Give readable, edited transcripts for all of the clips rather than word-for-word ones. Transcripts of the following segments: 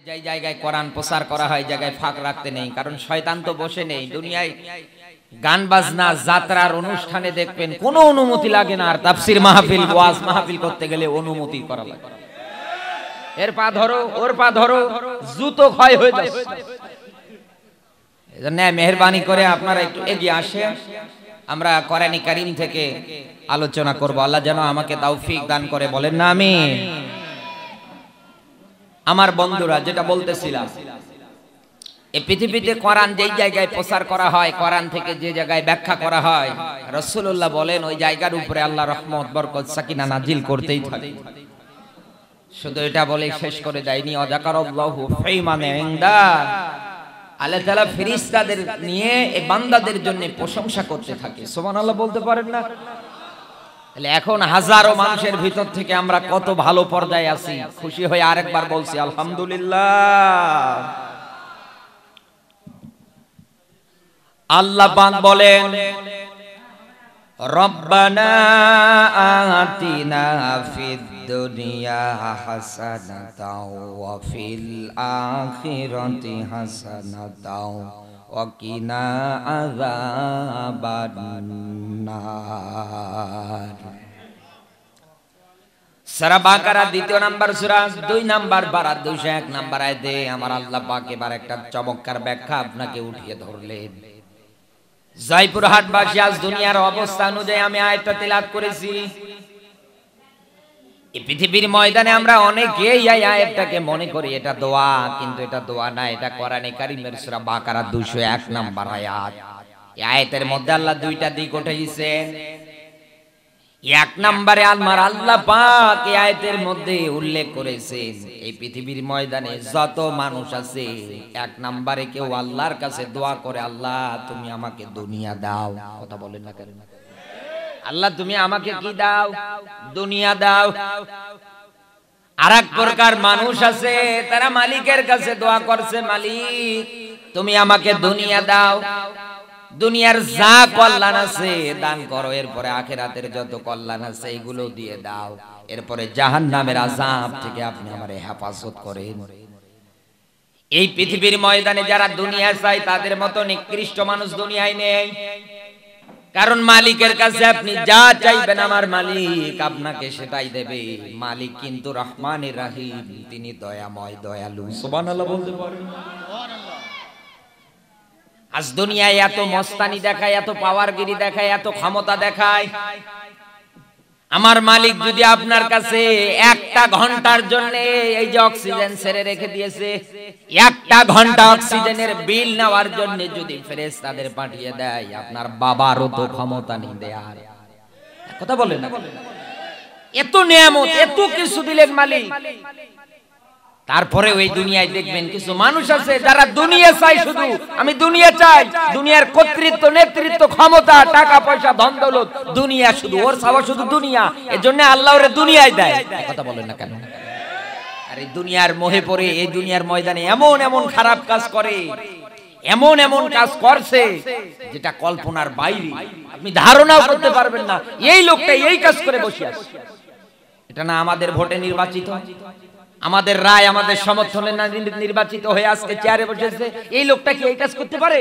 যেই জায়গায় কোরআন প্রচার করা হয় জায়গায় ফাঁক রাখতে নেই, কারণ শয়তান তো বসে নেই। দুনিয়ায় গান বাজনা যাত্রার অনুষ্ঠানে দেখবেন কোনো অনুমতি লাগে না, আর তাফসীর মাহফিল ওয়াজ মাহফিল করতে গেলে অনুমতি করা লাগে। এর পা ধরো ওর পা ধরো, জুতো ক্ষয় হয়ে যাচ্ছে। এজন্য মেহেরবানি করে আপনারা একটু এগিয়ে আসেন, আমরা কোরআনে কারীম থেকে আলোচনা করব। আল্লাহ যেন আমাকে তৌফিক দান করে, বলেন না আমিন। আমার বন্ধুরা, যেটা বলতেছিলাম, এই পৃথিবীতে কোরআন যেই জায়গায় প্রচার করা হয়, কোরআন থেকে যে জায়গায় ব্যাখ্যা করা হয়, রাসূলুল্লাহ বলেন ওই জায়গার উপরে আল্লাহ রহমত বরকত সাকিনা নাজিল করতেই থাকে। শুধু এটা বলে শেষ করে দেয়নি, অযাকারাল্লাহু ফীমান ইনদা, আল্লাহ তাআলা ফেরেশতাদের নিয়ে এই বান্দাদের জন্য প্রশংসা করতে থাকে। সুবহানাল্লাহ বলতে পারেন না? তাহলে এখন হাজারো মানুষের ভিতর থেকে আমরা কত ভালো পর্যায়ে আছি, খুশি হয়ে আরেকবার বলছি আলহামদুলিল্লাহ। আল্লাহ পাক বলেন, রব্বানা আতিনা ফিদ দুনিয়া হাসানাতাও ওয়া ফিল আখিরাতি হাসানাতাও ওয়া কিনা আযাবান নার। সূরা বাকারা দ্বিতীয় নাম্বার সূরা 2 নাম্বার পারা 201 নাম্বার আয়াতে আমার আল্লাহ পাক এবার একটা চমৎকার ব্যাখ্যা আপনাকে উঠিয়ে ধরলেন। জয়পুরহাটবাসী আজ দুনিয়ার অবস্থা অনুযায়ী আমি আয়াতটা তেলাওয়াত করেছি। এই পৃথিবীর ময়দানে আমরা অনেকেই এই আয়াতটাকে মনে করি এটা দোয়া, কিন্তু এটা দোয়া না, এটা কোরআনে কারীমের সূরা বাকারা 201 নাম্বার আয়াত। এই আয়াতের মধ্যে আল্লাহ দুইটা দিক উঠাইছেন। এক নম্বরে আমার আল্লাহ পাক এই আয়াতের মধ্যে উল্লেখ করেছেন এই পৃথিবীর ময়দানে যত মানুষ আছে, এক নম্বরে কেউ আল্লাহর কাছে দোয়া করে, আল্লাহ তুমি আমাকে দুনিয়া দাও। কথা বলেন না কেন? আল্লাহ তুমি আমাকে কি দাও? দুনিয়া দাও। আরেক প্রকার মানুষ আছে, তারা মালিকের কাছে দোয়া করছে, মালিক তুমি আমাকে দুনিয়া দাও, দুনিয়ার যা কল্যাণ আছে দান করো, এরপরে আখিরাতের যত কল্যাণ আছে এগুলো দিয়ে দাও, এরপরে জাহান্নামের আযাব থেকে আপনি আমারে হেফাজত করেন। এই পৃথিবীর ময়দানে যারা দুনিয়া চায় তাদের মতো নিকৃষ্ট মানুষ দুনিয়ায় নেই, কারণ মালিকের কাছে আপনি যা চাইবেন আমার মালিক আপনাকে সেটাই দেবে। মালিক কিন্তু রহমানির রহিম, তিনি দয়াময় দয়ালু। সুবহানাল্লাহ বলতে পারেন? আজ দুনিয়ায় এত মস্তানি দেখায়, এত পাওয়ারগিরি দেখায়, এত ক্ষমতা দেখায়। আমার মালিক যদি আপনার কাছে একটা ঘন্টার জন্য এই যে অক্সিজেন ছেড়ে রেখে দিয়েছে, একটা ঘন্টা অক্সিজেনের বিল নেওয়ার জন্য যদি ফেরেশতাদের পাঠিয়ে দেয়, আপনার বাবারও তো ক্ষমতা নেই দেয়ার। কথা বলেন না? এত নিয়ামত, এত কিছু দিলেন মালিক, তারপরে ওই দুনিয়ায় দেখবেন কিছু মানুষ আছে যারা দুনিয়া চাই, শুধু আমি দুনিয়া চাই, দুনিয়ার কর্তৃত্ব নেতৃত্ব ক্ষমতা টাকা পয়সা ধন দৌলত দুনিয়া, শুধু ওর চাওয়া শুধু দুনিয়া, এজন্য আল্লাহ ওরে দুনিয়ায় দেয়। কথা বলেন না কেন? আর এই দুনিয়ার মোহে পড়ে এই দুনিয়ার ময়দানে এমন এমন খারাপ কাজ করে, এমন এমন কাজ করছে যেটা কল্পনার বাইরে, আপনি ধারণাও করতে পারবেন না এই লোকটা এই কাজ করে বসে আছে। এটা না আমাদের ভোটে নির্বাচিত, আমাদের রায় আমাদের সমর্থনে না নির্বাচিত হয়ে আজকে চেয়ারে বসেছে, এই লোকটা কি এই কাজ করতে পারে?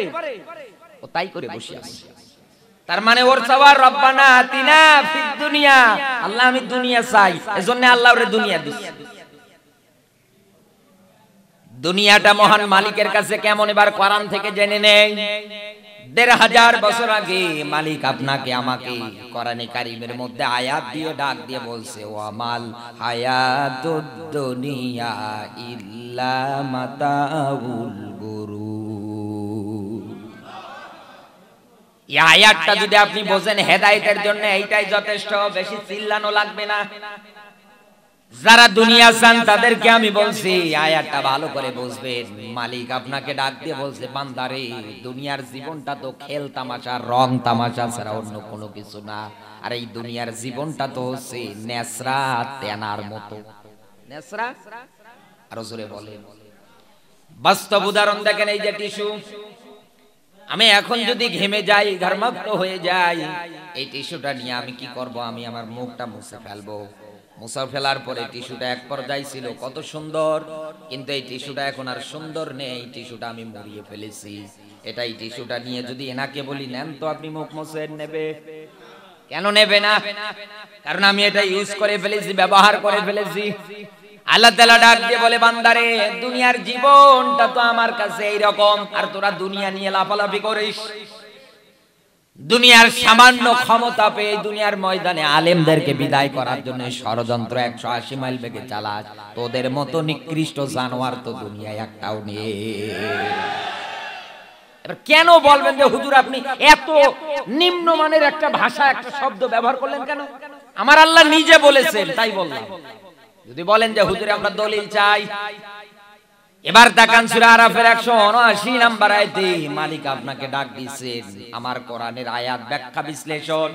ও তাই করে বসে আছে। তার মানে ওর চাওয়া রব্বানা আতিনা ফিদ দুনিয়া, আল্লাহ আমি দুনিয়া চাই, এজন্য আল্লাহ ওরে দুনিয়া দিয়েছে। দুনিয়াটা মহান মালিকের কাছে কেমন এবার কোরআন থেকে জেনে নেই। ১৫০০ বছর আগে মালিক আপনাকে আমাকে কোরআনে কারীমের মধ্যে আয়াত দিয়ে ডাক দিয়ে বলছে, ওয়া মাল হায়াতুদ দুনিয়া ইল্লা মাতাউল গুরুর। এই আয়াতটা যদি আপনি বোঝেন হেদায়েতের জন্য এইটাই যথেষ্ট, বেশি চিল্লানো লাগবে না। যারা দুনিয়া চান তাদেরকে আমি বলছি আয়াতটা ভালো করে বুঝবেন। মালিক আপনাকে ডাক দিয়ে বলছে, বান্দারে দুনিয়ার জীবনটা তো খেল তামাশা রং তামাশা ছাড়া অন্য কোনো কিছু না, আর এই দুনিয়ার জীবনটা তো হচ্ছে নেসরা তেনার মতো। নেসরা আরো জোরে বলেন। বাস্তব উদাহরণ দেখেন, এই যে টিস্যু, আমি এখন যদি ঘেমে যাই, ঘর্মাক্ত হয়ে যাই, এই টিস্যুটা নিয়ে আমি কি করব? আমি আমার মুখটা মুছে ফেলবো, মুছা ফেলার পরে টিস্যুটা এক পর্যায়ে ছিল কত সুন্দর, কিন্তু এই টিস্যুটা এখন আর সুন্দর নেই, টিস্যুটা আমি মুড়িয়ে ফেলেছি। এটাই টিস্যুটা নিয়ে যদি এনাকে বলি নেন তো আপনি মুখ মুছেন, নেবে? কেন নেবে না? কারণ আমি এটা ইউজ করে ফেলেছি, ব্যবহার করে ফেলেছি। আল্লাহ তাআলা ডাক দিয়ে বলে, বান্দারে দুনিয়ার জীবনটা তো আমার কাছে এইরকম, আর তোরা দুনিয়া নিয়ে লাফালাফি করিস। দুনিয়ার সামান্য ক্ষমতা পেয়ে দুনিয়ার ময়দানে আলেমদেরকে বিদায় করার জন্য ষড়যন্ত্র 180 মাইল বেগে চালাস। তোদের মতো নিকৃষ্ট জানোয়ার তো দুনিয়ায় একটাও নেই। এবার কেন বলবেন যে হুজুর আপনি এত নিম্নমানের একটা ভাষা, একটা শব্দ ব্যবহার করলেন কেন? আমার আল্লাহ নিজে বলেছেন তাই বললাম। যদি বলেন যে হুজুর আমরা দলিল চাই, এবার তাকান সূরা আরাফের 179 নাম্বার আয়াতে মালিক আপনাকে ডাক দিয়েছেন আমার কোরআনের আয়াত ব্যাখ্যা বিশ্লেষণ।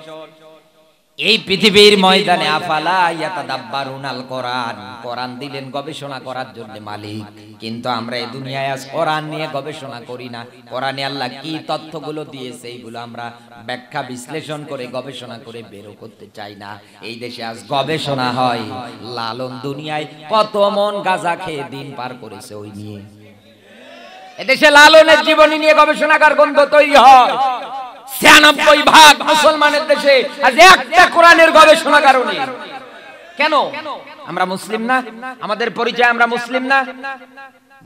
এই পৃথিবীর ময়দানে আফালা ইয়াতাদাব্বারুনাল কোরআন, কোরআন দিলেন গবেষণা করার জন্য মালিক, কিন্তু আমরা এই দুনিয়ায় আজ কোরআন নিয়ে গবেষণা করি না। কোরআনে আল্লাহ কি তথ্যগুলো দিয়েছে এইগুলো আমরা ব্যাখ্যা বিশ্লেষণ করে গবেষণা করে বের করতে চাই না। এই দেশে আজ গবেষণা হয়, লালন দুনিয়ায় কত মন গাঁজা খেয়ে দিন পার করেছে ওই নিয়ে। এদেশে লালনের জীবনী নিয়ে গবেষণাগার গন্ধ তৈরি হয়। 96% মুসলমানের দেশে আজ একটা কোরআনের গবেষণাগার নেই। কেন? আমরা মুসলিম না? আমাদের পরিচয় আমরা মুসলিম না?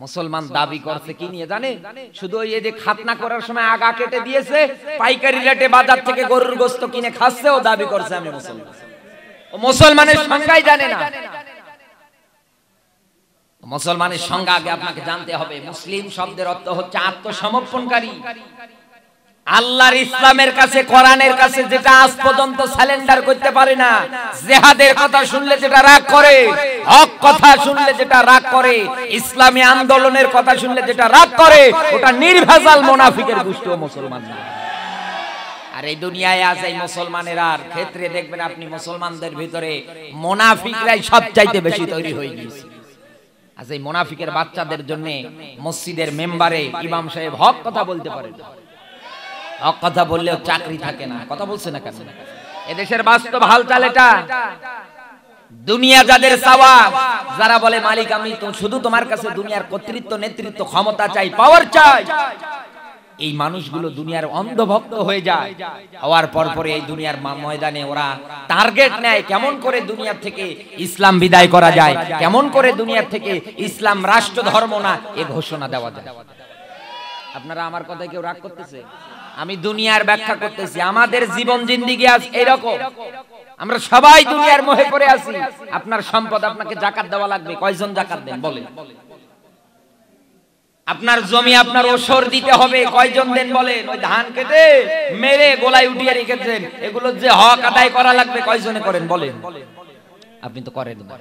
মুসলমান দাবি করছে কি নিয়ে জানে? শুধু ওই যে খাতনা করার সময় আগা কেটে দিয়েছে, পাইকারি রেটে বাজার থেকে গরুর গোশত কিনে খাচ্ছে, ও দাবি করছে আমি মুসলমান। ও মুসলমানের সংজ্ঞাই জানে না। মুসলমানের সংজ্ঞা আগে আপনাকে জানতে হবে। মুসলিম শব্দের অর্থ হচ্ছে আত্মসমর্পণকারী। আল্লাহর ইসলামের কাছে, কোরআনের কাছে যেটা আজ পর্যন্ত সারেন্ডার করতে পারে না, জিহাদের কথা শুনলে যেটা রাগ করে, হক কথা শুনলে যেটা রাগ করে, ইসলামী আন্দোলনের কথা শুনলে যেটা রাগ করে, ওটা নির্ভেজাল মুনাফিকের গোষ্ঠী ও মুসলমান না। আর এই দুনিয়ায় আজ এই মুসলমানের আর ক্ষেত্রে দেখবেন আপনি মুসলমানদের ভিতরে মুনাফিকরাই সবচাইতে বেশি তৈরি হয়ে গেছে। আজ এই মুনাফিকের বাচ্চাদের জন্য মসজিদের মেম্বারে ইমাম সাহেব হক কথা বলতে পারে না। হক কথা বললেও চাকরি থাকে না। কথা বলছে না কেন? এদেশের বাস্তব হালচাল এটা। দুনিয়া যাদের চাওয়া, যারা বলে মালিক আমি তো শুধু তোমার কাছে দুনিয়ার কর্তৃত্ব, নেতৃত্ব, ক্ষমতা চাই, পাওয়ার চাই, এই মানুষগুলো দুনিয়ার অন্ধভক্ত হয়ে যায়। হওয়ার পর পরে এই দুনিয়ার ময়দানে ওরা টার্গেট নেয় কেমন করে দুনিয়া থেকে ইসলাম বিদায় করা যায়, কেমন করে দুনিয়া থেকে ইসলাম রাষ্ট্র ধর্ম না এ ঘোষণা দেওয়া যায়। আপনারা আমার কথায় কেউ রাগ করতেছে? আমি দুনিয়ার ব্যাখ্যা করতেছি। আমাদের জীবন জিন্দেগি আজ এরকম, আমরা সবাই দুনিয়ার মোহে পড়ে আছি। আপনার সম্পদ, আপনাকে যাকাত দেওয়া লাগবে, কয়জন যাকাত দেন বলেন? আপনার জমি আপনার ওসর দিতে হবে, কয়জন দেন বলেন? ওই ধান কেটে মেরে গোলায় উঠিয়ে রেখেছেন, এগুলো যে হক আদায় করা লাগবে কয়জনে করেন বলেন? আপনি তো করেন না।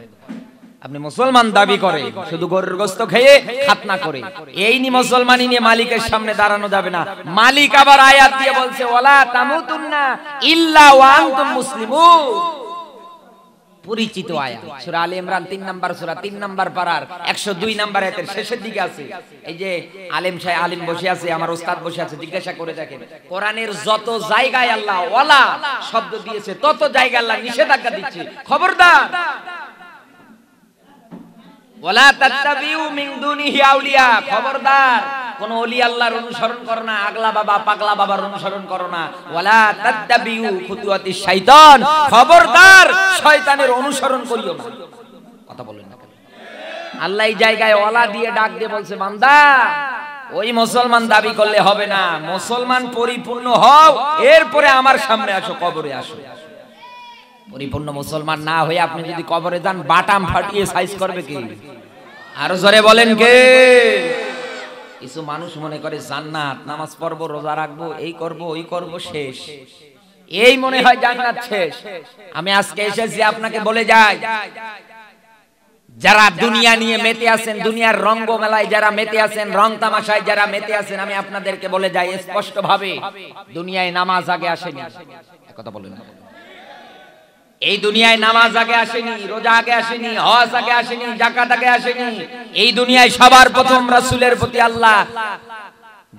আপনি মুসলমান দাবি করে শুধু গরুর গোশত খেয়ে খাতনা করে, এই নি মুসলমানি নিয়ে মালিকের সামনে দাঁড়ানো যাবে না। মালিক আবার আয়াত দিয়ে বলছে ওয়ালা তামুতুন্না ইল্লা ওয়া আনতুম মুসলিমুন। পরিচিত আয়াত, সূরা আলে ইমরান 3 নাম্বার সূরা 3 নাম্বার পারার 102 নাম্বার আয়াতের শেষের দিকে আছে। এই যে আলেম সাহেব আলিম বসে আছে, আমার ওস্তাদ বসে আছে, জিজ্ঞাসা করে দেখেন কোরআনের যত জায়গায় আল্লাহ ওয়ালা শব্দ দিয়েছে তত জায়গায় আল্লাহ নিষেধাজ্ঞা দিচ্ছে, খবরদার ওয়ালা তাত্তাবিউ মিন দুনিহি আউলিয়া, খবরদার কোন ওলি আল্লাহর অনুসরণ করো না, আগলা বাবা পাগলা বাবার অনুসরণ করো না। ওয়ালা তাত্তাবিউ খুতুওয়াতিশ শাইতান, খবরদার শয়তানের অনুসরণ করিও না। কথা বলেন না কেন? আল্লাহ এই জায়গায় ওয়ালা দিয়ে ডাক দিয়ে বলছে বান্দা ওই মুসলমান দাবি করলে হবে না, মুসলমান পরিপূর্ণ হও, এরপরে আমার সামনে আসো, কবরে আসো। পরিপূর্ণ মুসলমান না হয়ে আপনি যদি কবরে যান, বাটাম ফাটিয়ে সাইজ করবে কি? আরো জোরে বলেন কে? কিছু মানুষ মনে করে জান্নাত, নামাজ পড়বো, রোজা রাখবো, এই করব ওই করব, শেষ এই মনে হয় জান্নাত শেষ। আমি আজকে এসেছি আপনাকে বলে যাই, যারা দুনিয়া নিয়ে মেতে আছেন, দুনিয়ার রঙ্গ মেলায় যারা মেতে আছেন, রং তামাশায় যারা মেতে আছেন, আমি আপনাদেরকে বলে যাই স্পষ্ট ভাবে, দুনিয়ায় নামাজ আগে আসেনি। কথা বলেন না? এই দুনিয়ায় নামাজ আগে আসেনি, রোজা আগে আসেনি, হজ আগে আসেনি, যাকাত আগে আসেনি। এই দুনিয়ায় সবার প্রথম রাসূলের প্রতি আল্লাহ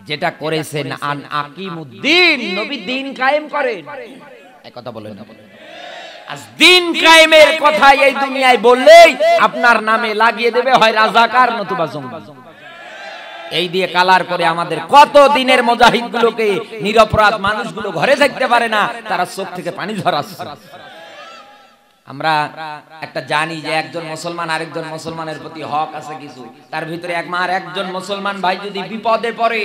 যেটা করেছেন আন আকিমুদ্দিন, নবী দ্বীন কায়েম করেন। এই কথা বলেন না? আজ দিন কায়েমের কথা এই দুনিয়ায় বললেই আপনার নামে লাগিয়ে দেবে হয় রাজাকার নতুবা জঙ্গি। এই দিয়ে কালার করে আমাদের কত দিনের মুজাহিদ গুলোকে, নিরপরাধ মানুষগুলো ঘরে থাকতে পারে না, তারা চোখ থেকে পানি ঝরাচ্ছে। আমরা একটা জানি যে একজন মুসলমান আরেকজন মুসলমানের প্রতি হক আছে কিছু, তার ভিতরে একজন মুসলমান ভাই যদি বিপদে পড়ে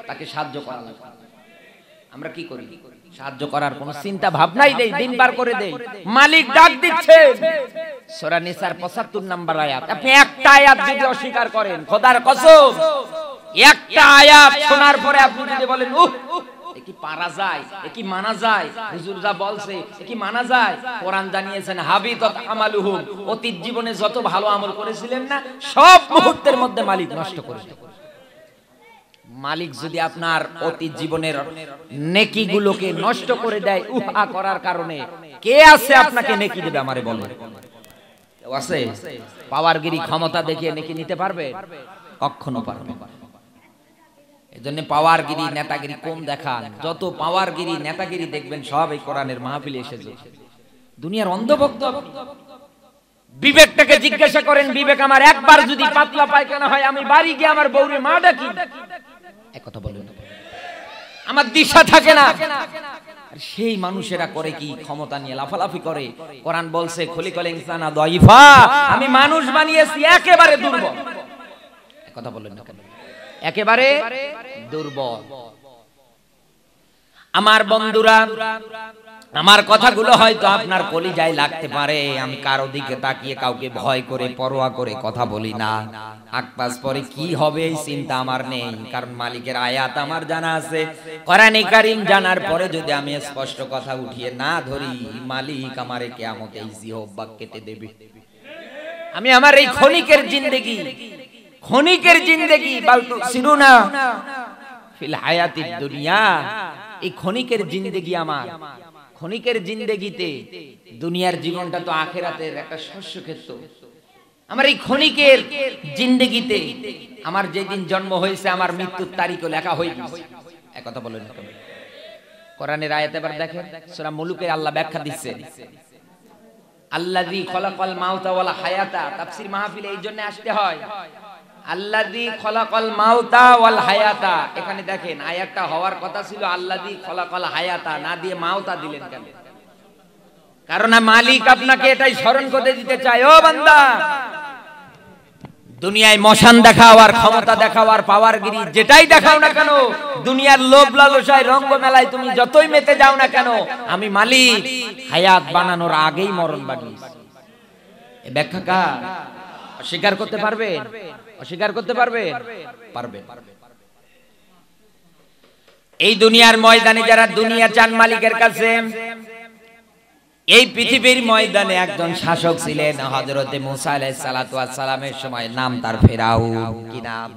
তাকে সাহায্য করা লাগে। আমরা কি করি? সাহায্য করার কোনো চিন্তা ভাবনাই নেই, দিন পার করে দেই। মালিক ডাক দিচ্ছে সূরা নিসার ৭৫ নম্বর আয়াত। আপনি একটা আয়াত যদি অস্বীকার করেন, খোদার কসম, একটা আয়াত শোনার পরে আপনি যদি বলেন কি পারা যায়, কি মানা যায়, হুজুর যা বলছে কি মানা যায়, কোরআন জানিয়েছেন হাবিতাত আমালুহুম, অতীত জীবনে যত ভালো আমল করেছিলেন না সব মুহূর্তের মধ্যে মালিক নষ্ট করে দেয়। মালিক যদি আপনার অতীত জীবনের নেকিগুলোকে নষ্ট করে দেয় উহা করার কারণে, কে আছে আপনাকে নেকি দেবে? আমারে বলেন, কেউ আছে? পাওয়ারগিরি ক্ষমতা দেখিয়ে নেকি নিতে পারবে? কখনো পারবে না। এজন্য পাওয়ারগিরি নেতাগিরি কম দেখান। যত পাওয়ারগিরি নেতাগিরি দেখবেন সব এই কোরআনের মাহফিলে এসেছে। দুনিয়ার অন্ধভক্ত। বিবেকটাকে জিজ্ঞাসা করেন, বিবেক আমার একবার যদি পাতলা পায়খানা হয় আমি বাড়ি গিয়ে আমার বউরে মা ডাকি, এক কথা বলেন, আমার দিশা থাকে না। আর সেই মানুষেরা করে কি? ক্ষমতা নিয়ে লাফালাফি করে। কোরআন বলছে খলিকাল ইনসানা দাইফা, আমি মানুষ বানিয়েছি একেবারে দুর্বল। এক কথা বলেন না কেন? একেবারে দুর্বল। আমার বন্ধুরা, আমার কথাগুলো হয়তো আপনার কলিজায় লাগতে পারে। আমি কারো দিকে তাকিয়ে কাউকে ভয় করে পরোয়া করে কথা বলি না। আকপাস পরে কি হবে এই চিন্তা আমার নেই, কারণ মালিকের আয়াত আমার জানা আছে। কোরআনে কারীম জানার পরে যদি আমি স্পষ্ট কথা উঠিয়ে না ধরি, মালিক আমারে কিয়ামতে এই জিহ্বা কেটে দেবে। আমি আমার এই ক্ষণিকের জিন্দেগি বালতু সিরুনা ফিল হায়াতিদ দুনিয়া, এই ক্ষণিকের জিন্দেগি আমার, ক্ষণিকের জিন্দেগিতে, দুনিয়ার জীবনটা তো আখিরাতের একটা শস্য ক্ষেত্র। আমার এই ক্ষণিকের জিন্দেগিতে আমার যেদিন জন্ম হয়েছে আমার মৃত্যুর তারিখও লেখা হয়ে গেছে। এক কথা বলেন, কোরআনের আয়াতে এবার দেখেন, সূরা মুলুকে আল্লাহ ব্যাখ্যা দিচ্ছেন আল্লাযী খলাকাল মাউতা ওয়াল হায়াতা। তাফসীর মাহফিলে এই জন্য আসতে হয়, আল্লাযী খলাকাল মাউতা ওয়াল হায়াতা। এখানে দেখেন আয়াতটা হওয়ার কথা ছিল আল্লাযী খলাকাল হায়াতা, না দিয়ে মাউতা দিলেন কেন? কারণ মালিক আপনাকে এটাই স্মরণ করে দিতে চায়, ও বান্দা, দুনিয়ায় মশান দেখাও আর ক্ষমতা দেখাও আর পাওয়ারগিরি যেটাই দেখাও না কেন, দুনিয়ার লোভ লালসায় রঙ্গ মেলায় তুমি যতই মেতে যাও না কেন, আমি মালিক হায়াত বানানোর আগেই মরণ বানিয়েছি। এই ব্যাখ্যা কার? অস্বীকার করতে পারবেন? অস্বীকার করতে পারবেন? পারবেন। এই দুনিয়ার ময়দানে যারা দুনিয়া চান মালিকের কাছে, এই পৃথিবীর ময়দানে একজন শাসক ছিলেন হযরতে মুসা আলাইহিস সালাতু ওয়াস সালামের সময়, নাম তার ফেরাউন। কি নাম?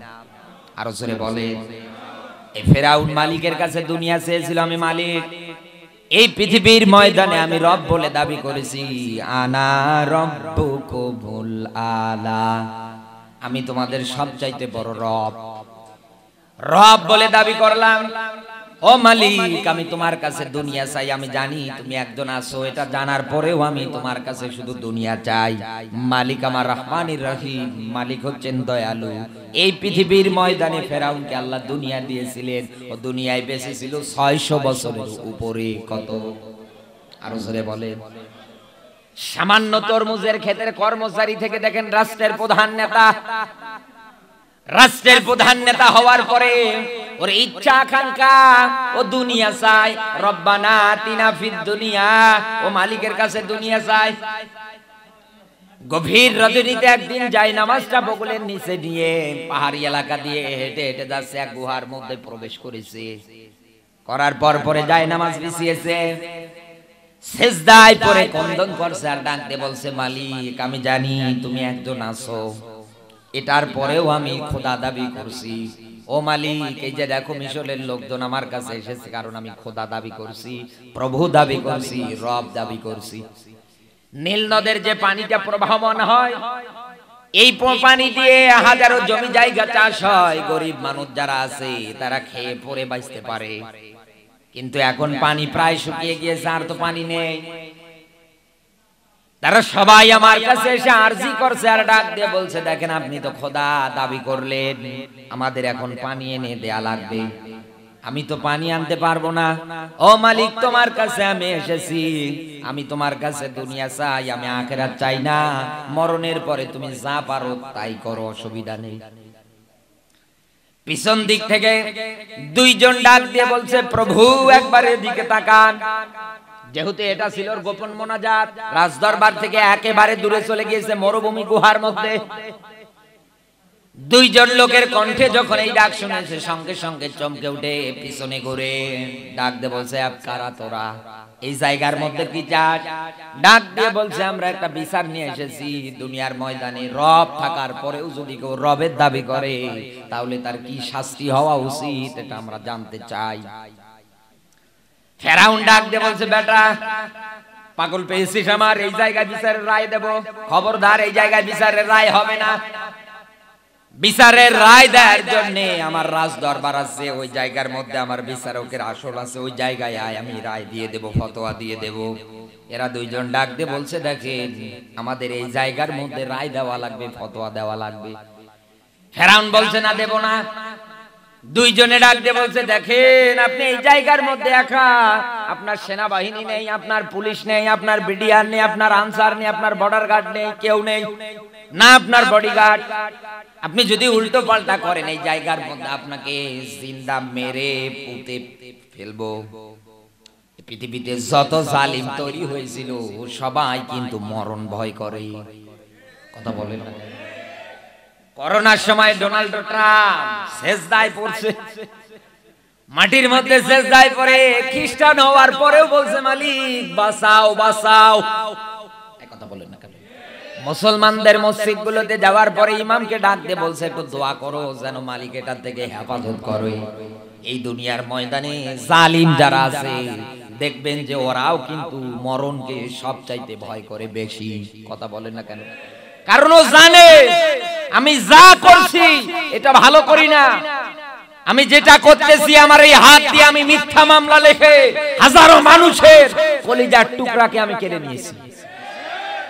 আরো জোরে বলেন। এই ফেরাউন মালিকের কাছে দুনিয়া চেয়েছিল, আমি মালিক, এই পৃথিবীর ময়দানে আমি রব বলে দাবি করেছি, আনা রব্বুকুমুল আলা, আমি তোমাদের সবচাইতে বড় রব বলে দাবি করলাম। ও মালিক, আমি তোমার কাছে দুনিয়া চাই। আমি জানি তুমি একজন আছো, এটা জানার পরেও আমি তোমার কাছে শুধু দুনিয়া চাই। মালিক আমার রহমানির রহিম, মালিক হচ্ছেন দয়ালু। এই পৃথিবীর ময়দানে ফেরাউনকে আল্লাহ দুনিয়া দিয়েছিলেন, ও দুনিয়ায় বেঁচে ছিল 600 বছরের উপরে। কত? আরো জোরে বলে। সামান্য তরমুজের ক্ষেতের কর্মচারী থেকে দেখেন রাষ্ট্রের প্রধান নেতা, রাষ্ট্রের প্রধান নেতা হওয়ার পরে ওর ইচ্ছা আকাঙ্ক্ষা, ও দুনিয়া চায়। রব্বানা আতিনা ফিদ দুনিয়া, ও মালিকের কাছে দুনিয়া চায়। গভীর রজনীতে একদিন যায় নামাজটা বগলের নিচে নিয়ে পাহাড়ি এলাকা দিয়ে হেঁটে হেঁটে যাচ্ছে, এক গুহার মধ্যে প্রবেশ করেছে। করার পরে যায় নামাজ বিছিয়েছে, সিজদায় পড়ে ক্রন্দন করছে আর ডাকতে বলছে, মালিক আমি জানি তুমি একজন আছো, এটার পরেও আমি খোদা দাবি করছি। ও মালিক, এই যে দেখো মিশরের লোকজন আমার কাছে এসেছে, কারণ আমি খোদা দাবি করছি, প্রভু দাবি করছি, রব দাবি করছি। নীল নদের যে পানিটা প্রবাহমান হয়, এই পানি দিয়ে হাজারো জমি জায়গা চাষ হয়, গরিব মানুষ যারা আছে তারা খেয়ে পরে বাঁচতে পারে। কিন্তু এখন পানি প্রায় শুকিয়ে গিয়েছে, আর তো পানি নেই। তারা সবাই আমার কাছে এসে আরজি করছে আর ডাক দিয়ে বলছে, দেখেন আপনি তো খোদা দাবি করলেন, আমাদের এখন পানি এনে দেয়া লাগবে। আমি তো পানি আনতে পারবো না। ও মালিক, তোমার কাছে আমি এসেছি, আমি তোমার কাছে দুনিয়া চাই, আমি আখিরাত চাই না। মরণের পরে তুমি যা পারো তাই করো, অসুবিধা নেই। পিছন দিক থেকে দুইজন ডাক দিয়ে বলছে, প্রভু একবার এদিকে তাকান। যেহেতু এটা ছিল গোপন মোনাজাত, রাজদরবার থেকে একেবারে দূরে চলে গিয়েছে মরুভূমি গুহার মধ্যে। দুইজন লোকের কণ্ঠে যখন এই ডাক শুনেছে, সঙ্গে সঙ্গে চমকে উঠে পিছনে ঘুরে ডাক দিয়ে বলছে, কারা তোরা, এই জায়গার মধ্যে কি চাস? ডাক দিয়ে বলছে, আমরা একটা বিচার নিয়ে এসেছি। দুনিয়ার ময়দানে রব থাকার পরেও যদি কেউ রবের দাবি করে, তাহলে তার কি শাস্তি হওয়া উচিত, এটা আমরা জানতে চাই। ফেরাউন ডাক দিয়ে বলছে, বেটা পাগল পেয়েছিস আমার, এই জায়গায় বিচারের রায় দেব? খবরদার, এই জায়গায় বিচারের রায় হবে না। বিচারের রায় দেওয়ার জন্য আমার রাজ দরবার আছে, ওই জায়গার মধ্যে আমার বিচারকের আসল আছে, ওই জায়গায় আয়, আমি রায় দিয়ে দেব, ফতোয়া দিয়ে দেব। এরা দুইজন ডাক দিয়ে বলছে, দেখেন আমাদের এই জায়গার মধ্যে রায় দেওয়া লাগবে, ফতোয়া দেওয়া লাগবে। ফেরাউন বলছে, না দেব না। দুইজনে ডাক দিয়ে বলছে, দেখেন আপনি এই জায়গার মধ্যে একা, আপনার সেনাবাহিনী নেই, আপনার পুলিশ নেই, আপনার বিডিআর নেই, আপনার আনসার নেই, আপনার বর্ডার গার্ড নেই, কেউ নেই না, আপনার বডিগার্ড। আপনি যদি উল্টো পাল্টা করেন, এই জায়গার মধ্যে আপনাকে জিন্দা মেরে পুঁতে ফেলবো। পৃথিবীতে যত জালিম তৈরি হয়েছিল সবাই কিন্তু মরণ ভয় করে। কথা বলেন না? করোনার সময় ডোনাল্ড ট্রাম্প সেজদায় পড়ছে, মাটির মধ্যে সেজদায় পড়ে, খ্রিস্টান হওয়ার পরেও বলছে, মালিক বাঁচাও বাঁচাও। কথা বলেন না কেন? মুসলমানদের মসজিদ গুলোতে যাওয়ার পরে ইমামকে ডাক দিয়ে বলছে, একটু দোয়া করো যেন মালিক এটার থেকে হেফাজত করে। এই দুনিয়ার ময়দানে জালিম যারা আছে, দেখবেন যে ওরাও কিন্তু মরণকে সবচাইতে ভয় করে বেশি। কথা বলেন না কেন? কারণ ও জানে আমি যা করছি এটা ভালো করি না। আমি যেটা করতেছি, আমার এই হাত দিয়ে আমি মিথ্যা মামলা লিখে হাজারো মানুষের কলিজার টুকরাকে আমি কেড়ে নিয়েছি।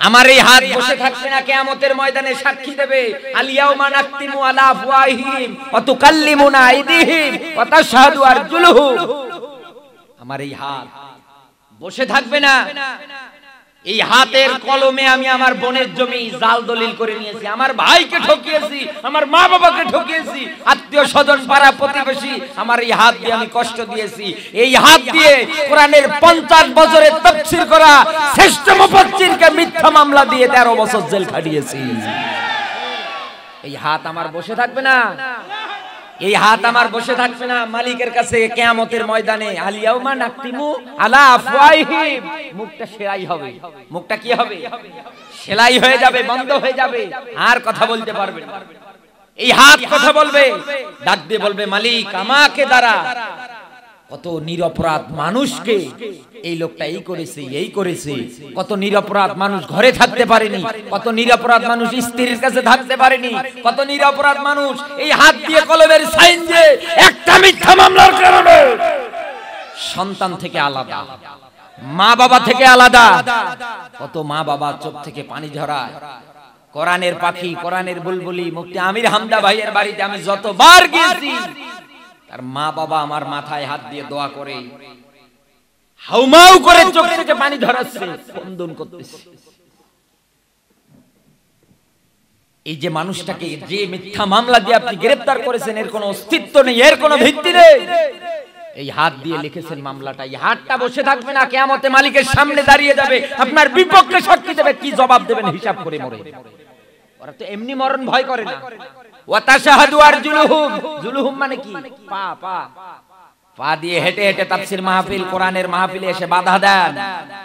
আমার এই হাত বসে থাকবে না, কিয়ামতের ময়দানে সাক্ষী দেবে, আলিয়াউমা নাকতিমু আলা আফওয়াহিহিম ওয়া তুকাল্লিমুনা আইদিহিম ওয়া তাশহাদু আরজুলুহুম। আমার এই হাত বসে থাকবে না। এই হাতের কলমে আমি আমার বোনের জমি জাল দলিল করে নিয়েছি, আমার ভাইকে ঠকিয়েছি, আমার মা বাবাকে ঠকিয়েছি, আত্মীয় স্বজন পাড়া প্রতিবেশী, আমার এই হাত দিয়ে আমি কষ্ট দিয়েছি। এই হাত দিয়ে কোরআনের 50 বছরের তাফসীর করা শ্রেষ্ঠ মুফাসসিরকে মিথ্যা মামলা দিয়ে 13 বছর জেল খাটিয়েছি। এই হাত আমার বসে থাকবে না, এই হাত আমার বসে থাকবে না। মালিকের কাছে কিয়ামতের ময়দানে আলিয়াউমা নাকতিমু আলা আফওয়াহিহিম, মুখটা সেলাই হবে। মুখটা কি হবে? সেলাই হয়ে যাবে, বন্ধ হয়ে যাবে, আর কথা বলতে পারবে না। এই হাত কথা বলবে, ডাক দিয়ে বলবে, মালিক আমাকে দ্বারা কত নিরপরাধ মানুষকে এই লোকটা এই করেছে, এই করেছে। কত নিরপরাধ মানুষ ঘরে থাকতে পারেনি, কত নিরপরাধ মানুষ স্ত্রীর কাছে থাকতে পারেনি, কত নিরপরাধ মানুষ এই হাত দিয়ে কলমের সাইন দিয়ে একটা মিথ্যা মামলার কারণে সন্তান থেকে আলাদা, মা বাবা থেকে আলাদা। কত মা বাবা চোখ থেকে পানি ঝরায়। কোরআনের পাখি, কোরআনের বুলবুলি মুফতি আমির হামদা ভাইয়ের বাড়িতে আমি যতবার গিয়েছি, তার মা বাবা আমার মাথায় হাত দিয়ে দোয়া করে, হাউমাউ করে চোখ থেকে পানি ঝরাচ্ছে, ক্রন্দন করতেছে। এই যে মানুষটাকে যে মিথ্যা মামলা দিয়ে আপনি গ্রেফতার করেছেন, এর কোনো অস্তিত্ব নেই, এর কোনো ভিত্তি নেই। এই হাত দিয়ে লিখেছেন মামলাটা, এই হাতটা বসে থাকবে না, কিয়ামতে মালিকের সামনে দাঁড়িয়ে যাবে, আপনার বিপক্ষে সাক্ষী দেবে, কি জবাব দেবেন হিসাব করে মরে। ওরা তো এমনি মরণ ভয় করে না। ওয়া তাশহাদু আরজুলুহুম, জুলুহুম মানে কি? পা পা পা দিয়ে হেঁটে হেঁটে তাফসীর মাহফিল, কোরআনের মাহফিলে এসে বাধা দেন,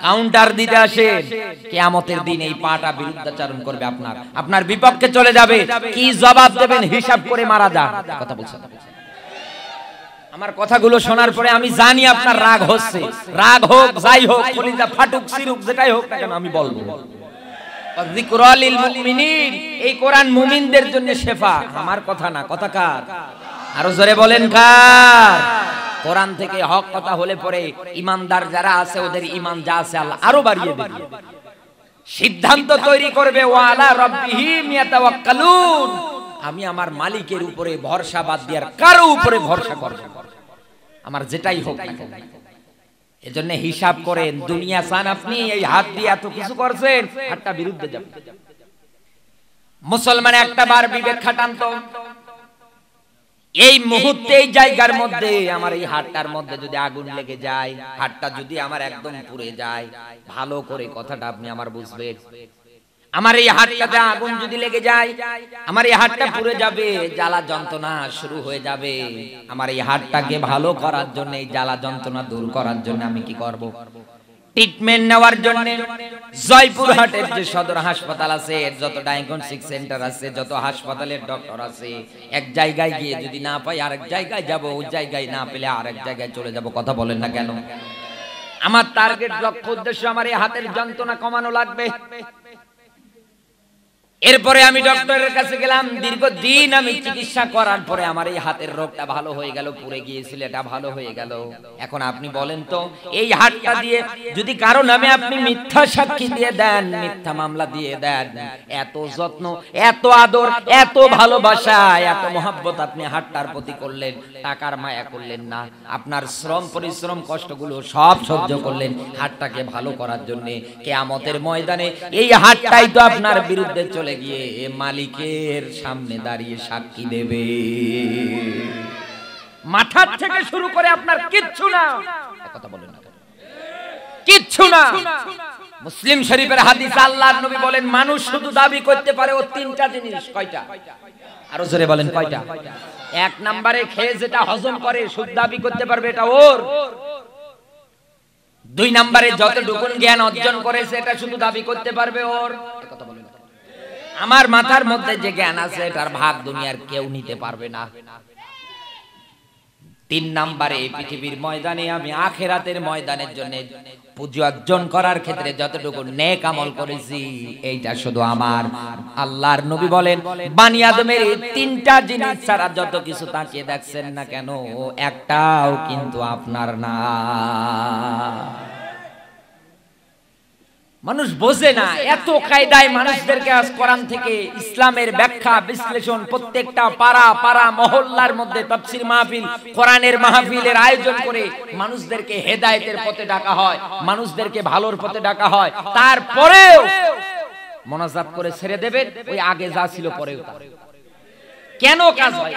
কাউন্টার দিতে আসেন। কিয়ামতের দিন এই পাটা বিরুদ্ধাচরণ করবে, আপনার বিপক্ষে চলে যাবে, কি জবাব দেবেন হিসাব করে মারা যান। কথা বলছেন? আমার কথাগুলো শোনার পরে আমি জানি আপনার রাগ হচ্ছে, রাগ হোক, যাই হোক, কলিজা ফাটুক, সিরুক, যেটাই হোক না কেন আমি বলবো। যিকরালিল মুমিনিন, এই কোরআন মুমিনদের জন্য শেফা। আমার কথা না, কথা কার? আরো জোরে বলেন কার? কোরআন থেকে হক কথা হলে পরে ইমানদার যারা আছে ওদের ঈমান যা আছে আল্লাহ আরো বাড়িয়ে দেবে। সিদ্ধান্ত তৈরি করবে ওয়ালা রাব্বিহিম ইয়াতাওয়াক্কালুন, আমি আমার মালিকের উপরে ভরসা বাদ দিয়ে আর কারো উপরে ভরসা করব না, আমার যেটাই হোক না কেন। এজন্য হিসাব করেন, দুনিয়া চান আপনি, এই হাত দিয়ে এত কিছু করছেন, হাতটা বিরুদ্ধে যাবে। মুসলমান একটা বার বিবেক খাটান তো, এই মুহূর্তে এই জায়গার মধ্যে আমার এই হাতটার মধ্যে যদি আগুন লেগে যায়, হাতটা যদি আমার একদম পুড়ে যায়, ভালো করে কথাটা আপনি আমার বুঝবেন। আমার এই হাতটাতে আগুন যদি লেগে যায়, আমার এই হাতটা পুড়ে যাবে, জ্বালা যন্ত্রণা শুরু হয়ে যাবে। আমার এই হাতটাকে ভালো করার জন্য, এই জ্বালা যন্ত্রণা দূর করার জন্য আমি কি করব? ট্রিটমেন্ট নেওয়ার জন্য জয়পুরহাটের যে সদর হাসপাতাল আছে, যত ডায়াগনস্টিক সেন্টার আছে, যত হাসপাতালের ডক্টর আছে, এক জায়গায় গিয়ে যদি না পাই আরেক জায়গায় যাব, ওই জায়গায় না পেলে আরেক জায়গায় চলে যাব। কথা বলেন না কেন? আমার টার্গেট, লক্ষ্য, উদ্দেশ্য আমার এই হাতের যন্ত্রণা কমানো লাগবে। এরপরে আমি ডক্টরের কাছে গেলাম, দীর্ঘদিন আমি চিকিৎসা করার পরে আমার এই হাতের রোগটা ভালো হয়ে গেল, পুড়ে গিয়েছিল, এটা ভালো হয়ে গেল। এখন আপনি বলেন তো, এই হাতটা দিয়ে যদি কারো নামে আপনি মিথ্যা সাক্ষী দিয়ে দেন, মিথ্যা মামলা দিয়ে দেন, এত যত্ন, এত আদর, এত ভালোবাসা, এত মহব্বত আপনি হাতটার প্রতি করলেন, টাকার মায়া করলেন না, আপনার শ্রম পরিশ্রম কষ্টগুলো সব সহ্য করলেন হাতটাকে ভালো করার জন্য। কিয়ামতের ময়দানে এই হাতটাই তো আপনার বিরুদ্ধে চলে গিয়ে মালিকের সামনে দাঁড়িয়ে সাক্ষী দেবে। মাথার থেকে শুরু করে আপনার কিচ্ছু না, কথা বলেন না, কিচ্ছু না। মুসলিম শরীফের হাদিস, আল্লাহর নবী বলেন, মানুষ শুধু দাবি করতে পারে ও তিনটা জিনিস। কয়টা? আরো জোরে বলেন, কয়টা? এক নম্বরে খেয়ে যেটা হজম করে শুধু দাবি করতে পারবে এটা ওর। দুই নম্বরে যতটুকু জ্ঞান অর্জন করেছে এটা শুধু দাবি করতে পারবে ওর। কথা বলেন, আমার মাথার মধ্যে যে জ্ঞান আছে এটার ভাগ দুনিয়ার কেউ নিতে পারবে না। তিন নম্বরে, এই পৃথিবীর ময়দানে আমি আখিরাতের ময়দানের জন্য পুঁজি অর্জন করার ক্ষেত্রে যতটুকু নেক আমল করেছি এইটা শুধু আমার। আল্লাহর নবী বলেন, বানি আদমের এই তিনটা জিনিস ছাড়া যত কিছু তাকিয়ে দেখছেন না কেন, একটাও কিন্তু আপনার না। মানুষ বোঝে না, এত কায়দায় মানুষদেরকে আজ কোরআন থেকে ইসলামের ব্যাখ্যা বিশ্লেষণ, প্রত্যেকটা পাড়া পাড়া মহল্লার মধ্যে তাফসীর মাহফিল, কোরআনের মাহফিলের আয়োজন করে মানুষদেরকে হেদায়েতের পথে ডাকা হয়, মানুষদেরকে ভালোর পথে ডাকা হয়। তারপরেও মোনাজাত করে ছেড়ে দেবেন, ওই আগে যা ছিল পরেও তা। কেন কাজ হয়?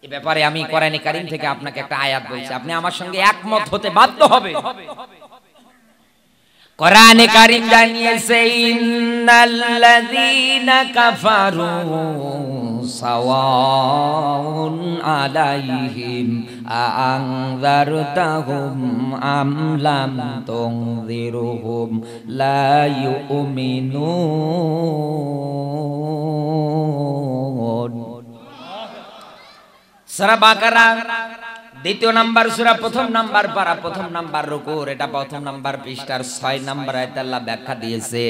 এই ব্যাপারে আমি কোরআনে কারীম থেকে আপনাকে একটা আয়াত বলছি, আপনি আমার সঙ্গে একমত হতে বাধ্য হবে। কোরআনে কারীম জানিয়েছে, ইন্নাল্লাযীনা কাফারু সাওয়াউন আলাইহিম আ'আনযারতাহুম আম লাম তুনযিরহুম লা ইউমিনুন। সূরা বাকারা দ্বিতীয় নাম্বার সূরা, প্রথম নাম্বার পারা, প্রথম নাম্বার রুকুর, এটা প্রথম নাম্বার পৃষ্ঠার 6 নাম্বার আয়াতে আল্লাহ ব্যাখ্যা দিয়েছে।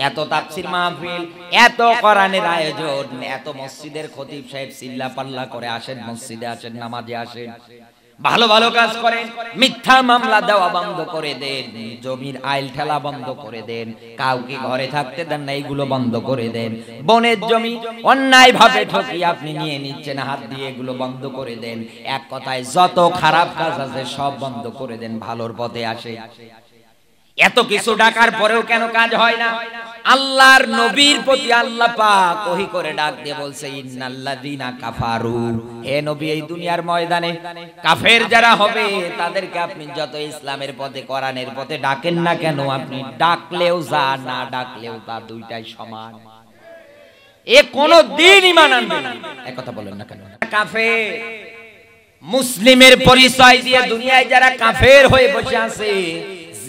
এত তাফসীর মাহফিল, এত কোরআনের আয়োজন, এত মসজিদের খতিব সাহেব চিল্লা পাল্লা করে আসেন, মসজিদে আসেন, নামাজে আসেন, ভালো ভালো কাজ করেন, মিথ্যা মামলা দেওয়া বন্ধ করে দেন, জমির আইল ঠেলা বন্ধ করে দেন, কাউকে ঘরে থাকতে দেন না, এইগুলো বন্ধ করে দেন, বনের জমি অন্যায় ভাবে ঠকিয়ে আপনি নিয়ে নিচ্ছেন হাত দিয়ে, এগুলো বন্ধ করে দেন। এক কথায় যত খারাপ কাজ আছে সব বন্ধ করে দেন, ভালোর পথে আসে। এত কিছু ডাকার পরেও কেন কাজ হয় না? আল্লাহর নবীর প্রতি আল্লাহ পাক ওহী করে ডাক দিয়ে বলছে, ইন্নাল্লাযীনা কাফারু, হে নবী, এই দুনিয়ার ময়দানে কাফের যারা হবে তাদেরকে আপনি যত ইসলামের পথে, কোরআনের পথে ডাকেন না কেন, আপনি ডাকলেও যা, না ডাকলেও তা, দুইটাই সমান। এ কোন দিন ঈমান আনবে না। এক কথা বলেন না কেন? কাফের মুসলিমের পরিচয় দিয়ে দুনিয়ায় যারা কাফের হয়ে বসে আছে,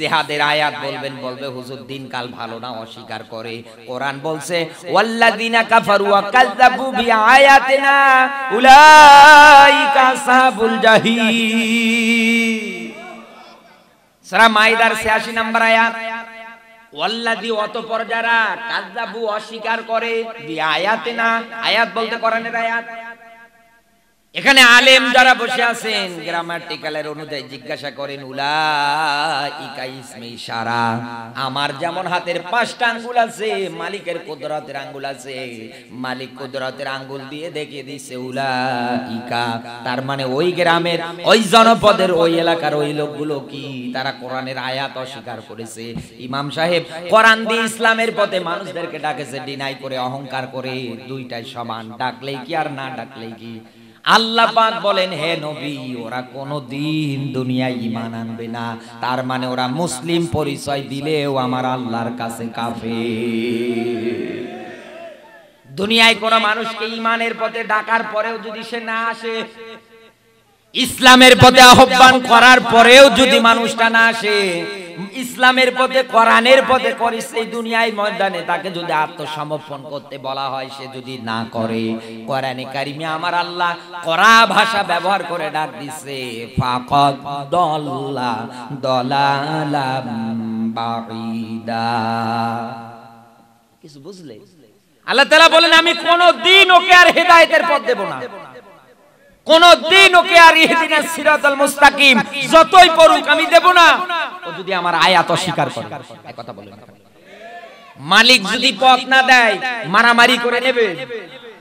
জিহাদের আয়াত বলবেন, বলবে হুজুর দিনকাল ভালো না, অস্বীকার করে। কোরআন বলছে, ওয়াল্লাযীনা কাফারু ওয়া কাযযাবু বিআয়াতিনা উলাইকা আসহাবুল জাহিম। সূরা মাইদার 86 নম্বর আয়াত, ওয়াল্লাযী, অতঃপর যারা, কাযযাবু অস্বীকার করে, বিআয়াতিনা, আয়াত বলতে কোরআনের আয়াত, এখানে আলেম যারা বসে আছেন গ্রামাটিক্যালের অনুযায়ী জিজ্ঞাসা করেন উলাইকা ইসমে ইশারা, আমার যেমন হাতের 5টা আঙ্গুল আছে, মালিকের কুদরতের আঙ্গুল আছে, মালিক কুদরতের আঙ্গুল দিয়ে দেখিয়ে দিয়েছে উলাইকা। তার মানে ওই গ্রামের, ওই জনপদের, ওই এলাকার ওই লোকগুলো কি তারা কোরআনের আয়াত অস্বীকার করেছে। ইমাম সাহেব কোরআন দিয়ে ইসলামের পথে মানুষদেরকে ডাকেছে, ডিনাই করে, অহংকার করে। দুইটাই সমান, ডাকলেই কি আর না ডাকলেই কি। আল্লাহ পাক বলেন, হে নবী, ওরা কোনদিন দুনিয়ায় ঈমান আনবে না। তার মানে ওরা মুসলিম পরিচয় দিলেও আমার আল্লাহর কাছে কাফের। দুনিয়ায় কোন মানুষকে ঈমানের পথে ডাকার পরেও যদি সে না আসে, ইসলামের পথে আহ্বান করার পরেও যদি মানুষটা না আসে, ইসলামের পথে, কোরআনের পথে করিস, এই দুনিয়ায় ময়দানে তাকে যদি আত্মসমর্পণ করতে বলা হয়, সে যদি না করে, কোরআনে কারিমে আমার আল্লাহ কড়া ভাষা ব্যবহার করে ডাক দিছে, ফাকাদ দাল্লা দালালাম বাঈদা। কিছু বুঝলে? আল্লাহ তাআলা বলেন, আমি কোনদিন ওকে আর হেদায়েতের পথ দেব না, কোনদিন ওকে আর ইহদিনাস সিরাতাল মুস্তাকিম যতই পড়ুক আমি দেব না, ও যদি আমার আয়াত অস্বীকার করে। এক কথা বলেন, মালিক যদি পথ না দেয়, মারামারি করে নেবে,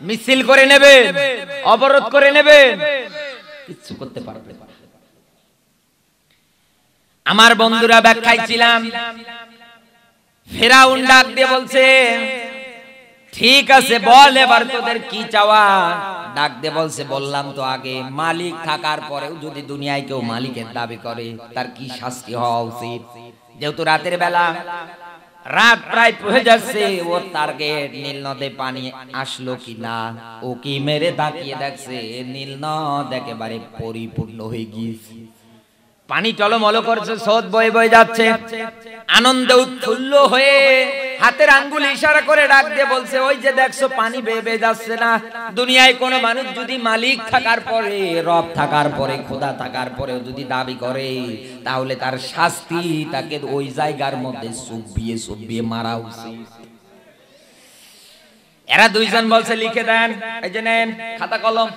মিছিল করে নেবে, অবরোধ করে নেবে, কিচ্ছু করতে পারবে না। আমার বন্ধুরা ব্যাখ্যায় ছিলাম, ফেরাউন ডাক দিয়ে বলছে, ঠিক আছে বল এবার তোদের কি চাওয়া। ডাক দিয়ে বলছে, বললাম তো আগে, মালিক থাকার পরেও যদি দুনিয়ায় কেউ মালিকের দাবি করে, তার কি শাস্তি হওয়া উচিত। যেহেতু রাতের বেলা, রাত প্রায় হয়ে যাচ্ছে, ওর টার্গেট নীল নদে পানি আসলো কিনা। ও কি মেরে তাকিয়ে দেখছে নীল নদ একেবারে পরিপূর্ণ হয়ে গিয়েছে, পানি টলমল করছে, স্রোত বয়ে বয়ে যাচ্ছে। আনন্দে উৎফুল্ল হয়ে হাতের আঙ্গুল ইশারা করে ডাক দিয়ে বলছে, ওই যে দেখছো পানি বেয়ে বেয়ে যাচ্ছে না। দুনিয়ায় কোন মানুষ যদি মালিক থাকার পরে, রব থাকার পরে, খোদা থাকার পরেও যদি দাবি করে, তাহলে তার শাস্তি তাকে ওই জায়গার মধ্যে চুবিয়ে চুবিয়ে মারা উচিত। এরা দুইজন বলছে, লিখে দেন, এই যে নেন খাতা কলম।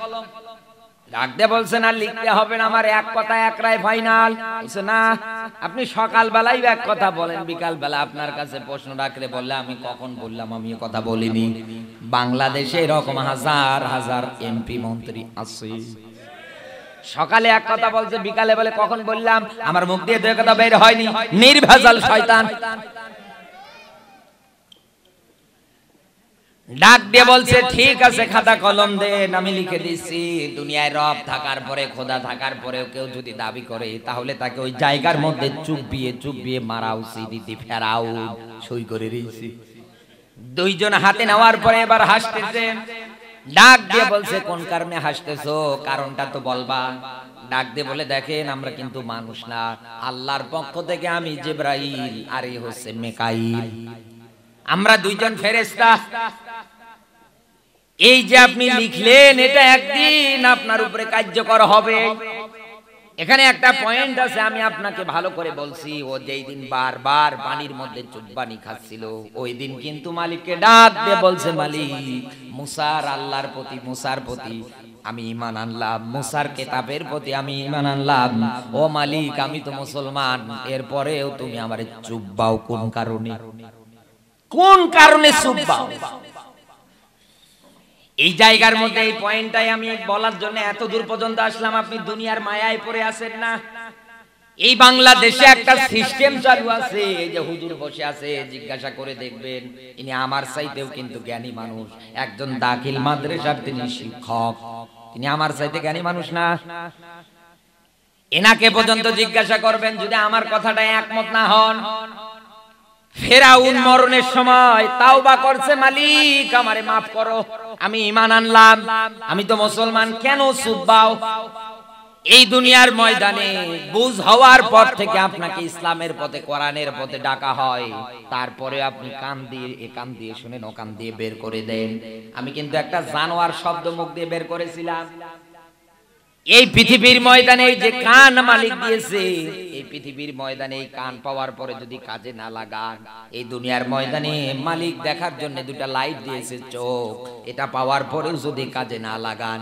ডাক দিয়ে বলছে, না লিখতে হবে না, আমার এক কথা এক রায় ফাইনাল। বলছে, না আপনি সকাল বেলায় এক কথা বলেন, বিকাল বেলা আপনার কাছে প্রশ্ন রাখলে বললে আমি কখন বললাম আমি কথা বলিনি। বাংলাদেশে এরকম হাজার হাজার এমপি মন্ত্রী আছে, সকালে এক কথা বলছে, বিকালে বলে কখন বললাম, আমার মুখ দিয়ে দুই কথা বের হয়নি, নির্ভেজাল শয়তান। ডাক দিয়ে বলছে, ঠিক আছে খাতা কলম দেন, আমি লিখে দিচ্ছি, দুনিয়ায় রব থাকার পরে, খোদা থাকার পরেও কেউ যদি দাবি করে, তাহলে তাকে ওই জায়গার মধ্যে চুবিয়ে চুবিয়ে মারা উচিত। ফেরাউন সই করে দিয়েছি। দুইজন হাতে নেওয়ার পরে এবার হাসতেছে। ডাক দিয়ে বলছে, কোন কারণে হাসতেছো, কারণটা তো বলবা। ডাক দিয়ে বলে, দেখেন আমরা কিন্তু মানুষ না, আল্লাহর পক্ষ থেকে আমি জিবরাইল আর এই হচ্ছে মিকাইল, আমরা দুইজন ফেরেশতা। এই যে আপনি লিখলেন, এটা একদিন আপনার উপরে কার্যকর হবে। এখানে একটা পয়েন্ট আছে, আমি আপনাকে ভালো করে বলছি, ও যেই দিন বারবার পানির মধ্যে চুববানি খাচ্ছিল, ওই দিন কিন্তু মালিককে ডাক দিয়ে বলছে, মালিক, মুসার আল্লাহর প্রতি, মুসার প্রতি আমি ঈমান আনলাম, মুসার কিতাবের প্রতি আমি ঈমান আনলাম। ও মালিক, আমি তো মুসলমান, এরপরেও তুমি আমারে চুববাও কোন কারণে? কোন কারণে চুববাও? এই জায়গার মধ্যে এই পয়েন্টটাই আমি বলার জন্য এত দূর পর্যন্ত আসলাম। আপনি দুনিয়ার মায়ায় পড়ে আছেন না। এই বাংলাদেশে একটা সিস্টেম চালু আছে, এই যে হুজুর বসে আছে, জিজ্ঞাসা করে দেখবেন, ইনি আমার চাইতেও কিন্তু জ্ঞানী মানুষ, একজন দাখিল মাদ্রাসার তিনি শিক্ষক, তিনি আমার চাইতে জ্ঞানী মানুষ না? এনাকে পর্যন্ত জিজ্ঞাসা করবেন, যদি আমার কথাটা একমত না হন। ফেরাউন মরণের সময় তাওবা করছে, মালিক আমারে মাফ করো, আমি ঈমান আনলাম, আমি তো মুসলমান, কেন চুববাও? এই দুনিয়ার ময়দানে বুঝ হওয়ার পর থেকে আপনাকে ইসলামের পথে, কোরআনের পথে ডাকা হয়, তারপরে আপনি কান দিয়ে, এ কান দিয়ে শুনেন, ও কান দিয়ে বের করে দেন। আমি কিন্তু একটা জানোয়ার শব্দ মুখ দিয়ে বের করেছিলাম। এই পৃথিবীর ময়দানে এই যে কান মালিক দিয়েছে, এই পৃথিবীর ময়দানে এই কান পাওয়ার পরে যদি কাজে না লাগান, এই দুনিয়ার ময়দানে মালিক দেখার জন্য দুটা লাইট দিয়েছে চোখ, এটা পাওয়ার পরেও যদি কাজে না লাগান,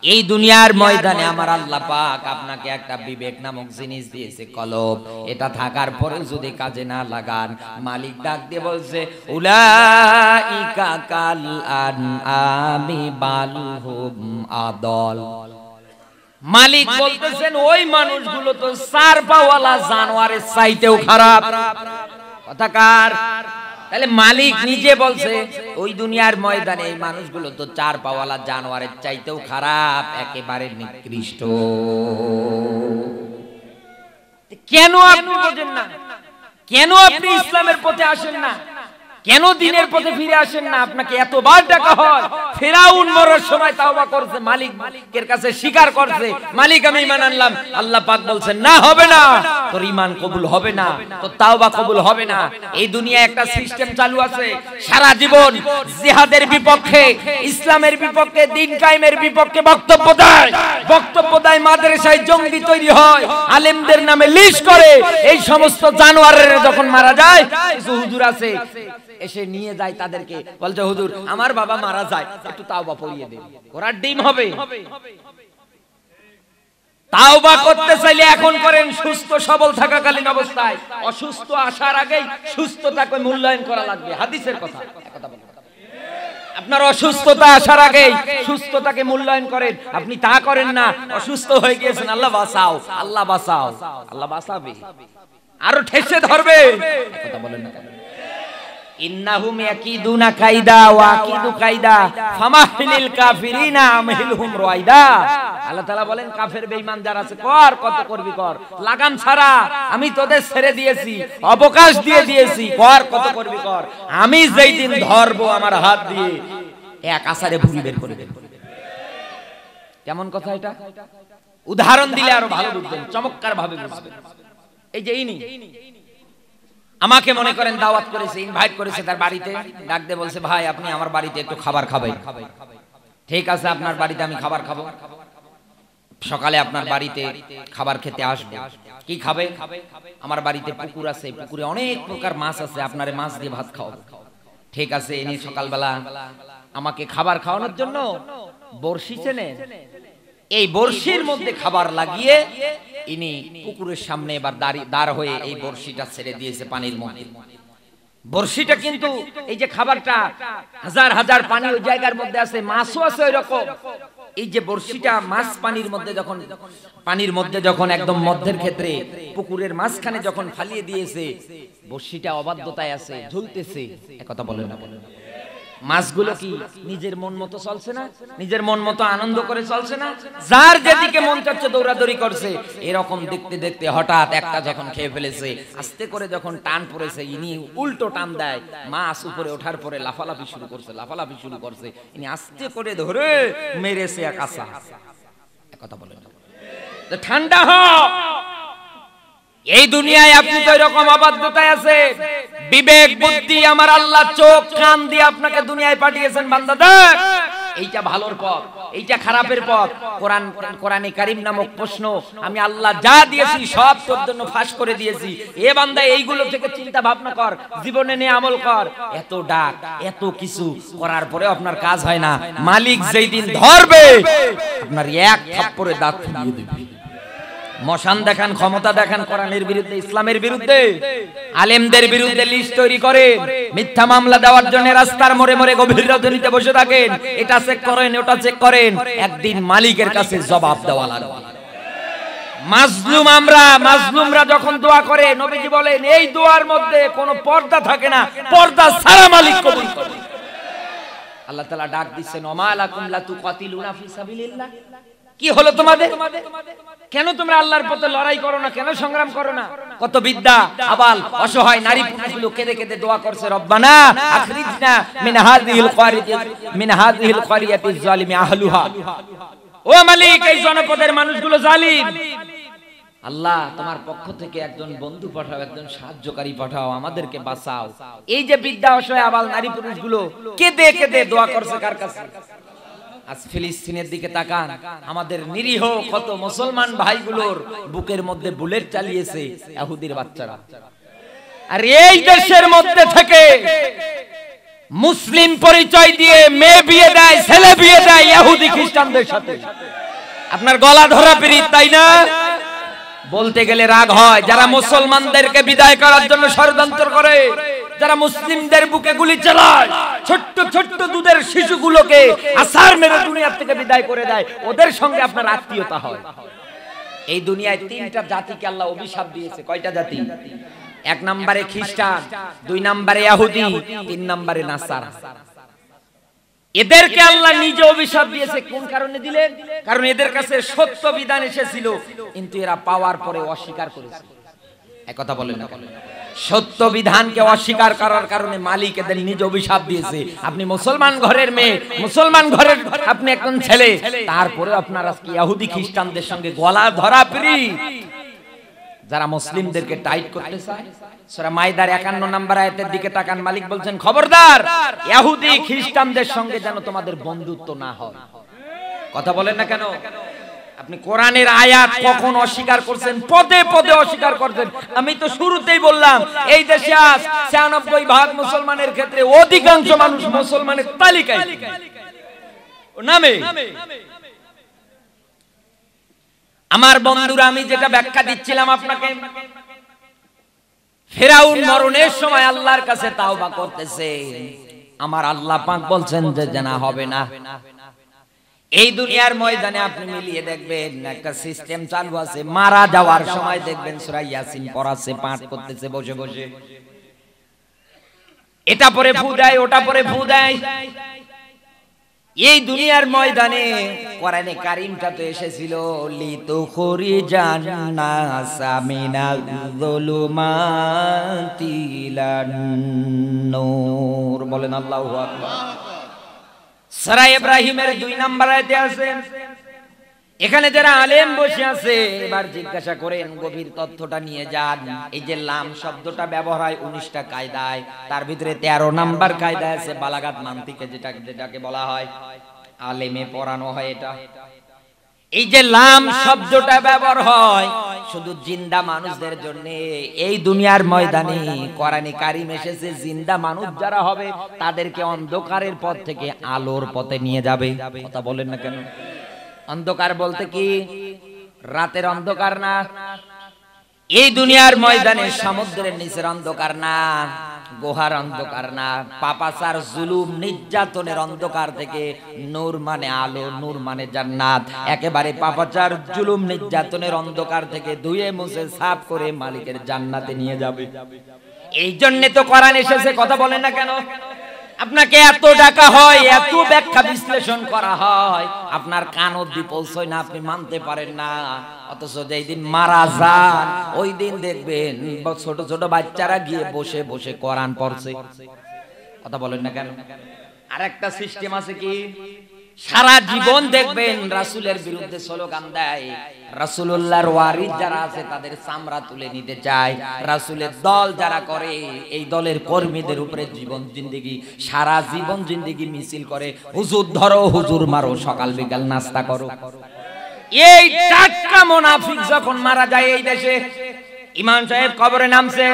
এই দুনিয়ার ময়দানে আমার আল্লাহ পাক আপনাকে একটা বিবেক নামক জিনিস দিয়েছে, কলব। এটা থাকার পরে যদি কাজে না লাগান, মালিক ডাক দিয়ে বলছে উলাইকা কাল আনআমি বাল হুম আদল। মালিক বলতেছেন ওই মানুষগুলো তো চার পাওয়ালা জানোয়ারের চাইতেও খারাপ। কথাকার তাহলে মালিক নিজে বলছে ওই দুনিয়ার ময়দানে এই মানুষগুলো তো চার পাওয়ালা জানোয়ারের চাইতেও খারাপ, একেবারে নিকৃষ্ট। কেন আপনি বোঝেন না? কেন আপনি ইসলামের পথে আসেন না? কেন দিনের পথে ফিরে আসেন না? আপনাকে এতবার ডাকা হয়। ফিরাউন মরার সময় তাওবা করছে, মালিকের কাছে স্বীকার করছে, মালিক আমি ঈমান আনলাম। আল্লাহ পাক বলছেন না, হবে না, তোর ঈমান কবুল হবে না, তোর তাওবা কবুল হবে না। এই দুনিয়ায় একটা সিস্টেম চালু আছে, সারা জীবন জিহাদের বিপক্ষে, ইসলামের বিপক্ষে, দিন কায়েমের বিপক্ষে বক্তব্য দেয়, মাদ্রাসায় জঙ্গি তৈরি হয়, আলেমদের নামে লিস্ট করে। এই সমস্ত জানোয়ারের যখন মারা যায়, কিছু হুজুর আছে এসে নিয়ে যায় তাদেরকে, বলছে হুজুর আমার বাবা মারা যায়, একটু তাওবা পড়িয়ে দেন, ওরা ডিম হবে। তাওবা করতে চাইলে এখন করেন, সুস্থ সবল থাকাকালীন অবস্থায়। অসুস্থ আসার আগেই সুস্থতাকে মূল্যায়ন করা লাগবে, হাদিসের কথা। আপনার অসুস্থতা আসার আগেই সুস্থতাকে মূল্যায়ন করেন, আপনি তা করেন না। অসুস্থ হয়ে গিয়েছেন, আল্লাহ বাঁচাও, আল্লাহ বাঁচাও, আল্লাহ বাঁচাবে, আরো ঠেসে ধরবে। কথা বলেন না কেন? ইন্নাহুম ইয়াকিদুনা কায়দা ওয়া আকিদু কায়দা ফামাহিলিল কাফিরিনা আমহিলহুম রয়দা। আল্লাহ তাআলা বলেন কাফের বেঈমান যারা আছে, কর, কত করবি কর, লাগাম ছাড়া আমি তোদের ছেড়ে দিয়েছি, অবকাশ দিয়ে দিয়েছি, কর, কত করবি কর। আমি যেই দিন ধরবো আমার হাত দিয়ে, এক আছাড়ে ভুঁড়ি বের করে দেব। কেমন কথা এটা? উদাহরণ দিলে আরো ভালো বুঝবেন, চমৎকার ভাবে বুঝবেন। এই যে ইনি আমাকে মনে করেন দাওয়াত করেছে, ইনভাইট করেছে তার বাড়িতে, ডাক দিয়ে বলছে ভাই আপনি আমার বাড়িতে একটু খাবার খাবেন। ঠিক আছে, আপনার বাড়িতে আমি খাবার খাবো। সকালে আপনার বাড়িতে খাবার খেতে আসবে। কি খাবে? আমার বাড়িতে পুকুর আছে, পুকুরে অনেক প্রকার মাছ আছে, আপনারে মাছ দিয়ে ভাত খাওয়াবো। ঠিক আছে, ইনি সকালবেলা আমাকে খাবার খাওয়ানোর জন্য বড়শি চেনে, এই বড়শির মধ্যে খাবার লাগিয়ে ইনি পুকুরের সামনে এবার দাঁড় হয়ে এই বড়শিটা ছেড়ে দিয়েছে পানির মধ্যে। বড়শিটা কিন্তু এই যে খাবারটা হাজার হাজার পানি ওই জায়গার মধ্যে আছে, মাছও আছে ওই রকম। এই যে বড়শিটা মাছ পানির মধ্যে যখন একদম মধ্যের ক্ষেত্রে পুকুরের মাঝখানে যখন ফালিয়ে দিয়েছে, বড়শিটা অবাধ্যতায় আছে, ঝুলতেছে। কথা বলেন না? মাছগুলো কি নিজের মন মতো চলছে না? নিজের মন মতো আনন্দ করে চলছে না? যার যেদিকে মন চাচ্ছে দৌড়াদৌড়ি করছে। এরকম দেখতে দেখতে হঠাৎ একটা যখন খেয়ে ফেলেছে, আস্তে করে যখন টান পড়েছে, ইনি উল্টো টান দেয়, মাছ উপরে ওঠার পরে লাফালাফি শুরু করছে। ইনি আস্তে করে ধরে মেরেছে এক আশা। কথা বলেন না? ঠান্ডা হ। এই দুনিয়ায় আপনি তো এরকম অবাধ্যতায় আছে, বিবেক বুদ্ধি আমার আল্লাহ চোখ কান দিয়ে আপনাকে দুনিয়ায় পাঠিয়েছেন। বান্দা দেখ, এইটা ভালোর পথ, এইটা খারাপের পথ। কোরআনে কারীম নামক প্রশ্ন আমি আল্লাহ যা দিয়েছি সব তোর জন্য ফাঁস করে দিয়েছি। এ বান্দা এইগুলো থেকে চিন্তা ভাবনা কর, জীবনে নিয়ে আমল কর। এত ডাক, এত কিছু করার পরে আপনার কাজ হয় না। মালিক যেই দিন ধরবে আপনার এক থাপ্পড়ে দাঁত ফুলিয়ে দিবে। মশান দেখান, ক্ষমতা দেখান, কোরআনের বিরুদ্ধে, ইসলামের বিরুদ্ধে, আলেমদের বিরুদ্ধে লিস্ট তৈরি করে মিথ্যা মামলা দেওয়ার জন্য রাস্তার মোড়ে মোড়ে গভীর রজনীতে বসে থাকেন। এটা চেক করেন, ওটা চেক করেন, একদিন মালিকের কাছে জবাব দেওয়া লাগবে। মাজলুমরা যখন দোয়া করে, নবীজি বলেন এই দোয়ার মধ্যে কোনো পর্দা থাকে না, পর্দা ছাড়া মালিক কবুল করে। আল্লাহ তাআলা ডাক দিচ্ছেন ওমা লাকুম লা তুকাতিলুনা ফি সাবিলিল্লাহ। কি হলো তোমাদের? কেন তোমরা আল্লাহর পথে লড়াই করো না? কেন সংগ্রাম করো না? কত বিদ্যা আবাল অসহায় নারী পুরুষগুলো কেঁদে কেঁদে দোয়া করছে, রব্বানা আখরিজনা মিন হাযিহিল ক্বরিয়াতিজ জালিমি আহলুহা। ও মালিক, এই জনপদের মানুষগুলো জালিম। আল্লাহ তোমার পক্ষ থেকে একজন বন্ধু পাঠাও, একজন সাহায্যকারী পাঠাও, আমাদেরকে বাঁচাও। এই যে বিদ্যা অসহায় আবাল নারী পুরুষগুলো কেঁদে কেঁদে দোয়া করছে কার কাছে? আজ ফিলিস্তিনের দিকে তাকান, আমাদের নিরীহ কত মুসলমান ভাইগুলোর বুকের মধ্যে বুলেট চালিয়েছে ইহুদির বাচ্চারা। আর এই দেশের মধ্যে থেকে মুসলিম পরিচয় দিয়ে মেয়ে বিয়ে দেয়, ছেলে বিয়ে দেয় ইহুদি খ্রিস্টানদের সাথে। আপনার গলা ধরা পীড়িত, তাই না? বলতে গেলে রাগ হয়। যারা মুসলমানদেরকে বিদায় করার জন্য ষড়যন্ত্র করে, যারা মুসলিমদের বুকে গুলি চালায়, ছোট্ট ছোট্ট দুধের শিশুগুলোকে আছাড় মেরে দুনিয়া থেকে বিদায় করে দেয়, ওদের সঙ্গে আপনার আত্মীয়তা হয়। এই দুনিয়ায় তিনটা জাতিকে আল্লাহ অভিশাপ দিয়েছে। কয়টা জাতি? এক নম্বরে খ্রিস্টান, দুই নম্বরে ইহুদি, তিন নম্বরে নাসারা। এদেরকে আল্লাহ নিজে অভিশাপ দিয়েছে। কোন কারণে দিলেন? কারণ এদের কাছে সত্য বিধান এসেছিল, কিন্তু এরা পাওয়ার পরে অস্বীকার করেছে। এক কথা বলেন না, সত্য বিধানকে অস্বীকার করার কারণে মালিক এদের নিজে অভিশাপ দিয়েছে। আপনি মুসলমান ঘরের মেয়ে, মুসলমান ঘরের আপনি একজন ছেলে, তারপরে আপনার আজকে ইহুদি খ্রিস্টানদের সঙ্গে গলা ধরা পীড়িত। যারা মুসলিমদেরকে টাইট করতে চায়, সূরা মাইদার 51 নম্বর আয়াতের দিকে তাকান। মালিক বলছেন, খবরদার ইহুদি খ্রিস্টানদের সঙ্গে যেন তোমাদের বন্ধুত্ব না হয়। কথা বলেন না কেন? আপনি কোরআনের আয়াত কখন অস্বীকার করছেন? পদে পদে অস্বীকার করছেন। আমি তো শুরুতেই বললাম, এই দেশে আজ 96% মুসলমানের ক্ষেত্রে অধিকাংশ মানুষ মুসলমানের তালিকায় নামে। আমার বন্ধুরা, আমি যেটা ব্যাখ্যা দিচ্ছিলাম আপনাকে, ফিরাউন মরণের সময় আল্লাহর কাছে তাওবা করতেছে। আমার আল্লাহ পাক বলছেন যে জানা হবে না। এই দুনিয়ার ময়দানে আপনি মিলিয়ে দেখবেন একটা সিস্টেম চালু আছে। মারা যাওয়ার সময় দেখবেন সূরা ইয়াসিন পড়াচ্ছে, পাঠ করতেছে বসে বসে। এটা পরে ফু দেয়, ওটা পরে ফু দেয়। এই দুনিয়ার ময়দানে কোরআনে কারীমটা তো এসেছিল, লিতুখরিজান নাসা মিনাল যুলুমাতি ইলান নূর। বলেন আল্লাহু আকবার। সূরা ইব্রাহিমের 2 নম্বর আয়াতে আছে। এখানে যারা আলেম বসে আছে, এবার জিজ্ঞাসা করেন, গভীর তথ্যটা নিয়ে যান। এই যে লাম শব্দটা ব্যবহার হয় 19টা কায়দায়, তার ভিতরে 13 নাম্বার কায়দা আছে বালাগাত মান্তিকে, যেটাকে বলা হয় আলেমে পড়ানো হয়। এটা এই যে লাম শব্দটা ব্যবহার হয় শুধু জিন্দা মানুষদের জন্য। এই দুনিয়ার ময়দানে কোরআনে কারীম এসেছে, জিন্দা মানুষ যারা হবে তাদেরকে অন্ধকারের পথ থেকে আলোর পথে নিয়ে যাবে। কথা বলেন না কেন? অন্ধকার বলতে কি রাতের অন্ধকার না। এই দুনিয়ার ময়দানে সমুদ্রের নিচের অন্ধকার না, গুহার অন্ধকার না, পাপাচার জুলুম নির্যাতনের অন্ধকার থেকে নূর মানে আলো, নূর মানে জান্নাত, একেবারে পাপাচার জুলুম নির্যাতনের অন্ধকার থেকে ধুয়ে মুছে সাফ করে মালিকের জান্নাতে নিয়ে যাবে। এই জন্য তো কোরআন এসেছে। কথা বলেন না কেন? আপনাকে এত ডাকা হয়, এত ব্যাখ্যা বিশ্লেষণ করা হয়, আপনার কান অবধি পৌঁছয় না, আপনি মানতে পারেন না। অথচ যেই দিন মারা যান ওই দিন দেখবেন ছোট ছোট বাচ্চারা গিয়ে বসে বসে কোরআন পড়ছে। কথা বলেন না কেন? আরেকটা সিস্টেম আছে কি, সারা জীবন দেখবেন রাসূলের বিরুদ্ধে স্লোগান দেয়। রাসূলুল্লাহর ওয়ারিস যারা আছে তাদের চামড়া তুলে নিতে চায়। রাসূলের দল যারা করে, এই দলের কর্মীদের উপরে জীবন জিন্দেগি, সারা জীবন জিন্দেগি মিছিল করে, হুজুর ধরো, হুজুর মারো, সকাল বিকাল নাস্তা করো। এই টাটকা মুনাফিক যখন মারা যায় এই দেশে, ইমাম সাহেব কবরে নামছে,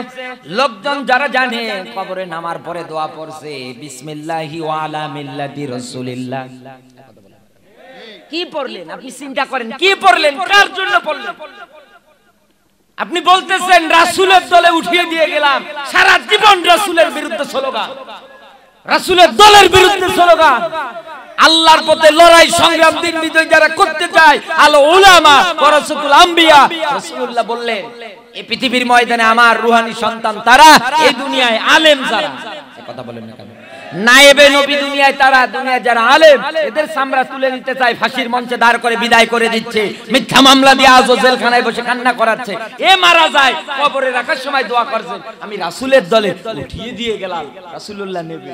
লোকজন যারা জানে কবরে নামার পরে দোয়া পড়ছে, বিসমিল্লাহি ওয়া আলা মিল্লাতি রাসূলিল্লাহ। কি পড়লেন? আপনি চিন্তা করেন, কি পড়লেন, কার জন্য পড়লেন? আপনি বলতেছেন রাসূলের দলে উঠিয়ে দিয়ে গেলাম, সারা জীবন রাসূলের বিরুদ্ধে স্লোগান, রাসূলের দলের বিরুদ্ধে স্লোগান। আল্লাহর পথে লড়াই সংগ্রাম দিন বিজয় যারা করতে চায়, আলো উলামা ওয়ারাসাতুল আম্বিয়া, রাসূলুল্লাহ বললেন এই পৃথিবীর ময়দানে আমার রূহানি সন্তান তারা, এই দুনিয়ায় আলেম যারা। কথা বলেন না কেন? নায়েবে নবী দুনিয়ায় তারা, দুনিয়ায় যারা আলেম, এদের চামড়া তুলে নিতে চায়, ফাঁসির মঞ্চে দাঁড় করে বিদায় করে দিচ্ছে, মিথ্যা মামলা দিয়ে আজও জেলখানায় বসে কান্না করাচ্ছে। এ মারা যায়, কবরে রাখার সময় দোয়া করছেন, আমি রাসূলের দলে উঠিয়ে দিয়ে গেলাম, রাসূলুল্লাহ নেবে।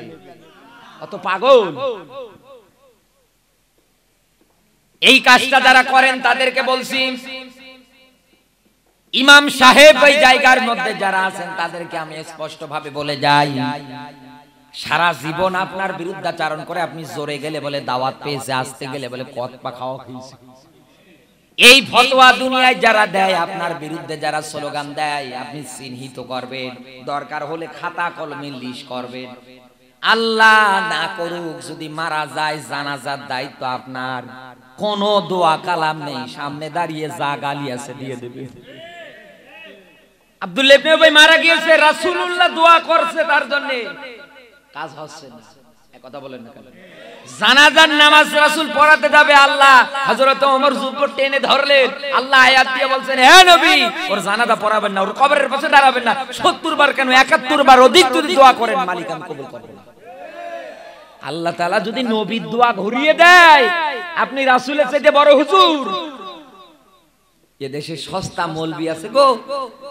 কত পাগল! এই কাজটা যারা করেন তাদেরকে বলছি, ইমাম সাহেব ওই জায়গার মধ্যে যারা আছেন তাদেরকে আমি স্পষ্ট ভাবে বলে যাই, সারা জীবন আপনার বিরুদ্ধাচারণ করে আপনি জোরে গেলে বলে দাওয়াত পেয়েছে, আসতে গেলে বলে কত পা খাওয়া হয়েছে। এই ফতোয়া দুনিয়ায় যারা দেয়, আপনার বিরুদ্ধে যারা স্লোগান দেয়, আপনি চিহ্নিত করবেন, দরকার হলে খাতা কলমে লিস্ট করবেন। আল্লাহ না করুক যদি মারা যায় জানাজার দায়িত্ব আপনার, কোন দোয়া কালাম নেই, সামনে দাঁড়িয়ে যা গালি আছে দিয়ে দেবে। আব্দুল্লাহ ইবনে উবাই মারা গিয়েছে, রাসূলুল্লাহ দোয়া করছে তার জন্য, কাজ হচ্ছে না। কথা বলেন না কেন? জানাজার নামাজ রাসূল পড়াতে যাবে, আল্লাহ হযরত ওমর জুব্বর টেনে ধরলেন, আল্লাহ আয়াত দিয়ে বলছেন, হে নবী ওর জানাজা পড়াবেন না, ওর কবরের পাশে দাঁড়াবেন না, 70 বার কেন 71 বার অধিক যদি দোয়া করেন মালিক আমি কবুল করব না। আল্লাহ তাআলা যদি নবীর দোয়া ঘুরিয়ে দেয়, আপনি রাসূলের চাইতে বড় হুজুর। এ দেশে সস্তা মৌলবি আছে গো,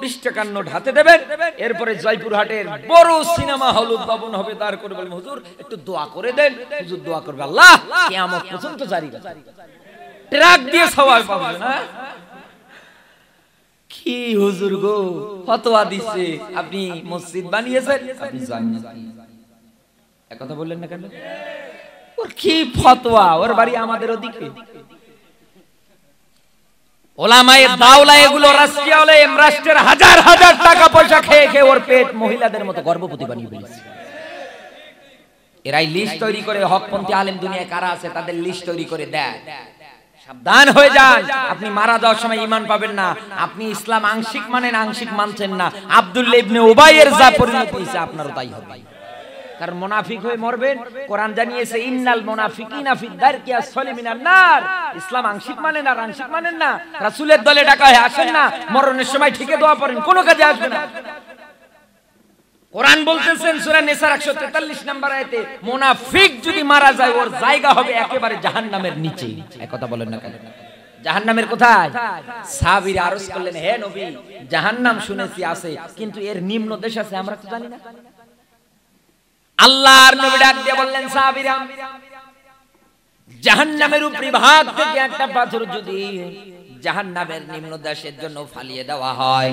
20 টাকার নোট হাতে দেবেন, এরপরে জয়পুরহাটের বড় সিনেমা হল উদ্ভাবন হবে, তার করে বলবেন হুজুর একটু দোয়া করে দেন, হুজুর দোয়া করবে, আল্লাহ কিয়ামত পর্যন্ত জারি রাখবে, ট্রাক দিয়ে সওয়াল পাবে না। কি হুজুর গো ফতোয়া দিচ্ছে, আপনি মসজিদ বানিয়েছেন, আপনি জানেন এক কথা বললেন না কেন? ওর কি ফতোয়া, ওর বাড়ি আমাদের ওদিকে। ওলামায়ে দাওলা এগুলো রাষ্ট্রীয় হলে রাষ্ট্রের হাজার হাজার টাকা পয়সা খেয়ে খেয়ে ওর পেট মহিলাদের মতো গর্ভবতী বানিয়ে ফেলেছে। এরাই লিস্ট তৈরি করে, হকপন্থী আলেম দুনিয়ায় কারা আছে তাদের লিস্ট তৈরি করে দেয়। সাবধান হয়ে যান, আপনি মারা যাওয়ার সময় ঈমান পাবেন না। আপনি ইসলাম আংশিক মানেন, আংশিক মানছেন না। আব্দুল্লাহ ইবনে উবাইয়ের যা পরিণতি হয়েছে আপনারও তাই হবে, কারণ মুনাফিক হয়ে মরবেন। কোরআন জানিয়েছে ইন্নাল মুনাফিকিনা ফি দারকি আসফালি মিনান নার। ইসলাম আংশিক মানেন আর আংশিক মানেন না, রাসূলের দলে ডাকা হয় আসেন না, মরণের সময় ঠিকই দোয়া পড়েন, কোনো কাজে আসবে না। কোরআন বলতেছেন সূরা নিসার 143 নম্বর আয়াতে, মুনাফিক যদি মারা যায় ওর জায়গা হবে একেবারে জাহান্নামের নিচে। এক কথা বলেন না কেন? জাহান্নামের কোথায়? সাহাবীরা আরজ করলেন, হে নবী জাহান্নাম শুনেছি আছে, কিন্তু এর নিম্ন দেশ আছে আমরা তো জানি না। আল্লাহর নবী ডাক দিয়ে বললেন, সাহাবীরা জাহান্নামের উপরি ভাগ থেকে একটা পাথর যদি জাহান্নামের নিম্ন দেশের জন্য ফালিয়ে দেওয়া হয়,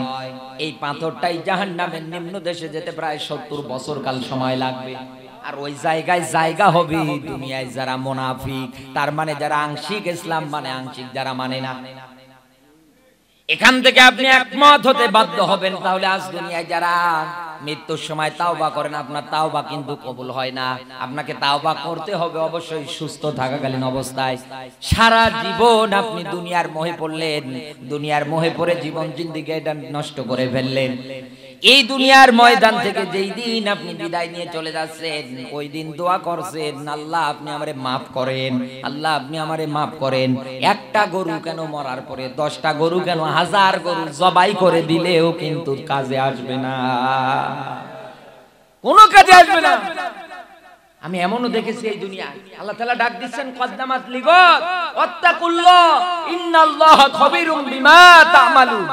এই পাথরটাই জাহান্নামের নিম্ন দেশে যেতে প্রায় 70 বছর কাল সময় লাগবে। আর ওই জায়গায় জায়গা হবে দুনিয়ায় যারা মুনাফিক, তার মানে যারা আংশিক ইসলাম মানে, আংশিক যারা মানে না। এখান থেকে আপনি একমত হতে বাধ্য হবেন। তাহলে আজ দুনিয়ায় যারা মৃত্যুর সময় তাওবা করেন, আপনার তাওবা কিন্তু কবুল হয় না। আপনাকে তাওবা করতে হবে অবশ্যই সুস্থ থাকাকালীন অবস্থায়। সারা জীবন আপনি দুনিয়ার মোহে পড়লেন, দুনিয়ার মোহে পড়ে জীবন জিন্দেগি এটা নষ্ট করে ফেললেন। এই দুনিয়ার ময়দান থেকে যেই দিন আপনি বিদায় নিয়ে চলে যাচ্ছেন, ওই দিন দোয়া করছেন, আল্লাহ আপনি আমারে মাফ করেন, আল্লাহ আপনি আমারে মাফ করেন। একটা গরু কেন মরার পরে 10টা গরু কেন 1000 গরু জবাই করে দিলেও কিন্তু কাজে আসবে না, কোনো কাজে আসবে না। আমি এমনও দেখেছি এই দুনিয়ায় আল্লাহ তাআলা ডাক দিচ্ছেন, কদ্দামাত লিগত ওয়াত্তাকুল্লাহ ইন্নাল্লাহা খবীরুম বিমা তা'মালুন।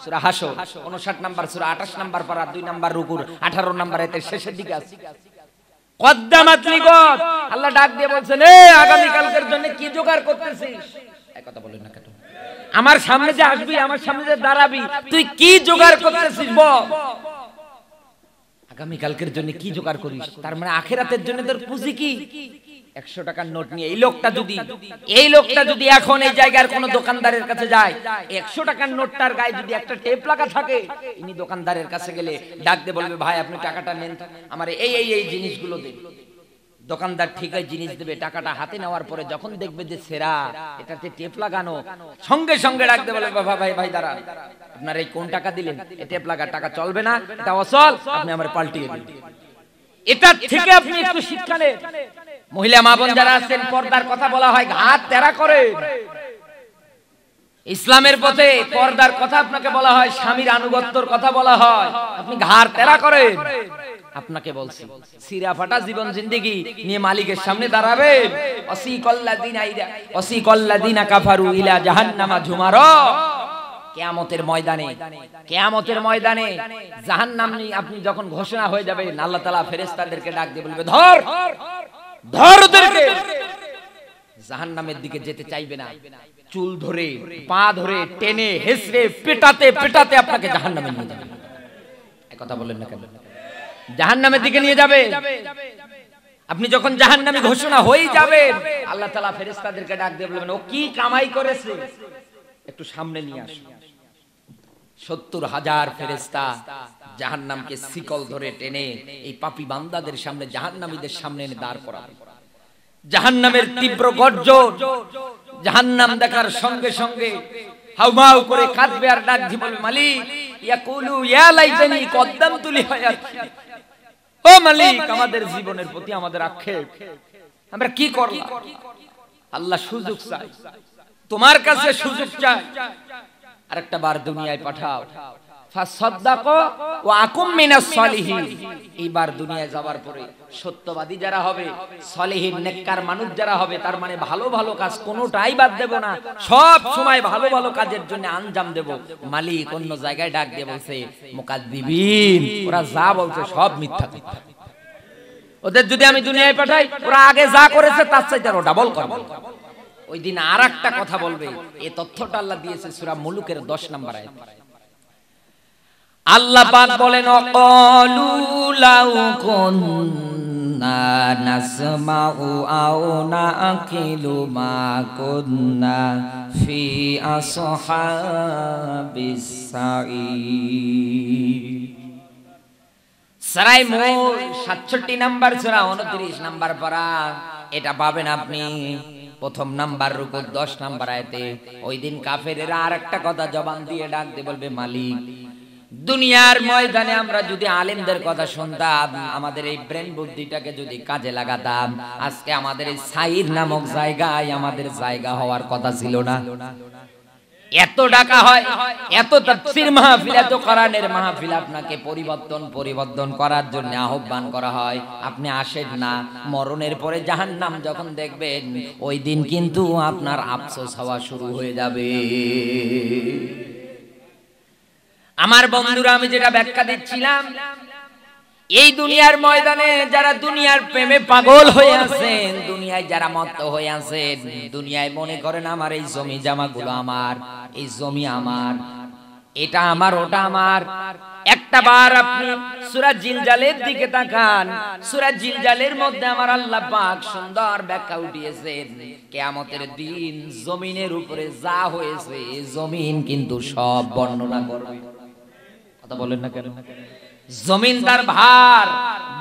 সূরা হাশর 59 নাম্বার সূরা 28 নাম্বার পারা 2 নাম্বার রুকুর 18 নাম্বার আয়াতের শেষের দিকে আছে। কদ্দামাত লিগত, আল্লাহ ডাক দিয়ে বলছেন, এ আগামী কালকের জন্য কি জোগাড় করতেছিস? এক কথা বলেন না কেন? আমার সামনে যে আসবি, আমার সামনে যে দাঁড়াবি, তুই কি জোগাড় করতেছিস বল? আগামী কালকের জন্য কি জোগাড় করিস? তার মানে আখিরাতের জন্য তোর পুঁজি কি? 100 টাকার নোট নিয়ে এই লোকটা যদি এখন এই জায়গার কোন দোকানদারের কাছে যায়, 100 টাকার নোটটার গায়ে যদি একটা টেপ লাগা থাকে, ইনি দোকানদারের কাছে গেলে ডাক দিয়ে বলবে, ভাই আপনি টাকাটা নেন, আমার এই জিনিসগুলো দেন। দোকানদার ঠিকই জিনিস দেবে, টাকাটা হাতে নেওয়ার পরে যখন দেখবে যে সেরা, এটাতে টেপ লাগানো, সঙ্গে সঙ্গে ডাক দিয়ে বলবে, বাবা ভাই দাঁড়ান, আপনার এই কোন টাকা দিলেন? এই টেপ লাগা টাকা চলবে না, এটা অচল, আপনি আমার পাল্টিয়ে দিন। এটা থেকে আপনি একটু শিক্ষা নেন। মহিলা মা বোন যারা আছেন, পর্দার কথা বলা হয়, ঘাট তেরা করে। ইসলামের পথে পর্দার কথা আপনাকে বলা হয়, স্বামীর আনুগত্যের কথা বলা হয়, আপনি ঘাড় তেরা করেন। আপনাকে বলছি, সিরা ফাটা জীবন জিন্দেগি নিয়ে মালিকের সামনে দাঁড়াবেন। অসিকাল্লাযিনা কাফারু ইলা জাহান্নামা যুমারা। কিয়ামতের ময়দানে জাহান্নাম নিয়ে আপনি যখন ঘোষণা হয়ে যাবেন, আল্লাহ তাআলা ফেরেশতাদেরকে ডাক দিয়ে বলবে, ধর ওদেরকে। জাহান্নামের দিকে যেতে চাইবে না, চুল ধরে পা ধরে টেনে হেসড়ে পেটাতে আপনাকে জাহান্নামে নিয়ে যাবে। এই কথা বলেন না কেন? জাহান্নামের দিকে নিয়ে যাবে। আপনি যখন জাহান্নামী ঘোষণা হয়ে যাবেন, আল্লাহ তাআলা ফেরেশতাদেরকে ডাক দিয়ে বলবেন, ও কি কামাই করেছে, একটু সামনে নিয়ে আসো। 70,000 ফেরেশতা জাহান্নামকে শিকল ধরে টেনে এই পাপী বান্দাদের সামনে, জাহান্নামীদের সামনে এনে দাঁড় করাবে। জাহান্নামের তীব্র গর্জন, জাহান্নাম দেখার সঙ্গে সঙ্গে হাউমাউ করে কাঁদবে আর ডাক দিয়ে বলবে, মালিক ইয়াকুলু ইয়া লাইতানি কদ্দামতু লিহায়াতি, ও মালিক আমাদের জীবনের প্রতি আমাদের আক্ষেপ, আমরা কি করলাম? আল্লাহ সুযোগ চাই, তোমার কাছে সুযোগ চাই, আরেকটা বার দুনিয়ায় পাঠাও। ফাসাদদাকু ওয়া আকুম মিনাস সালিহিন। এইবার দুনিয়ায় যাবার পরে সত্যবাদী যারা হবে, সালিহিন নেককার মানুষ যারা হবে, তার মানে ভালো ভালো কাজ কোনোটাই বাদ দেব না, সব সময় ভালো ভালো কাজের জন্য আঞ্জাম দেব। মালিক অন্য জায়গায় ডাক দিয়ে বলছে, মুকাদ্দিবিন, ওরা যা বলছে সব মিথ্যা। ওদের যদি আমি দুনিয়ায় পাঠাই, ওরা আগে যা করেছে তার চাইতে আরো ডাবল করবে। ওই দিন আরেকটা কথা বলবে। এই তথ্যটা আল্লাহ দিয়েছে সূরা মুলুকের 10 নম্বর আয়াত। আল্লাহ পাক বলেন, অকালু লাউ কুন্না নাসমাউ আও নাকিলু মা কুন্না ফি আসহাবিস সাঈর। সূরা মুল 67 নাম্বার সূরা 29 নাম্বার পারা, এটা পাবেন আপনি প্রথম নাম্বার রুকু 10 নাম্বার আয়াতে। ওই দিন কাফেরেরা আরেকটা কথা জবান দিয়ে ডাক দিয়ে বলবে, মালিক দুনিয়ার ময়দানে আমরা যদি আলেমদের কথা শুনতাম, আমাদের এই ব্রেন বুদ্ধিটাকে যদি কাজে লাগাতাম, আজকে আমাদের এই সাইর নামক জায়গায় আমাদের জায়গা হওয়ার কথা ছিল না। এত ডাকা হয়, এত তাফসীর মাহফিল, এত কোরআনের মাহফিল, আপনাকে পরিবর্তন করার জন্য আহ্বান করা হয়, আপনি আসেন না। মরণের পরে জাহান্নাম যখন দেখবেন, ওই দিন কিন্তু আপনার আফসোস হওয়া শুরু হয়ে যাবে। আমার বন্ধুরা, আমি যেটা ব্যাখ্যা দিচ্ছিলাম, এই দুনিয়ার ময়দানে যারা দুনিয়ার প্রেমে পাগল হয়ে আছেন, দুনিয়ায় যারা মত্ত হয়ে আছেন, দুনিয়ায় মনে করেন আমার এই জমি জামাগুলো আমার, এই জমি আমার, এটা আমার, ওটা আমার। একটা বার আপনি সূরা জিলজালের দিকে তাকান, সূরা জিলজালের মধ্যে আমার আল্লাহ পাক সুন্দর ব্যাখ্যা উঠিয়েছেন, কিয়ামতের দিন জমিনের উপরে যা হয়েছে, জমিন কিন্তু সব বর্ণনা করবে। কথা বলেন না কেন? জমিন তার ভার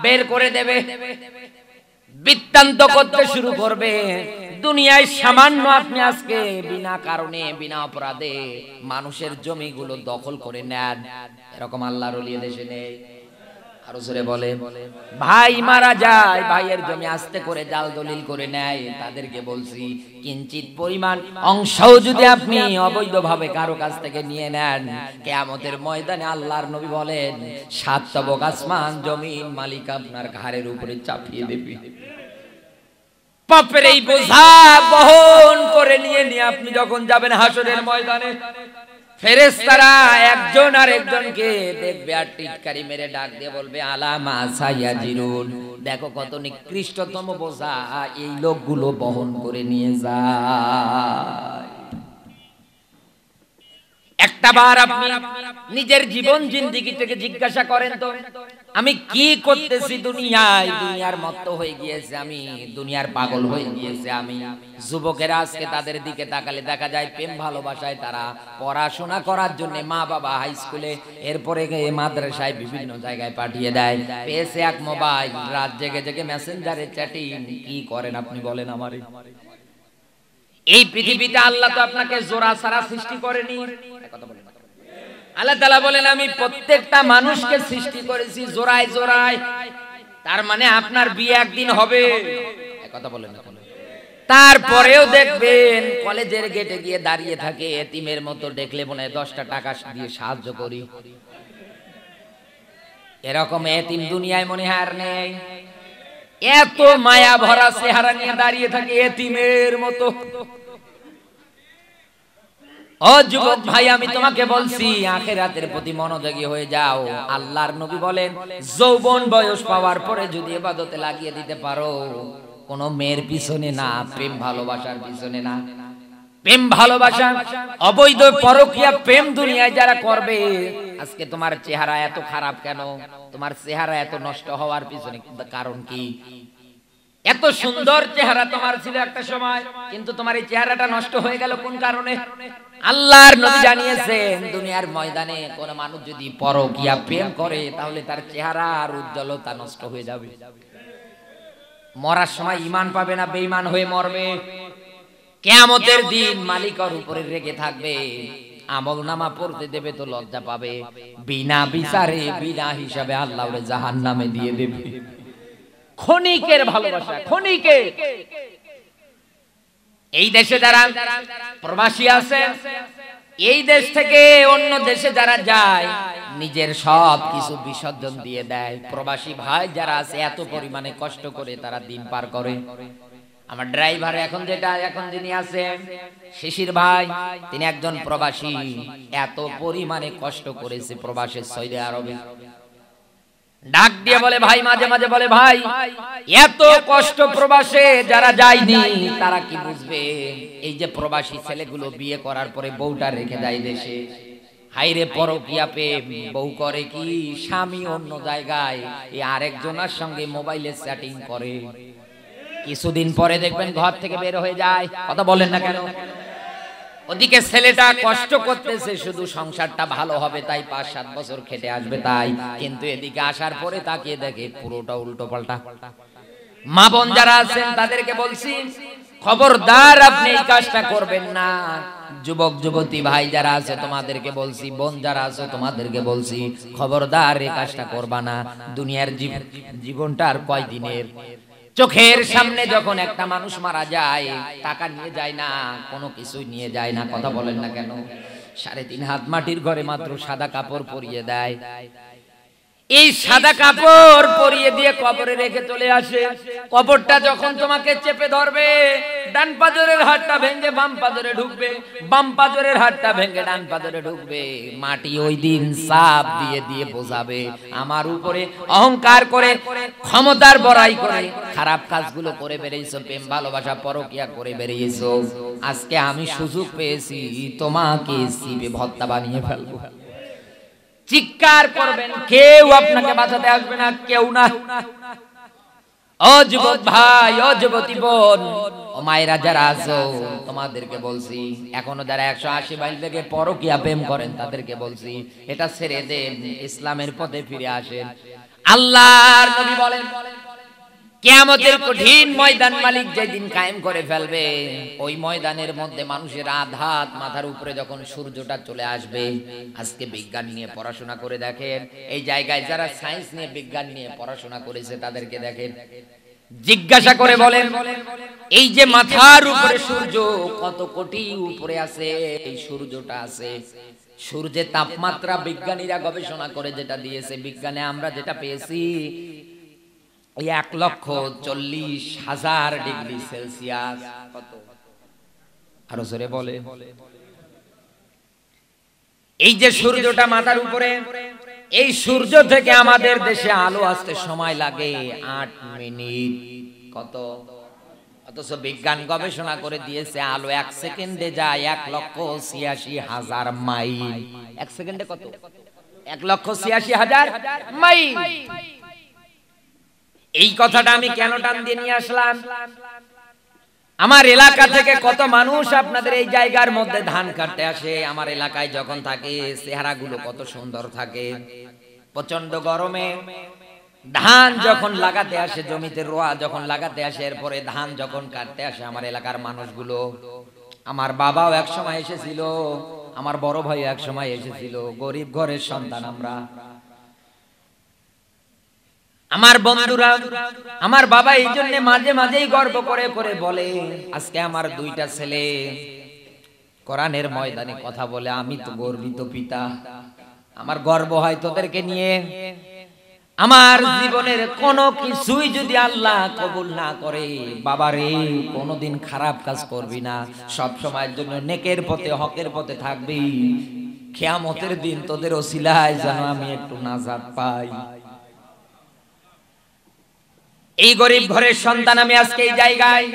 বের করে দেবে, বৃত্তান্ত করতে শুরু করবে। দুনিয়ায় সামান্য আপনি আজকে বিনা কারণে, বিনা অপরাধে মানুষের জমিগুলো দখল করে নেন, এরকম আল্লাহর ওলি দেশে নেই। আরো জোরে বলে, ভাই মারা যায়, ভাইয়ের জমি আস্তে করে জাল দলিল করে নেয়। তাদেরকে বলছি, কিঞ্চিত পরিমাণ অংশও যদি আপনি অবৈধভাবে কারো কাছ থেকে নিয়ে নেন, কিয়ামতের ময়দানে আল্লাহর নবী বলেন 7 তবক আসমান জমিন মালিক আপনার ঘাড়ের উপরে চাপিয়ে দেবে। পাপের এই বোঝা বহন করে নিয়ে আপনি যখন যাবেন হাসরের ময়দানে, ফেরেশতারা একজন আর একজনকে দেখবে আর টিটকারি মেরে ডাক দিয়ে বলবে, আলামা সায়াজিরুন, দেখো কত নিকৃষ্টতম বোঝা এই লোকগুলো বহন করে নিয়ে যায়। একটা বার আপনি নিজের জীবন জিন্দেগি থেকে জিজ্ঞাসা করেন তো, আমি কি করতেছি দুনিয়ায়? দুনিয়ার মত্ত হয়ে গিয়েছে আমি, দুনিয়ার পাগল হয়ে গিয়েছে আমি। যুবকেরা আজকে তাদের দিকে তাকালে দেখা যায় প্রেম ভালোবাসায় তারা পড়াশোনা করার জন্য মা বাবা হাই স্কুলে, এরপরে মাদ্রাসায় বিভিন্ন জায়গায় পাঠিয়ে দেয়। পেয়েছে এক মোবাইল, রাত জেগে জেগে মেসেঞ্জারে চ্যাটিং। কি করেন আপনি বলেন আমারে? এই পৃথিবীতে আল্লাহ তো আপনাকে জোড়া ছাড়া সৃষ্টি করেনি। কথা বলেন, আল্লাহ তাআলা বলেন আমি প্রত্যেকটা মানুষকে সৃষ্টি করেছি জোড়ায় জোড়ায়। তার মানে আপনার বিয়ে একদিন হবে। কথা বলেন না। তারপরেও দেখবেন কলেজের গেটে গিয়ে দাঁড়িয়ে থাকে এতিমের মতো, দেখলে মনে হয় 10টা টাকা দিয়ে সাহায্য করি। এরকম এতিম দুনিয়ায় মনে হয় আর নেই। এত মায়া ভরা চেহারা নিয়ে দাঁড়িয়ে থাকে এতিমের মতো। ও যুবক ভাই, আমি তোমাকে বলছি আখিরাতের প্রতি মনোযোগী হয়ে যাও। আল্লাহর নবী বলেন, যৌবন বয়স পাওয়ার পরে যদি ইবাদতে লাগিয়ে দিতে পারো, কোন মেয়ের পিছনে না, প্রেম ভালোবাসার পিছনে না। প্রেম ভালোবাসা, অবৈধ পরকীয়া প্রেম দুনিয়ায় যারা করবে, আজকে তোমার চেহারা এত খারাপ কেন? তোমার চেহারা এত নষ্ট হওয়ার পিছনে কারণ কি? এত সুন্দর চেহারা তোমার ছিল একটা সময়, কিন্তু তোমার এই চেহারাটা নষ্ট হয়ে গেল কোন কারণে? আল্লাহর নবী জানিয়েছেন দুনিয়ার ময়দানে কোন মানুষ যদি পরকীয়া প্রেম করে তাহলে তার চেহারা আর উজ্জ্বলতা নষ্ট হয়ে যাবে। মরার সময় ঈমান পাবে না, বেঈমান হয়ে মরবে। কিয়ামতের দিন মালিকের উপরে রেগে থাকবে, আমলনামা পড়তে দেবে তো লজ্জা পাবে, বিনা বিচারে বিনা হিসাবে আল্লাহ ওরে জাহান্নামে দিয়ে দেবে। ক্ষণিকের ভালোবাসা, ক্ষণিকের। এই দেশে যারা প্রবাসী আছে, এই দেশ থেকে অন্য দেশে যারা যায় নিজের সব কিছু বিসর্জন দিয়ে দেয়। প্রবাসী ভাই যারা আছে এত পরিমাণে কষ্ট করে তারা দিন পার করে। আমার ড্রাইভার এখন যিনি আছেন শিশির ভাই, তিনি একজন প্রবাসী, এত পরিমাণে কষ্ট করেছে প্রবাসে সৌদি আরবে। ডাক দিয়ে বলে ভাই, মাঝে মাঝে বলে ভাই এত কষ্ট প্রবাসে যারা যায়নি তারা কি বুঝবে। এই যে প্রবাসী ছেলেগুলো বিয়ে করার পরে বউটা রেখে যায় দেশে, হাইরে পরকীয়া প্রেম, বউ করে কি স্বামী অন্য জায়গায় এই আরেকজনের সঙ্গে মোবাইলে চ্যাটিং করে, কিছুদিন পরে দেখবেন ঘর থেকে বের হয়ে যায়। কথা বলেন না কেন? ওদিকে ছেলেটা কষ্ট করতেছে শুধু সংসারটা ভালো হবে তাই, 5-7 বছর খেটে আসবে তাই, কিন্তু এদিকে আসার পরে তাকিয়ে দেখে পুরোটা উল্টো পাল্টা। মা বোন যারা আছেন তাদেরকে বলছি খবরদার আপনি এই কাজটা করবেন না। যুবক যুবতী ভাই যারা আছে তোমাদেরকে বলছি, বোন যারা আছে তোমাদেরকে বলছি খবরদার এই কাজটা করবা না। দুনিয়ার জীবনটা আর কয়দিনের। চোখের সামনে যখন একটা মানুষ মারা যায় টাকা নিয়ে যায় না, কোনো কিছুই নিয়ে যায় না। কথা বলেন না কেন? 3.5 হাত মাটির ঘরে মাত্র সাদা কাপড় পরিয়ে দেয়। এই সাদা কাপড় পরিয়ে দিয়ে কবরে রেখে চলে আসে। কবরটা যখন তোমাকে চেপে ধরবে, ডান পাজরের হাড়টা ভেঙে বাম পাজরে ঢুকবে, বাম পাজরের হাড়টা ভেঙে ডান পাজরে ঢুকবে। মাটি ওই দিন চাপ দিয়ে দিয়ে বোঝাবে আমার উপরে অহংকার করে, ক্ষমতার বড়াই করে খারাপ কাজগুলো করে বেরিয়েছো, প্রেম ভালোবাসা পরকীয়া করে বেরিয়েছো। আজকে আমি সুযোগ পেয়েছি তোমাকে সিবে ভর্তা বানিয়ে ফেলবো। চিৎকার করবেন, কেউ আপনাকে বাঁচাতে আসবে না, কেউ না। ও যুবক ভাই, ও যুবতী বোন, ও মায়েরা যারা আছো তোমাদেরকে বলছি, এখনো যারা 180 মাইল থেকে পরকীয়া প্রেম করেন তাদেরকে বলছি এটা ছেড়ে দেন, ইসলামের পথে ফিরে আসেন। আল্লাহর নবী বলেন কিয়ামতের কঠিন ময়দান মালিক যেদিন কায়েম করে ফেলবে, ওই ময়দানের মধ্যে মানুষের আঘাত মাথার উপরে যখন সূর্যটা চলে আসবে। আজকে বিজ্ঞান নিয়ে পড়াশোনা করে দেখেন, এই জায়গায় যারা সায়েন্স নিয়ে বিজ্ঞান নিয়ে পড়াশোনা করেছে তাদেরকে দেখেন, জিজ্ঞাসা করে বলেন এই যে মাথার উপরে সূর্য কত কোটি উপরে আছে, এই সূর্যটা আছে, সূর্যের তাপমাত্রা বিজ্ঞানীরা গবেষণা করে যেটা দিয়েছে, বিজ্ঞানে আমরা যেটা পেয়েছি 1,40,000 ডিগ্রি সেলসিয়াস। কত? আরো জোরে বলে। এই যে সূর্যটা মাথার উপরে, এই সূর্য থেকে আমাদের দেশে আলো আসতে সময় লাগে 8 মিনিট। কত? অথচ বিজ্ঞান গবেষণা করে দিয়েছে আলো 1 সেকেন্ডে যায় 1,86,000 মাইল। 1 সেকেন্ডে কত? 1,86,000 মাইল। এই কথাটা আমি কেন টান দিয়ে নিয়ে আসলাম? আমার এলাকা থেকে কত মানুষ আপনাদের এই জায়গার মধ্যে ধান কাটতে আসে। আমার এলাকায় যখন থাকে চেহারাগুলো কত সুন্দর থাকে। প্রচন্ড গরমে ধান যখন লাগাতে আসে, জমিতে রোয়া যখন লাগাতে আসে, এরপরে ধান যখন কাটতে আসে আমার এলাকার মানুষগুলো, আমার বাবাও এক সময় এসেছিল, আমার বড় ভাই এক সময় এসেছিল, গরিব ঘরের সন্তান আমরা। আমার বন্ধুরা, আমার বাবা এই জন্য মাঝে মাঝেই গর্ব করে করে বলে আজকে আমার 2টা ছেলে কোরআনের ময়দানে কথা বলে, আমি তো গর্বিত পিতা, আমার গর্ব হয় তোদেরকে নিয়ে। আমার জীবনের কোনো কিছুই যদি আল্লাহ কবুল না করে, বাবারে কোনোদিন খারাপ কাজ করবি না, সব সময়ের জন্য নেকের পথে হকের পথে থাকবি, কিয়ামতের দিন তোদের ওসিলায় যেন আমি একটু নাজাত পাই। এই গরিব ঘরের সন্তান আমি আজকে এই জায়গায়,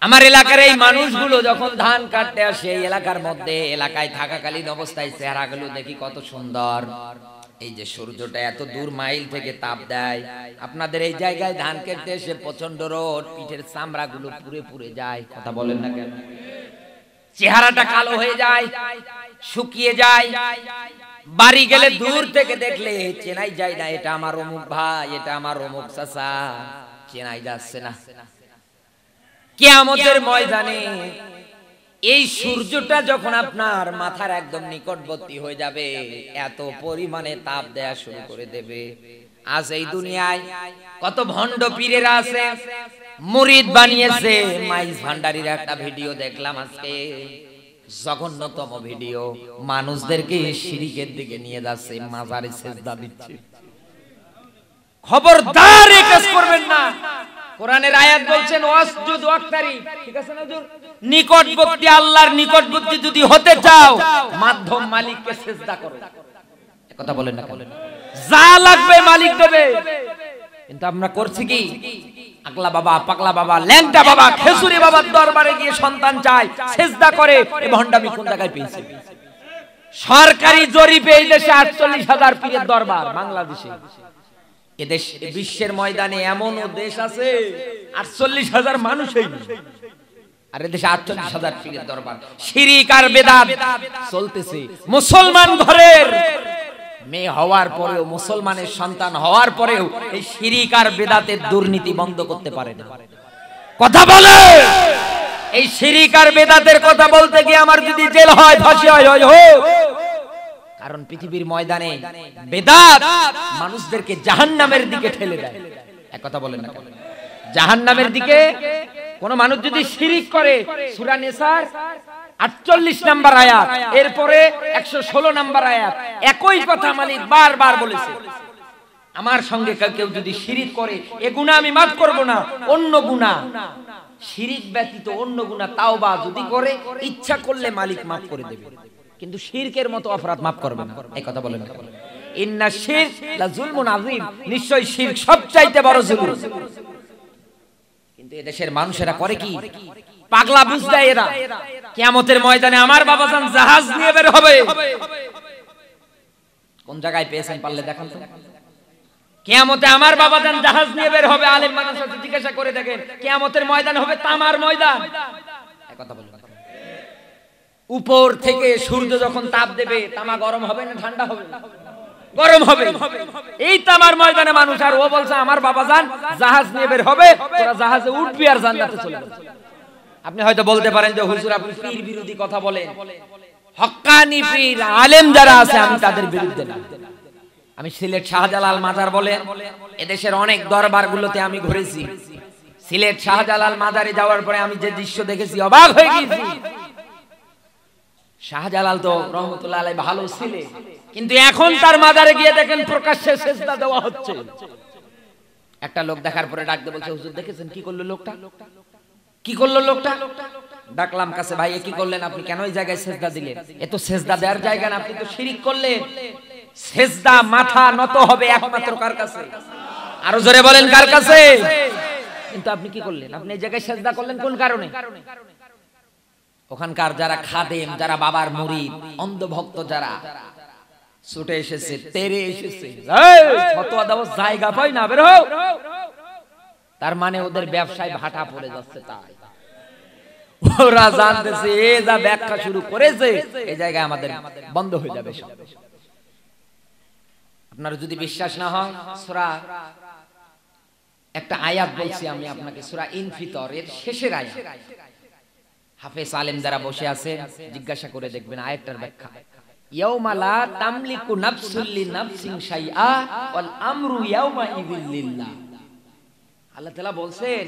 আমার এলাকার এই মানুষগুলো যখন ধান কাটতে আসে এই এলাকার মধ্যে, এলাকায় থাকাকালীন অবস্থায় চেহারাগুলো দেখি কত সুন্দর। এই যে সূর্যটা এত দূর মাইল থেকে তাপ দেয়, আপনাদের এই জায়গায় ধান কেটে এসে প্রচন্ড রোদ, পিঠের চামড়াগুলো পুড়ে পুড়ে যায়, কথা বলেন না কেন? চেহারাটা কালো হয়ে যায়, শুকিয়ে যায়, বাড়ি গেলে দূর থেকে দেখলে চেনাই যায় না, এটা আমার অমুক ভাই, এটা আমার অমুক চাচা, চেনাই যাচ্ছে না। কিয়ামতের ময়দানে এই সূর্যটা যখন আপনার মাথার একদম নিকটবর্তী হয়ে যাবে, এত পরিমাণে তাপ দেয়া শুরু করে দেবে। আজ এই দুনিয়ায় কত ভণ্ড পীরেরা আছে, মুরিদ বানিয়েছে। মাইজ ভান্ডারীর একটা ভিডিও দেখলাম আজকে, জঘন্যতম ভিডিও, মানুষদেরকে শিরকের দিকে নিয়ে যাচ্ছে, মাজারে সিজদা দিচ্ছে। খবরদার এই কাজ করবেন না। কোরআনের আয়াত বলছেন ওয়াসজুদ ওয়াক্তারিব, ঠিক আছে না হুজুর? নিকটবর্তী, আল্লাহর নিকটবর্তী যদি হতে চাও, মাধ্যম মালিককে সিজদা করো। কথা বলেন না, বলেন যা লাগবে মালিক দেবে। কিন্তু আমরা করছি কি? আকলা বাবা, পাগলা বাবা, ল্যাংটা বাবা, খেসুরি বাবার দরবারে গিয়ে সন্তান চায়, সিজদা করে। এই ভণ্ডামি কোন জায়গায় পেয়েছে? সরকারি জরিপে এই দেশে 48,000 পীরের দরবার বাংলাদেশে। এদেশ বিশ্বের ময়দানে এমন দেশ আছে 48,000 মানুষই, আর এদেশে 48,000 পীরের দরবার। শিরিক আর বেদাত চলতেছে। মুসলমান ঘরের মেয়ে হওয়ার পরেও, মুসলমানের সন্তান হওয়ার পরেও এই শিরিক আর বেদাতের দুর্নীতি বন্ধ করতে পারে না। কথা বলে, এই শিরিক আর বেদাতের কথা বলতে গিয়ে আমার যদি জেল হয়, ফাঁসি হয়, হোক। কারণ পৃথিবীর ময়দানে বেদাত মানুষদেরকে জাহান্নামের দিকে ঠেলে দেয়। এক কথা বলেন না, জাহান্নামের দিকে কোন মানুষ যদি শিরিক করে, সূরা নিসার 48 নম্বর আয়াত, এরপরে 116 নম্বর আয়াত, একই কথা মালিক বারবার বলেছে। আমার সঙ্গে কেউ যদি শিরিক করে, এ গুনাহ আমি মাফ করব না। অন্য গুনাহ, শিরিক ব্যতীত অন্য গুনাহ তাওবা যদি করে, ইচ্ছা করলে মালিক মাফ করে দেবে, কিন্তু শিরকের মতো অপরাধ মাফ করবে না। এই কথা বলেন না, ইন্না শিরক লা যুলমুন আযীম, নিশ্চয় শিরক সবচাইতে বড় জুলুম। কিন্তু এদেশের মানুষেরা করে কি? পাগলা বুঝ দেয় এরা। কিয়ামতের ময়দানে আমার বাবাজান জাহাজ নিয়ে বের হবে। কোন জায়গায় পেয়েছেন পারলে দেখান তো। কিয়ামতে আমার বাবাজান জাহাজ নিয়ে বের হবে। আলেম মানুষের জিজ্ঞাসা করে দেখেন, কিয়ামতের ময়দান হবে তামার ময়দান। এই কথা বলেন। উপর থেকে সূর্য যখন তাপ দেবে, তামা গরম হবে না ঠান্ডা হবে? গরম হবে। এই তামার ময়দানে মানুষ, আর ও বলছে আমার বাবাজান জাহাজ নিয়ে বের হবে, তোরা জাহাজে উঠবি আর জান্নাতে চলে যাবি। আপনি হয়তো বলতে পারেন যে হুজুর আপনি পীর বিরোধী কথা বলেন। হক্কানি পীর আলেম যারা আছে আমি তাদের বিরুদ্ধে না। আমি সিলেট শাহজালাল মাজার বলে এদেশের অনেক দরবারগুলোতে আমি ঘুরেছি। সিলেট শাহজালাল মাজারে যাওয়ার পরে আমি যে দৃশ্য দেখেছি অবাক হয়ে গেছি। শাহজালাল তো রহমতুল্লাহ আলাইহি ভালো ছিলেন, কিন্তু এখন তার মাজারে গিয়ে দেখেন প্রকাশ্যে সিজদা দেওয়া হচ্ছে। একটা লোক দেখার পরে ডাক দিয়ে বলছে, হুজুর দেখেছেন কি করলো লোকটা? কি করলো লোকটা? ডাকলাম কাছে, ভাই কি করলেন আপনি? কেন এই জায়গায় সিজদা দিলেন? এ তো সিজদা দেওয়ার জায়গা না, আপনি তো শিরক করলেন। সিজদা মাথা নত হবে একমাত্র কার কাছে? আরো জোরে বলেন কার কাছে? কিন্তু আপনি কি করলেন? আপনি এই জায়গায় সিজদা করলেন কোন কারণে? ওখানকার যারা খাদেম, যারা বাবার মুরিদ, অন্ধ ভক্ত যারা ছুটে এসেছে, তেরে এসেছে, ফতোয়া দেওয়ার জায়গা পাই না, বের হও। তার মানে ওদের ব্যবসায় ভাটা পড়ে যাচ্ছে। তাই ওরা জানতেছে এ যা ব্যাখ্যা শুরু করেছে, এই জায়গায় আমাদের বন্ধ হয়ে যাবে সব। আপনার যদি বিশ্বাস না হয়, সূরা একটা আয়াত বলছি আমি আপনাকে, সূরা ইনফিতর এর শেষের আয়াত। হাফেজ আলেম যারা বসে আছে জিজ্ঞাসা করে দেখবেন আয়াতটার ব্যাখ্যা। ইয়াউমা লা তামলিকু নাফসুল লিনাফসিন শাইআ ওয়াল আমরু ইয়াউমা ইযিল লিল্লাহ। আল্লাহ তাআলা বলছেন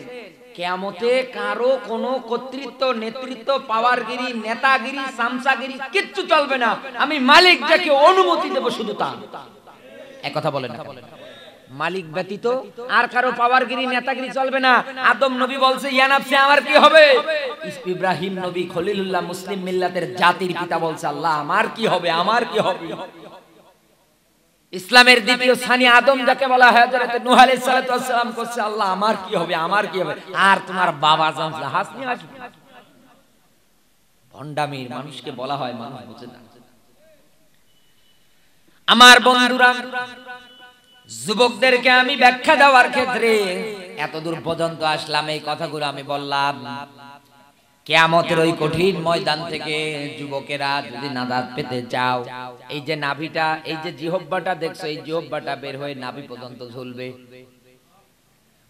কিয়ামতে কারো কোনো কর্তৃত্ব, নেতৃত্ব, পাওয়ারগিরি, নেতাগিরি, সামসাগিরি কিচ্ছু চলবে না। আমি মালিক যাকে অনুমতি দেব শুধু তার। এক কথা বলেন না, মালিক ব্যতীত আর কারো পাওয়ারগিরি, নেতাগিরি চলবে না। আদম নবী বলছে ইয়া নাফসি, আমার কি হবে? ইব্রাহিম নবী খলিলুল্লাহ মুসলিম মিল্লাতের জাতির পিতা বলছে আল্লাহ আমার কি হবে, আমার কি হবে? ইসলামের দ্বিতীয় স্থানীয় আদম যাকে বলা হয়, হযরত নূহ আলাইহিস সালাতু ওয়াস সালাম করছে আল্লাহ আমার কি হবে, আমার কি হবে? আর তোমার বাবা জান জাহাজ নিয়ে আসবে। ভণ্ডামির মানুষকে বলা হয় মানুষ বুঝে না। আমার বন্ধুরা, যুবকদেরকে আমি ব্যাখ্যা দেওয়ার ক্ষেত্রে এতদূর পর্যন্ত আসলাম। এই কথাগুলো আমি বললাম কিয়ামতের ওই কঠিন ময়দান থেকে যুবকেরা যদি নাজাত পেতে চাও, এই যে নাভিটা, এই যে জিহ্বাটা দেখছো, এই জিহ্বাটা বের হয়ে নাভি পর্যন্ত ঝুলবে,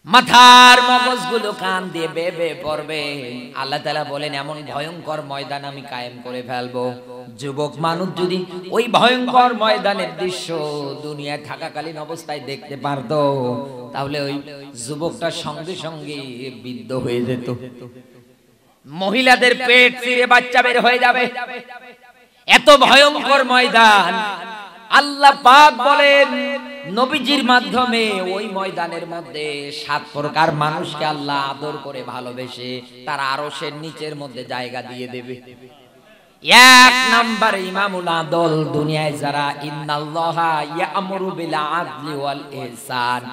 মাথার মগজগুলো কান দিয়ে বেয়ে বেয়ে পড়বে। আল্লাহ তাআলা বলেন এমন ভয়ঙ্কর ময়দান আমি কায়েম করে ফেলবো। যুবক মানুষ যদি ওই ভয়ঙ্কর ময়দানের দৃশ্য দুনিয়ায় থাকাকালীন অবস্থায় দেখতে পারতো, তাহলে ওই যুবকটা সঙ্গে সঙ্গে বিদ্ধ হয়ে যেত। মহিলাদের পেট চিরে বাচ্চা বের হয়ে যাবে, এত ভয়ঙ্কর ময়দান। আল্লাহ পাক বলেন নবীজির মাধ্যমে ওই ময়দানের মধ্যে 7 প্রকার মানুষকে আল্লাহ আদর করে ভালোবেসে তার আরশের নিচের মধ্যে জায়গা দিয়ে দেবে। এক নাম্বার ইমামুল আদল, দুনিয়ায় যারা ইন্নাল্লাহা ইয়া'মুরু বিল আদলি ওয়াল ইহসান,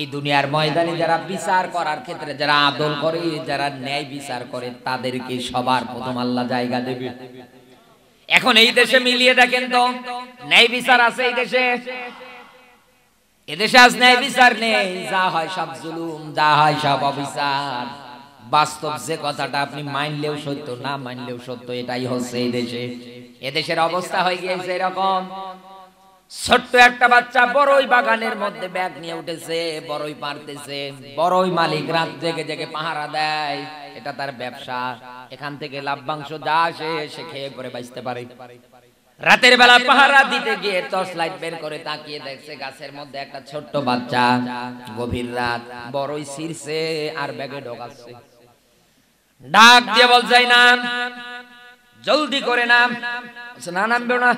এই দুনিয়ার ময়দানে যারা বিচার করার ক্ষেত্রে যারা আদল করে, যারা ন্যায় বিচার করে, তাদেরকে সবার প্রথম আল্লাহ জায়গা দেবে। এখন এই দেশে মিলিয়ে দেখেন তো, ন্যায় বিচার আছে এই দেশে? এদেশে আজ ন্যায় বিচার নেই, যা হয় সব জুলুম, যা হয় সব অবিচার। বাস্তব যে কথাটা আপনি মানলেও সত্য, না মানলেও সত্য, এটাই হচ্ছে এই দেশে। এদেশের অবস্থা হয়ে গিয়েছে এরকম। ছোট্ট একটা বাচ্চা বড়ই বাগানের মধ্যে ব্যাগ নিয়ে উঠেছে, বড়ই পারতেছে, বড়ই মালিক রাত জেগে জেগে পাহারা দেয়, এটা তার ব্যবসা। এখান থেকে লাভবাংশ যা আসে সে খেয়ে পরে বাঁচতে পারে। রাতের বেলা পাহারা দিতে গিয়ে টর্চ লাইট বের করে তাকিয়ে দেখছে গাছের মধ্যে একটা ছোট্ট বাচ্চা গভীর রাত বড়ই ছিঁড়ছে আর ব্যাগে ঢোকাচ্ছে। ডাক দিয়ে বলছে নাম, জলদি করে নাম। না নামবে না।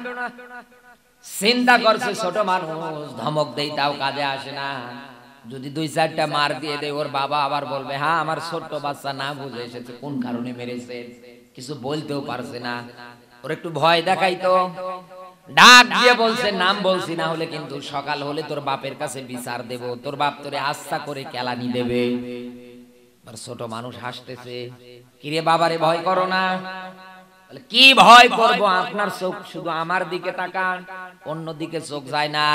চিন্তা করছে ছোট মানুষ, ধমক দেই তাও কাজে আসে না। যদি 2-4টা মার দিয়ে দেয়, ওর বাবা আবার বলবে হ্যাঁ আমার ছোট্ট বাচ্চা না বুঝে এসেছে, কোন কারণে মেরেছে, কিছু বলতেও পারছে না। ওর একটু ভয় দেখাই তো। ডাক দিয়ে বলছে নাম বলছি, না হলে কিন্তু সকাল হলে তোর বাপের কাছে বিচার দেব, তোর বাপ তোরে আস্থা করে কেলানি দেবে। ছোট মানুষ হাসতেছে, কিরে বাবারে ভয় করো না? কি ভয় করব, আপনার চোখ শুধু আমার দিকে তাকান, অন্য দিকে চোখ যায় না।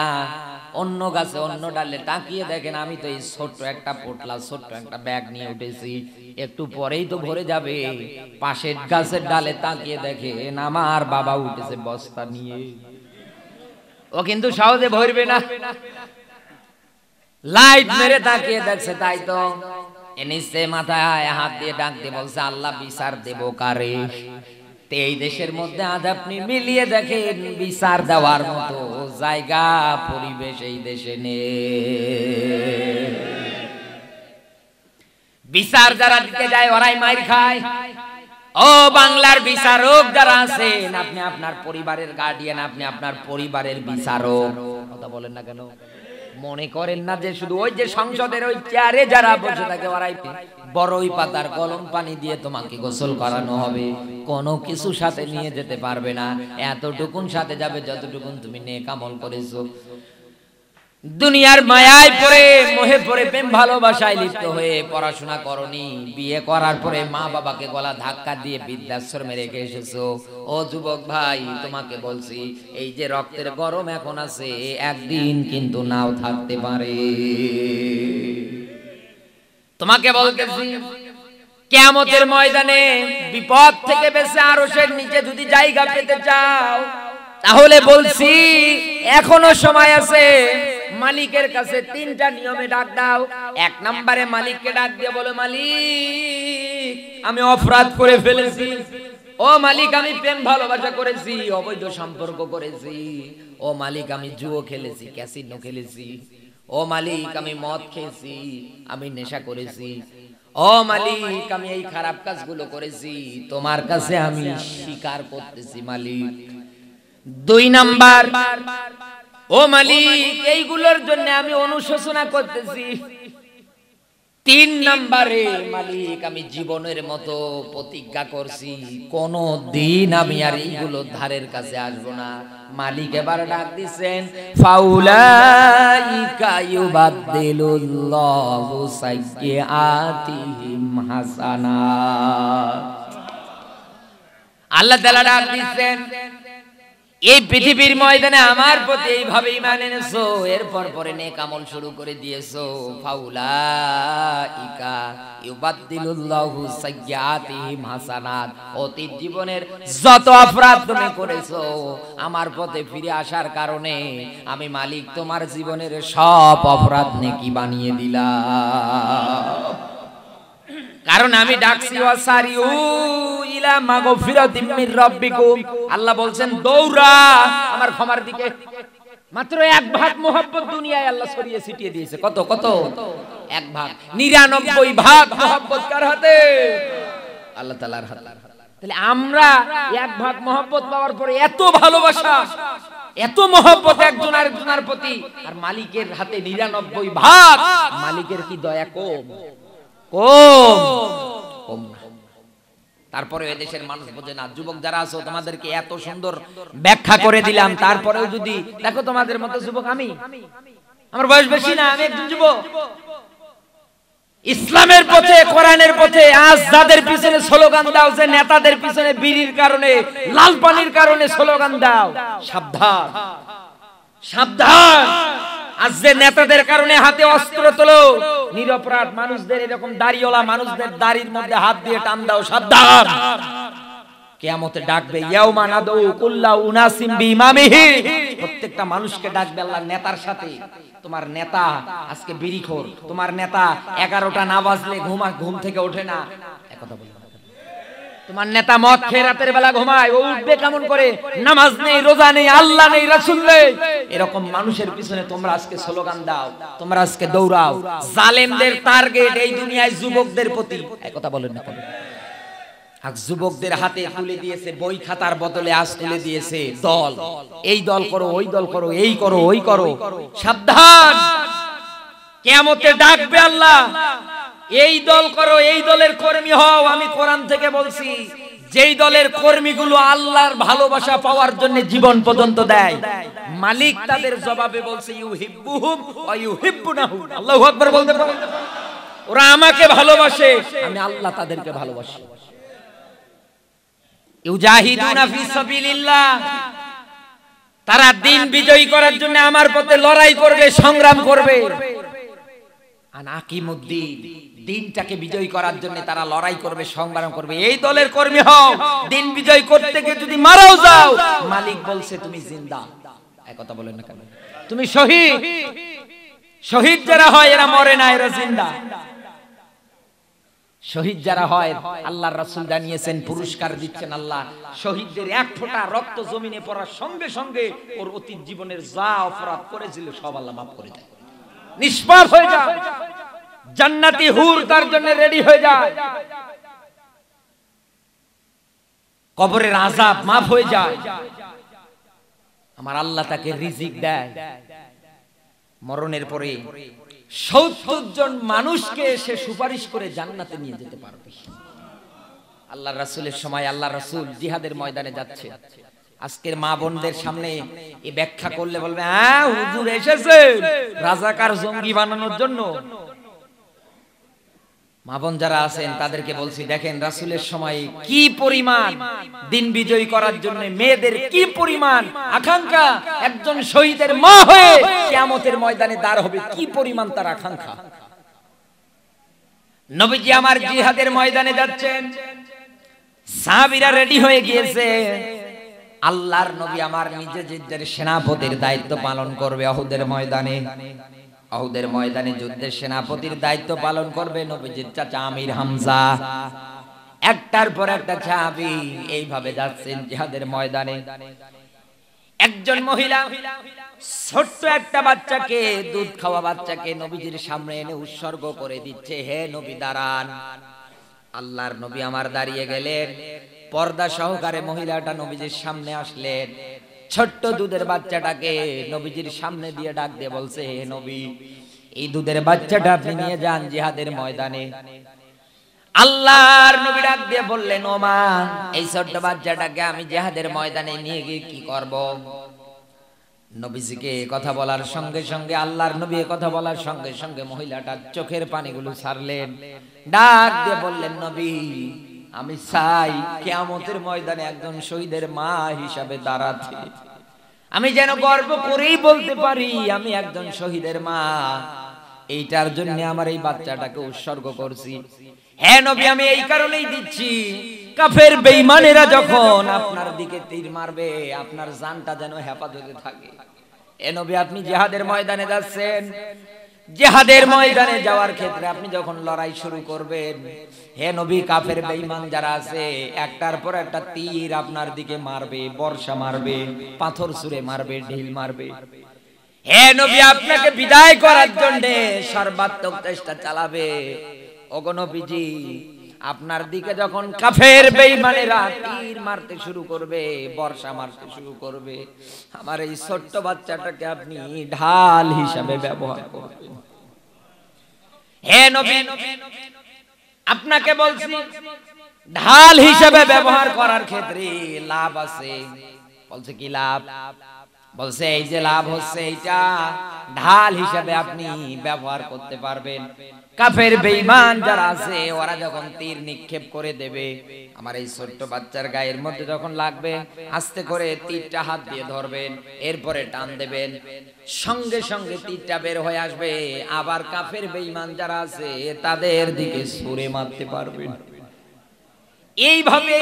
অন্য গাছে অন্য ডালে তাকিয়ে দেখেন, আমি তো এই ছোট্ট একটা পোটলা, ছোট্ট একটা ব্যাগ নিয়ে উঠেছি, একটু পরেই তো ভরে যাবে। পাশের গাছের ডালে তাকিয়ে দেখেন আমার বাবা উঠেছে বস্তা নিয়ে, ও কিন্তু সহজে ভরবে না। লাইট মেরে তাকিয়ে দেখছে, তাই তো নিচে মাথায় হাত দিয়ে ডাক দিয়ে বলছে আল্লাহ বিচার দেব কারে? এই দেশের মধ্যে আজ আপনি মিলিয়ে দেখেন বিচার দেওয়ার মতো জায়গা পরিবেশ এই দেশে নেই। বিচার যারা দিতে যায় ওরাই মাইর খায়। ও বাংলার বিচারক যারা আছেন, আপনি আপনার পরিবারের গার্ডিয়ান, আপনি আপনার পরিবারের বিচারক। কথা বলেন না কেন? মনে করেন না যে শুধু ওই যে সংসদের ওই চেয়ারে যারা বসে থাকে ওরাই বড়ই পাতার কলম পানি দিয়ে তোমাকে গোসল করানো হবে, কোনো কিছু সাথে নিয়ে যেতে পারবে না। এতটুকুন সাথে যাবে যতটুকুন তুমি নেক আমল করেছো। দুনিয়ার মায়ায় পড়ে, মোহে পড়ে, প্রেম ভালোবাসায় লিপ্ত হয়ে পড়াশোনা করনি, বিয়ে করার পরে মা বাবাকে গলা ধাক্কা দিয়ে বৃদ্ধাশ্রমে রেখে এসেছো। ও যুবক ভাই, তোমাকে বলছি এই যে রক্তের গরম এখন আছে, একদিন কিন্তু নাও থাকতে পারে। তোমাকে বলতেছি কিয়ামতের ময়দানে বিপদ থেকে বেঁচে আরশের নিচে যদি জায়গা পেতে চাও, তাহলে বলছি এখনো সময় আছে। মালিকের কাছে 3টা নিয়মে ডাক দাও। 1 নম্বরে মালিককে ডাক দিয়ে বলো মালিক আমি অপরাধ করে ফেলেছি, ও মালিক আমি প্রেম ভালোবাসা করেছি, অবৈধ সম্পর্ক করেছি, ও মালিক আমি জুয়া খেলেছি, ক্যাসিনো খেলেছি, ও মালিক আমি মদ খেয়েছি, আমি নেশা করেছি, ও মালিক আমি এই খারাপ কাজগুলো করেছি, তোমার কাছে আমি স্বীকার করতেছি মালিক। 2 নাম্বার, ও মালিক এইগুলোর জন্য আমি অনুশোচনা করতেছি। 3 নম্বরে মালিক আমি জীবনের মতো প্রতিজ্ঞা করছি কোনো দিন আমি আর এইগুলো ধারের কাছে আসব না। মালিক এবার ডাক দিচ্ছেন ফাউলাইকা ইউবাদদিলুল্লাহু সাইয়্যাতিহিম হাসানাত। আল্লাহ তাআলা ডাক দিচ্ছেন এই পৃথিবীর ময়দানে আমার প্রতি এইভাবে ঈমান এনেছো, এরপর পরে নেক আমল শুরু করে দিয়েছো। ফাউলাইকা ইউবাদদিলুল্লাহু সাইয়্যাতিহিম হাসানাত। অতীত জীবনের যত অপরাধ তুমি করেছো, আমার পথে ফিরে আসার কারণে আমি মালিক তোমার জীবনের সব অপরাধ নেকি বানিয়ে দিলাম। কারণ আমি ডাকছি ওয়াসারিউ ইলা মাগফিরাতিম মির রাব্বিকুম। আল্লাহ বলছেন দৌড়া আমার ক্ষমার দিকে। মাত্র এক ভাগ মোহাব্বত দুনিয়ায় আল্লাহ ছড়িয়ে ছিটিয়ে দিয়েছে। কত কত? এক ভাগ। 99 ভাগ মোহাব্বত কার হাতে? আল্লাহ তাআলার হাতে। তাহলে আমরা এক ভাগ মোহাব্বত পাওয়ার পরে এত ভালোবাসা, এত মোহাব্বত একজন আরেকজনের প্রতি, আর মালিকের হাতে 99 ভাগ। মালিকের কি দয়া কম? কম না। তারপরে এই দেশের মানুষ বোঝে না। যুবক যারা আছো তোমাদেরকে এত সুন্দর ব্যাখ্যা করে দিলাম, তারপরেও যদি দেখো তোমাদের মতো যুবক আমি, আমার বয়স বেশি না, আমি একজন যুবক। ইসলামের পথে, কোরআনের পথে আজ যাদের পিছনে স্লোগান দাও যে নেতাদের পিছনে বিড়ির কারণে, লাল পানির কারণে স্লোগান দাও, সাবধান সাবধান। আজ যে নেতাদের কারণে হাতে অস্ত্র তোলো, নিরপরাধ মানুষদের, এরকম দাড়িওয়ালা মানুষদের দাড়ির মধ্যে হাত দিয়ে টান দাও, সাবধান। কিয়ামতে ডাকবে ইয়াউমা নাদউ কুল্লা উনাসিম বিইমামিহি। প্রত্যেকটা মানুষকে ডাকবে আল্লাহ নেতার সাথে। তোমার নেতা আজকে বিড়িখোর, তোমার নেতা 11টা না বাজলে ঘুম থেকে ওঠে না, একথা বলবে। তোমার নেতা মদ খেয়ে রাতের বেলা ঘুমায়, ও উঠবে কেমন করে? নামাজ নেই, রোজা নেই, আল্লাহ নেই, রাসূল নেই। এরকম মানুষের পিছনে তোমরা আজকে স্লোগান দাও, তোমরা আজকে দৌড়াও। জালেমদের টার্গেট এই দুনিয়ায় যুবকদের প্রতি। এই কথা বলেন না কেন? আজ যুবকদের হাতে তুলে দিয়েছে বই খাতার বদলে, আজ তুলে দিয়েছে দল। এই দল করো, ওই দল করো, এই করো, ওই করো। সাবধান, কিয়ামতে ডাকবে আল্লাহ, এই দল করো, এই দলের কর্মী হও। আমি কোরআন থেকে বলছি, যেই দলের কর্মীগুলো আল্লাহর ভালোবাসা পাওয়ার জন্য জীবন পর্যন্ত দেয়, মালিক তাদের জবাবে বলছে ইউহিব্বুহুম ওয়া ইউহিব্বুনাহু। আল্লাহু আকবার বলতে পারেন? ওরা আমাকে ভালোবাসে, আমি আল্লাহ তাদেরকে ভালোবাসি। ইউজাহিদুনা ফি সাবিলিল্লাহ, তারা দিন বিজয়ী করার জন্য আমার পথে লড়াই করবে, সংগ্রাম করবে। আনাকিমুদ্দিন, দিনটাকে বিজয়ী করার জন্য তারা লড়াই করবে, সংগ্রাম করবে। এই দলের কর্মী হও। দিন বিজয় করতে গিয়ে যদি মারাও যাও, মালিক বলছে তুমি জিন্দা। এই কথা বলেন না কেন? তুমি শহীদ। শহীদ যারা হয় এরা মরে না, এরা জিন্দা। শহীদ যারা হয়, আল্লাহর রাসূল জানিয়েছেন, পুরস্কার দিচ্ছেন আল্লাহ। শহীদদের এক ফোঁটা রক্ত জমিনে পড়ার সঙ্গে সঙ্গে ওর অতীত জীবনের যা অপরাধ করেছিল সব আল্লাহ মাফ করে দেয়, নিষ্পাপ হয়ে যায়। জান্নাতি হুর তার জন্য রেডি হয়ে যায়। কবরের আযাব মাফ হয়ে যায়। আমার আল্লাহ তাকে রিজিক দেয়। মরণের পরে 70 জন মানুষকে সে সুপারিশ করে জান্নাতে নিয়ে যেতে পারবে। আল্লাহর রাসূলের সময় আল্লাহর রাসূল জিহাদের ময়দানে যাচ্ছে। আজকের মা বোনদের সামনে এই ব্যাখ্যা করলে বলবে, হ্যাঁ হুজুর এসেছে রাজাকার জঙ্গি বানানোর জন্য। মা বোন যারা আছেন তাদেরকে বলছি, দেখেন রাসূলের সময় কি পরিমাণ দিন বিজয়ী করার জন্য মেয়েদের কি পরিমাণ আকাঙ্ক্ষা, একজন শহীদের মা হয়ে কিয়ামতের ময়দানে দাঁড় হবে, কি পরিমাণ তার আকাঙ্ক্ষা। নবীজি আমার জিহাদের ময়দানে যাচ্ছেন, সাহাবীরা রেডি হয়ে গিয়েছে। আল্লাহর নবী আমার নিজের সেনাপতির দায়িত্ব পালন করবে উহুদের ময়দানে। উহুদের ময়দানে যুদ্ধের সেনাপতির দায়িত্ব পালন করবে নবীজির চাচা আমির হামজা। একটার পর একটা সাহাবী এইভাবে যাচ্ছেন জিহাদের ময়দানে। একজন মহিলা ছোট্ট একটা বাচ্চাকে, দুধ খাওয়া বাচ্চাকে নবীজির সামনে এনে উৎসর্গ করে দিচ্ছে, হে নবী দাঁড়ান। আল্লাহর নবী আমার দাঁড়িয়ে গেলেন। পর্দা সহকারে মহিলাটা নবীজির সামনে আসলেন। ছোট্ট দুধের বাচ্চাটাকে নবীজির সামনে দিয়ে ডাক দিয়ে বলছে, হে নবী, এই দুধের বাচ্চাটা আপনি নিয়ে যান জিহাদের ময়দানে। আল্লাহর নবী ডাক দিয়ে বললেন, ও মা, এই ছোট্ট বাচ্চাটাকে আমি জিহাদের ময়দানে নিয়ে গিয়ে কি করব? নবীজিকে কথা বলার সঙ্গে সঙ্গে, আল্লাহর নবী কথা বলার সঙ্গে সঙ্গে মহিলাটার চোখের পানিগুলো ছাড়লেন। ডাক দিয়ে বললেন, নবী, আমি চাই কিয়ামতের ময়দানে একজন শহীদের মা হিসাবে দাঁড়াতে। আমি যেন গর্ব করেই বলতে পারি আমি একজন শহীদের মা। এইটার জন্য আমার এই বাচ্চাটাকে উৎসর্গ করছি। হ্যাঁ নবী, আমি এই কারণেই দিচ্ছি, কাফের বেঈমানেরা যখন আপনার দিকে তীর মারবে আপনার জানটা যেন হেফাজতে থাকে। এ নবী, আপনি জিহাদের ময়দানে যাচ্ছেন, জিহাদের ময়দানে যাওয়ার ক্ষেত্রে আপনি যখন লড়াই শুরু করবেন, হে নবী, কাফের বেঈমান যারা আছে একটার পর একটা তীর আপনার দিকে মারবে, বর্ষা মারবে, পাথর ছুঁড়ে মারবে, ঢিল মারবে। হে নবী, আপনাকে বিদায় করার জন্য সর্বাত্মক চেষ্টা চালাবে। ওগো নবীজি, আপনার দিকে যখন কাফের বেঈমানেরা তীর মারতে শুরু করবে, বর্ষা মারতে শুরু করবে, আমার এই ছোট্ট বাচ্চাটাকে আপনি ঢাল হিসাবে ব্যবহার করবেন। হে নবী, আপনাকে বলছি ঢাল হিসাবে ব্যবহার করার ক্ষেত্রে লাভ আছে। বলছে কি লাভ? বলছে এই যে লাভ হচ্ছে, এইটা ঢাল হিসাবে আপনি ব্যবহার করতে পারবেন। কাফের বেঈমান যারা আছে ওরা যখন তীর নিক্ষেপ করে দেবে, আমার এই ছোট্ট বাচ্চার গায়ের মধ্যে যখন লাগবে, আস্তে করে তীরটা হাত দিয়ে ধরবেন, এরপরে টান দেবেন, সঙ্গে সঙ্গে তীরটা বের হয়ে আসবে। আবার কাফের বেঈমান যারা আছে তাদের দিকে ছুঁড়ে মারতে পারবেন। এইভাবে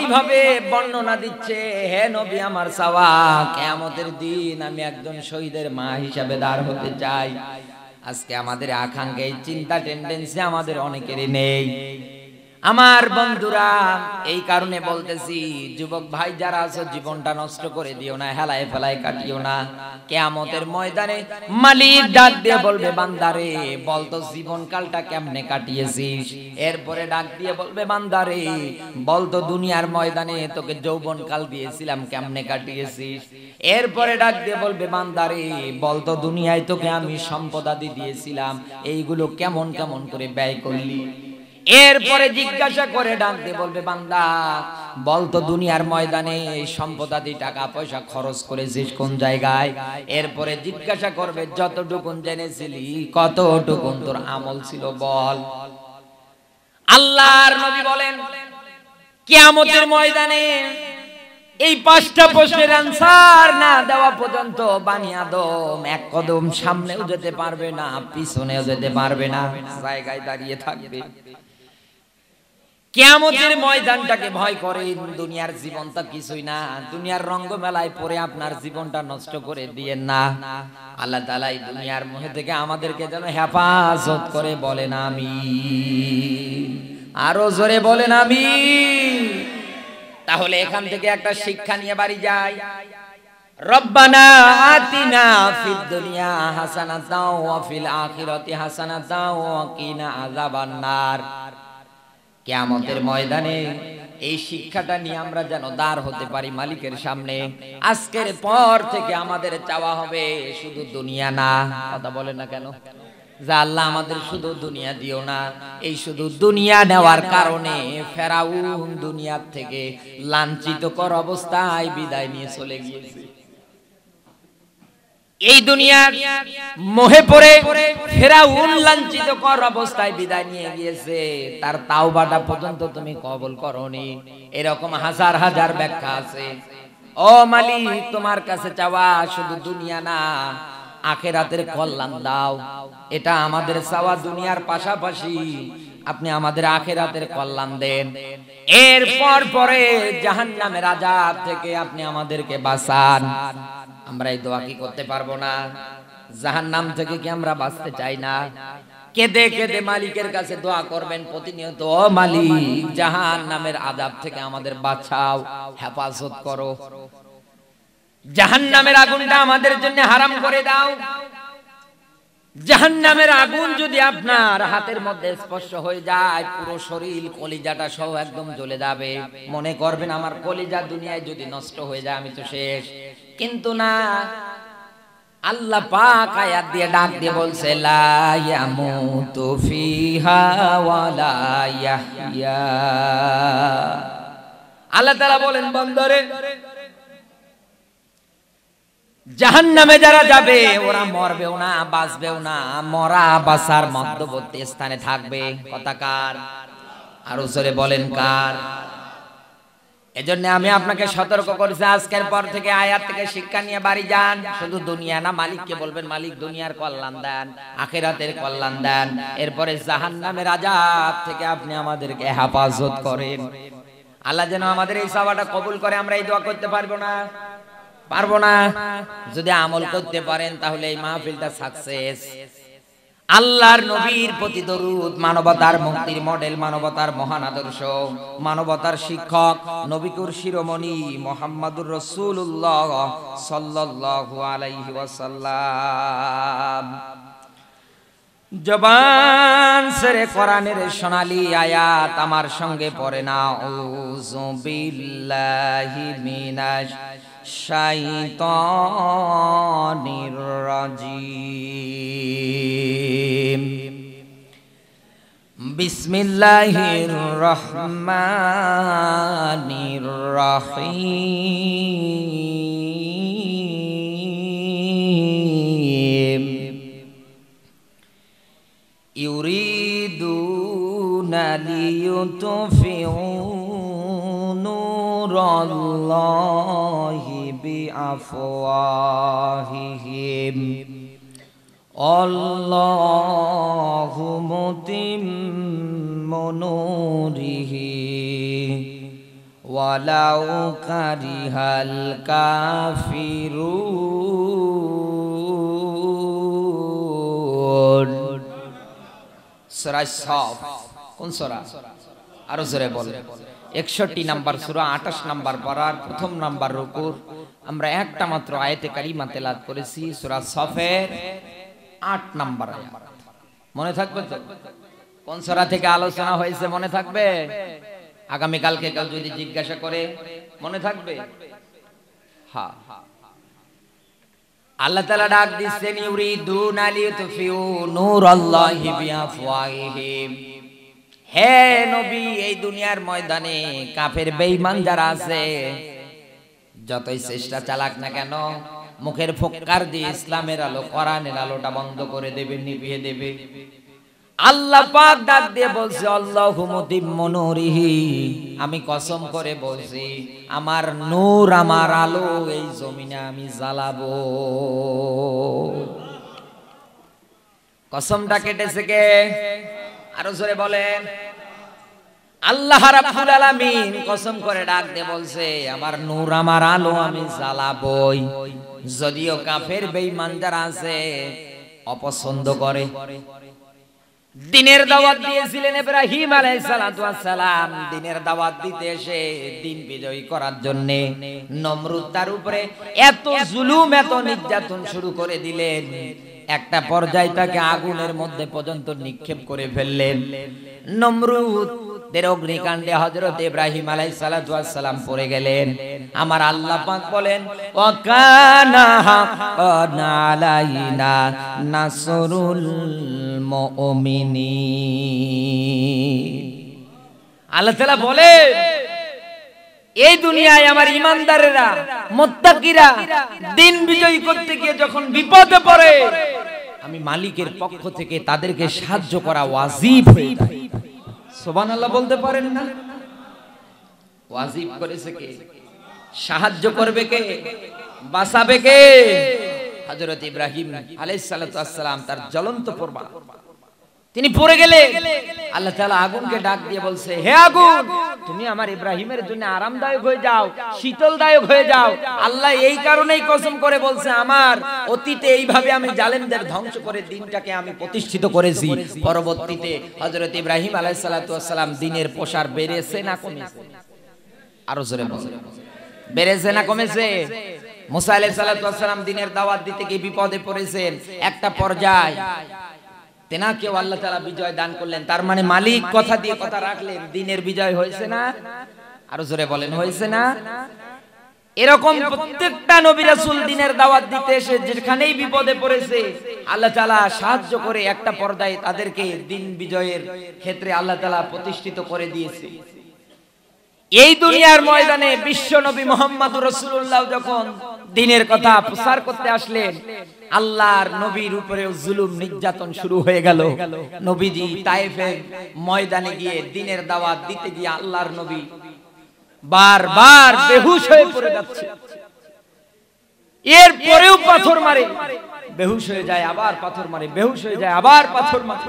বর্ণনা দিচ্ছে। হে নবী, আমার চাওয়া কিয়ামতের দিন আমি একজন শহীদের মা হিসাবে দাঁড় হতে চাই। আজকে আমাদের আকাঙ্ক্ষা, এই চিন্তা টেন্ডেন্সি আমাদের অনেকেরই নেই। আমার বন্ধুরা, এই কারণে বলতেছি, যুবক ভাই যারা আছো, জীবনটা নষ্ট করে দিও না, হেলায় ফেলায় কাটিও না। কিয়ামতের ময়দানে মালিক ডাক দিয়ে বলবে, বান্দারে বলতো জীবনকালটা কেমনে কাটিয়েছিস। এরপরে ডাক দিয়ে বলবে, বান্দারে বলতো দুনিয়ার ময়দানে তোকে যৌবনকাল দিয়েছিলাম, কেমনে কাটিয়েছিস। এরপরে ডাক দিয়ে বলবে, বান্দারে বলতো দুনিয়ায় তোকে আমি সম্পদাদি দিয়েছিলাম, এইগুলো কেমন কেমন করে ব্যয় করলি। এরপরে জিজ্ঞাসা করে ডাক দিয়ে বলবে, বান্দা বলতো দুনিয়ার ময়দানে এই সম্পদাদি টাকা পয়সা খরচ করেছিস কোন জায়গায়। এরপরে জিজ্ঞাসা করবে, যতটুকুন জেনেছিলি কতটুকুন তোর আমল ছিল বল। আল্লাহর নবী বলেন, কিয়ামতের ময়দানে এই পাঁচটা প্রশ্নের আনসার না দেওয়া পর্যন্ত বানি আদম এক কদম সামনেও যেতে পারবে না, পিছনেও যেতে পারবে না, জায়গায় দাঁড়িয়ে থাকবে। কিয়ামতের ময়দানটাকে ভয় করেন, দুনিয়ার জীবনটা কিছুই না। দুনিয়ার রঙ্গমেলায় পড়ে আপনার জীবনটা নষ্ট করে দিয়েন না। আল্লাহ তাআলা এই দুনিয়ার মোহে থেকে আমাদেরকে যেন হেফাজত করে, বলেন আমিন। আরো জোরে বলেন আমিন। তাহলে এখান থেকে একটা শিক্ষা নিয়ে বাড়ি যাই। রব্বানা আতিনা ফিদ দুনিয়া হাসানাতাও ওয়া ফিল আখিরাতি হাসানাতাও ওয়া কিনা আযাবান নার। কিয়ামতের ময়দানে এই শিক্ষাটা নিয়ে আমরা যেন দাঁড় হতে পারি মালিকের সামনে। আজকের পর থেকে আমাদের চাওয়া হবে শুধু দুনিয়া না। কথা বলেন না কেন? যে আল্লাহ আমাদের শুধু দুনিয়া দিও না। এই শুধু দুনিয়া নেওয়ার কারণে ফেরাউন দুনিয়ার থেকে লাঞ্ছিত কর অবস্থায় বিদায় নিয়ে চলে গিয়েছে। এই দুনিয়ার মোহে পড়ে ফেরাউন লাঞ্ছিত কর অবস্থায় বিদায় নিয়ে গিয়েছে, তার তাওবাটা পর্যন্ত তুমি কবুল করনি। এরকম হাজার হাজার ব্যাখ্যা আছে। ও মালিক, তোমার কাছে চাওয়া শুধু দুনিয়া না, আখিরাতের কল্যাণ দাও। এটা আমাদের চাওয়া। দুনিয়ার পাশাপাশি আপনি আমাদের আখিরাতের কল্যাণ দেন। এরপর পরে জাহান্নামের আযাব থেকে আপনি আমাদেরকে বাঁচান। আমরা এই দোয়া কি করতে পারবো না? জাহান্নাম থেকে কি আমরা বাঁচতে চাই না? কেঁদে কেঁদে মালিকের কাছে দোয়া করবেন প্রতিনিয়ত, ও মালিক জাহান্নামের আযাব থেকে আমাদের বাঁচাও, হেফাজত করো। জাহান্নামের আগুনটা আমাদের জন্য হারাম করে দাও। জাহান্নামের আগুন যদি আপনার হাতের মধ্যে স্পর্শ হয়ে যায়, পুরো শরীর কলিজাটা সহ একদম জ্বলে যাবে। মনে করবেন আমার কলিজা দুনিয়ায় যদি নষ্ট হয়ে যায় আমি তো শেষ। কিন্তু না, আল্লাহ পাক আয়াত দিয়ে ডাক দিয়ে বলছে, লা ইয়ামুতু ফিহা ওয়া লা ইয়াহইয়া। আল্লাহ তাআলা বলেন, বান্দারে জাহান্নামে যারা যাবে ওরা মরবেও না, বাঁচবেও না, মরা বাঁচার মধ্যবর্তী স্থানে থাকবে। কথা কার? আরো জোরে বলেন কার? এজন্য আমি আপনাকে সতর্ক করেছি, আজকের পর থেকে আয়াত থেকে শিক্ষা নিয়ে বাড়ি যান। শুধু দুনিয়া না, মালিককে বলবেন মালিক দুনিয়ার কল্যাণ দেন, আখিরাতের কল্যাণ দেন, এরপরে জাহান্নামের আযাব থেকে আপনি আমাদেরকে হেফাজত করেন। আল্লাহ যেন আমাদের এই চাওয়াটা কবুল করে। আমরা এই দোয়া করতে পারবো না? পারবো না? যদি আমল করতে পারেন তাহলে এই মাহফিলটা সাকসেস। আল্লাহর নবীর প্রতি দরুদ, মানবতার মুক্তির মডেল, মানবতার মহান আদর্শ, মানবতার শিক্ষক, নবীকুর শিরোমণি মুহাম্মদুর রাসূলুল্লাহ সাল্লাল্লাহু আলাইহি ওয়াসাল্লাম। জবান সেরে কোরআনের সোনালী আয়াত আমার সঙ্গে পড়ে না। আউযু বিল্লাহি মিনাশ শাইতানির রাজিম। বিসমিল্লাহির রহমানির রহিম। ইউরিদুনা লিয়ুতফিউ নূরাল্লাহি বিআফওয়াহিহিম আল্লাহু মুতিম্মু নূরিহি ওয়ালাউ কারিহাল কাফিরুন। সূরা সাফ। কোন সূরা? আরো জোরে বল। 61 নাম্বার সূরা, 28 নাম্বার পারার প্রথম নাম্বার রুকুর আমরা একটা মাত্র আয়াতে কারিমা তেলাওয়াত করেছি। সূরা সাফের 8 নাম্বার আয়াত। মনে থাকবে তো কোন সূরা থেকে আলোচনা হয়েছে? মনে থাকবে? আগামী কালকে কেউ যদি জিজ্ঞাসা করে মনে থাকবে? হ্যাঁ। আল্লাহ তাআলা ডাক দিচ্ছেন, ইউরিদুনা লিয়ুতফিউ নূরাল্লাহি বিআফওয়াহিহিম। হে নবী, এই দুনিয়ার ময়দানে কাফের বেঈমান যারা আছে, যতই চেষ্টা চালাক না কেন, মুখের ফোক্কার দিয়ে ইসলামের আলো, কোরআনের আলোটা বন্ধ করে দেবে, নিভিয়ে দেবে। আল্লাহ পাক ডাক দিয়ে বলছে, আল্লাহু মুতিম্মু নূরিহি, আমি কসম করে বলছি আমার নূর, আমার আলো এই জমিনে আমি জ্বালাবো। কসমটা কেটেছে কে? আরো জোরে বলেন। আল্লাহ রাব্বুল আলামিন কসম করে ডাক দিয়ে বলছে আমার নূর, আমার আলো আমি জ্বালাবই। যদিও কাফের বেঈমান যারা আছে অপছন্দ করে। দিনের দাওয়াত দিয়েছিলেন ইব্রাহিম আলাইহিস সালাতু ওয়াস সালাম। দিনের দাওয়াত দিতে এসে দিন বিজয়ী করার জন্য নমরুদ তার উপরে এত জুলুম, এত নির্যাতন শুরু করে দিলেন। একটা পর্যায়ে তাকে আগুনের মধ্যে পর্যন্ত নিক্ষেপ করে ফেললেন। নমরুদ দের অগ্নিকাণ্ডে হযরত ইব্রাহিম আলাইহিস সালাতু ওয়াস সালাম পড়ে গেলেন। আমার আল্লাহ পাক বলেন, ওয়া কানা হাক্কান আলাইনা নাসরুল মুমিনিন। আল্লাহ তাআলা বলেন, এই দুনিয়ায় আমার ঈমানদারেরা, মুত্তাকিরা দিন বিজয়ী করতে গিয়ে যখন বিপদে পড়ে, আমি মালিকের পক্ষ থেকে তাদেরকে সাহায্য করা ওয়াজিব হয়ে যায়। সুবহানাল্লাহ বলতে পারেন না? ওয়াজিব করেছে কে? সাহায্য করবে কে? বাঁচাবে কে? হযরত ইব্রাহিম আলাইহিস সালাতু ওয়াস সালাম তার জ্বলন্ত প্রভা, তিনি পড়ে গেলে আল্লাহ তাআলা আগুনকে ডাক দিয়ে বলছে, হে আগুন, তুমি আমার ইব্রাহিমের জন্য আরামদায়ক হয়ে যাও, শীতলদায়ক হয়ে যাও। আল্লাহ এই কারণেই কসম করে বলছে, আমার অতীতে এইভাবে আমি জালেমদের ধ্বংস করে দিনটাকে আমি প্রতিষ্ঠিত করেছি। পরবর্তীতে হযরত ইব্রাহিম আলাইহিস সালাতু ওয়াস সালাম দিনের প্রসার বেড়েছে না কমেছে? আরো জোরে বলেন, বেড়েছে না কমেছে? মুসা আলাইহিস সালাতু ওয়াস সালাম দিনের দাওয়াত দিতে গিয়ে বিপদে পড়েছেন। একটা পর্যায় তেনাকেও আল্লাহ তাআলা বিজয় দান করলেন। তার মানে মালিক কথা দিয়ে কথা রাখলেন, দিনের বিজয় হয়েছে না? আরো জোরে বলেন, হয়েছে না? এরকম প্রত্যেকটা নবী রাসূল দিনের দাওয়াত দিতে এসে যেখানেই বিপদে পড়েছে আল্লাহ তাআলা সাহায্য করে একটা পর্যায়ে তাদেরকে দিন বিজয়ের ক্ষেত্রে আল্লাহ তাআলা প্রতিষ্ঠিত করে দিয়েছে। এই দুনিয়ার ময়দানে বিশ্ব নবী মুহাম্মদুর রাসূলুল্লাহ যখন দ্বীনের কথা প্রচার করতে আসলেন, আল্লাহর নবীর উপরেও জুলুম নির্যাতন শুরু হয়ে গেল। নবীজি তায়েফের ময়দানে গিয়ে দ্বীনের দাওয়াত দিতে গিয়ে আল্লাহর নবী বারবার বেহুশ হয়ে পড়ে যাচ্ছে, এর পরেও পাথর মারে, বেহুশ হয়ে যায়, আবার পাথর মারে, বেহুশ হয়ে যায়, আবার পাথর মারে।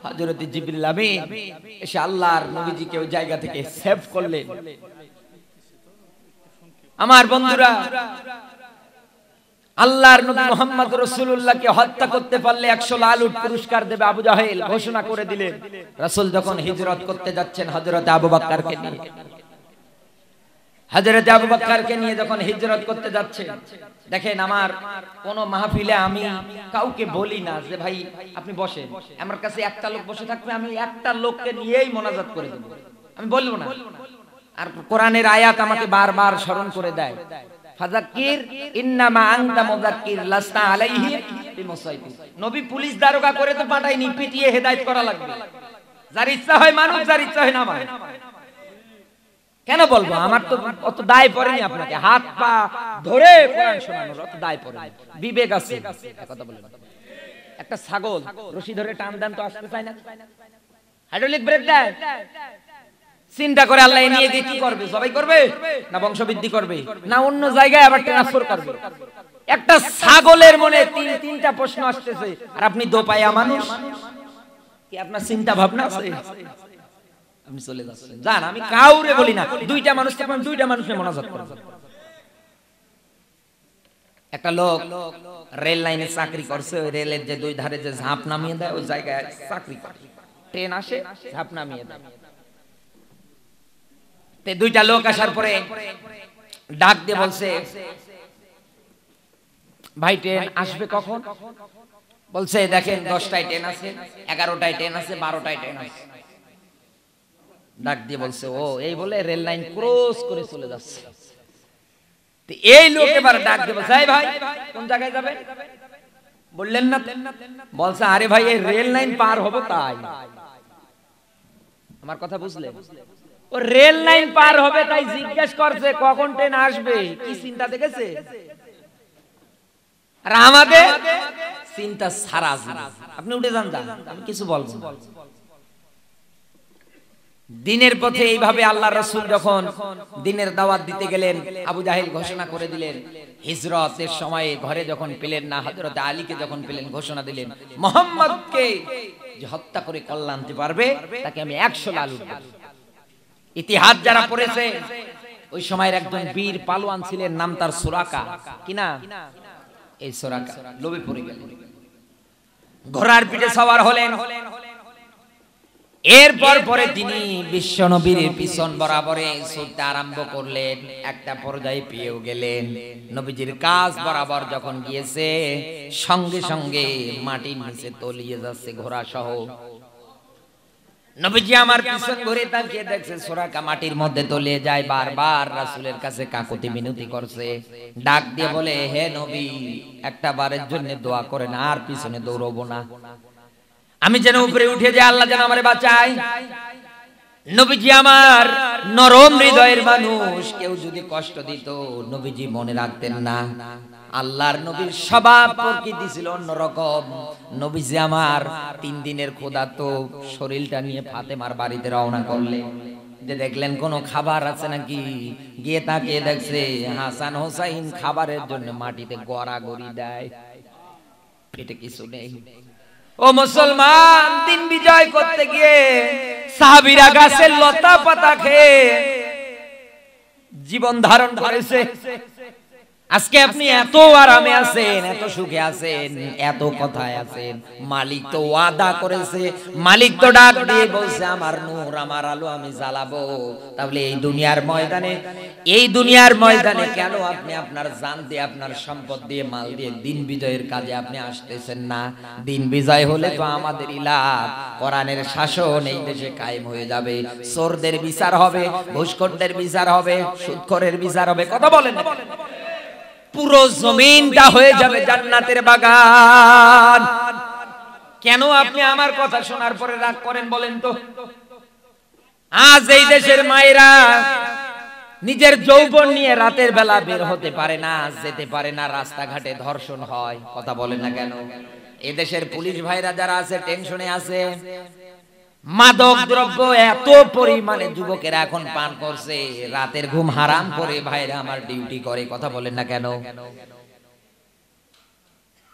হযরত জিবরিল আমিন এসে আল্লাহর নবীজিকে ওই জায়গা থেকে সেভ করলেন। আমার বন্ধুরা, আল্লাহর নবী মুহাম্মদ রাসূলুল্লাহকে হত্যা করতে পারলে 100 লাল উট পুরস্কার দেবে আবু জাহেল ঘোষণা করে দিলেন। রাসূল যখন হিজরত করতে যাচ্ছেন হযরত আবু বকরকে নিয়ে, হযরত আবু বকরকে নিয়ে যখন হিজরত করতে যাচ্ছেন, দেখেন আমার কোন মাহফিলে আমি কাউকে বলি না যে ভাই আপনি বসেন, আমার কাছে একটা লোক বসে থাকবে, আমি একটা লোককে নিয়েই মোনাজাত করে দেব, আমি বলবো না। আর কোরআনের আয়াত আমাকে বারবার স্মরণ করে দেয়, ফাযাক্কির ইন্নামা আনতা মুযাক্কির লাস্তা আলাইহিম বিমুসাইতির। নবী পুলিশ দারোগা করে তো পাঠায়নি, পিটিয়ে হেদায়েত করা লাগবে। যার ইচ্ছা হয় মানুষ, যার ইচ্ছা হয় না মানে। কেন বলবো, আমার তো অত দায় পড়েনি আপনাকে হাত পা ধরে কোরআন শোনানোর, অত দায় পড়েনি, বিবেক আছে। কথা বলেন, একটা ছাগল রশি ধরে টান দেন তো আসতে চায় না, হাইড্রোলিক ব্রেক দেয়, চিন্তা করে আল্লাহ নিয়ে গিয়ে কি করবে? সবাই করবে না বংশবৃদ্ধি করবে না অন্য জায়গায় আবার ট্রান্সফার করবে? একটা ছাগলের মনে তিনটা প্রশ্ন আসতেছে, আর আপনি দোপায়া মানুষ, কি আপনার চিন্তা ভাবনা আছে? আপনি চলে যাচ্ছেন, জান আমি কাউরে বলি না, দুইটা মানুষকে আপনি দুইটা মানুষকে মোনাজাত করেন। একটা লোক রেল লাইনে চাকরি করছে, ওই রেলের যে দুই ধারে যে ঝাঁপ নামিয়ে দেয়, ওই জায়গায় চাকরি করে, ট্রেন আসে ঝাঁপ নামিয়ে দেয়। দুইটা লোক আসার পরে ডাক দিয়ে বলছে, ভাই ট্রেন আসবে কখন? বলছে দেখেন 10টায় ট্রেন আছে, 11টায় ট্রেন আছে, 12টায় ট্রেন আছে। ডাক দিয়ে বলছে ও এই বলে রেল লাইন ক্রস করে চলে যাচ্ছে। এই লোক এবার ডাক দিয়ে বলছে, এই ভাই কোন জায়গায় যাবে? বললেন না? বলছে আরে ভাই এই রেল লাইন পার হবো তাই। আমার কথা বুঝলেন? ও রেল লাইন পার হবে তাই জিজ্ঞেস করছে কখন ট্রেন আসবে, কি চিন্তা দেখেছে? আর আমাদের চিন্তা সারা। আপনি উঠে যান, আমি কিছু বলবো না। দিনের পথে এইভাবে আল্লাহর রাসূল যখন দিনের দাওয়াত দিতে গেলেন, আবু জাহেল ঘোষণা করে দিলেন, হিজরতের সময়ে ঘরে যখন পেলেন না, হযরত আলীকে যখন পেলেন ঘোষণা দিলেন, মুহাম্মদকে যে হত্যা করে কল্যাণ আনতে পারবে তাকে আমি 100 লাল উট দেব। ইতিহাস যারা পড়েছে, ওই সময়ের একজন বীর পালোয়ান ছিলেন, নাম তার সুরাকা। কি না? এই সুরাকা লোভে পড়ে গেলেন, ঘোড়ার পিঠে সওয়ার হলেন। এরপর পরে তিনি বিশ্ব নবীর পিছন বরাবরে ছুটতে আরম্ভ করলেন। একটা পর্যায়ে পেয়েও গেলেন। নবীজির কাজ বরাবর যখন গিয়েছে, সঙ্গে সঙ্গে মাটির নিচে তলিয়ে যাচ্ছে ঘোড়া সহ। নবীজি আমার পিছন ঘুরে তাকিয়ে দেখছে সুরাকা মাটির মধ্যে তলিয়ে যায়। বারবার রাসূলের কাছে কাকুতি মিনতি করছে, ডাক দিয়ে বলে, হে নবী একটা বারের জন্য দোয়া করেন, আর পিছনে দৌড়বো না, আমি যেন উপরে উঠে যাই, আল্লাহ যেন আমারে বাঁচায়। নবীজি আমার নরম হৃদয়ের মানুষ, কেউ যদি কষ্ট দিত নবীজি মনে রাখতেন না। আল্লাহর নবীর স্বভাব প্রকৃতি ছিল অন্যরকম। নবীজি আমার 3 দিনের ক্ষুধার্ত শরীরটা নিয়ে ফাতেমার বাড়িতে রওনা করলেন। যে দেখলেন কোনো খাবার আছে নাকি, গিয়ে তাকিয়ে দেখছে হাসান হোসাইন খাবারের জন্য মাটিতে গড়াগড়ি দেয়, পেটে কিছু নেই। ও মুসলমান, দিন বিজয় করতে গিয়ে সাহাবীরা গাছের লতা পাতা খেয়ে জীবন ধারণ করেছে। আজকে আপনি এত আরামে আছেন, এত সুখে আছেন, এত কথায় আছেন, মালিক তো ওয়াদা করেছে, মালিক তো ডাক দিয়ে বলছে আমার নূর আমার আলো আমি জ্বালাবো। তাহলে এই দুনিয়ার ময়দানে কেন আপনি আপনার জান দিয়ে, আপনার সম্পদ দিয়ে, মাল দিয়ে দিন বিজয়ের কাজে আপনি আসতেছেন না? দিন বিজয় হলে তো আমাদেরই লাভ। কোরআনের শাসন এই দেশে কায়েম হয়ে যাবে, চোরদের বিচার হবে, ঘুষখোরদের বিচার হবে, সুদখোরের বিচার হবে। কথা বলেন, পুরো জমিনটা হয়ে যাবে জান্নাতের বাগান। কেন আপনি আমার কথা শোনার পরে রাগ করেন বলেন তো? আজ এই দেশের মায়েরা নিজের যৌবন নিয়ে রাতের বেলা বের হতে পারে না, যেতে পারে না, রাস্তাঘাটে ধর্ষণ হয়। কথা বলেন না কেন? এই দেশের পুলিশ ভাইরা যারা আছে টেনশনে আছে, মাদক দ্রব্য এত পরিমাণে যুবকেরা এখন পান করছে, রাতের ঘুম হারাম করে ভাইরা আমার ডিউটি করে, কথা বলেন না কেন?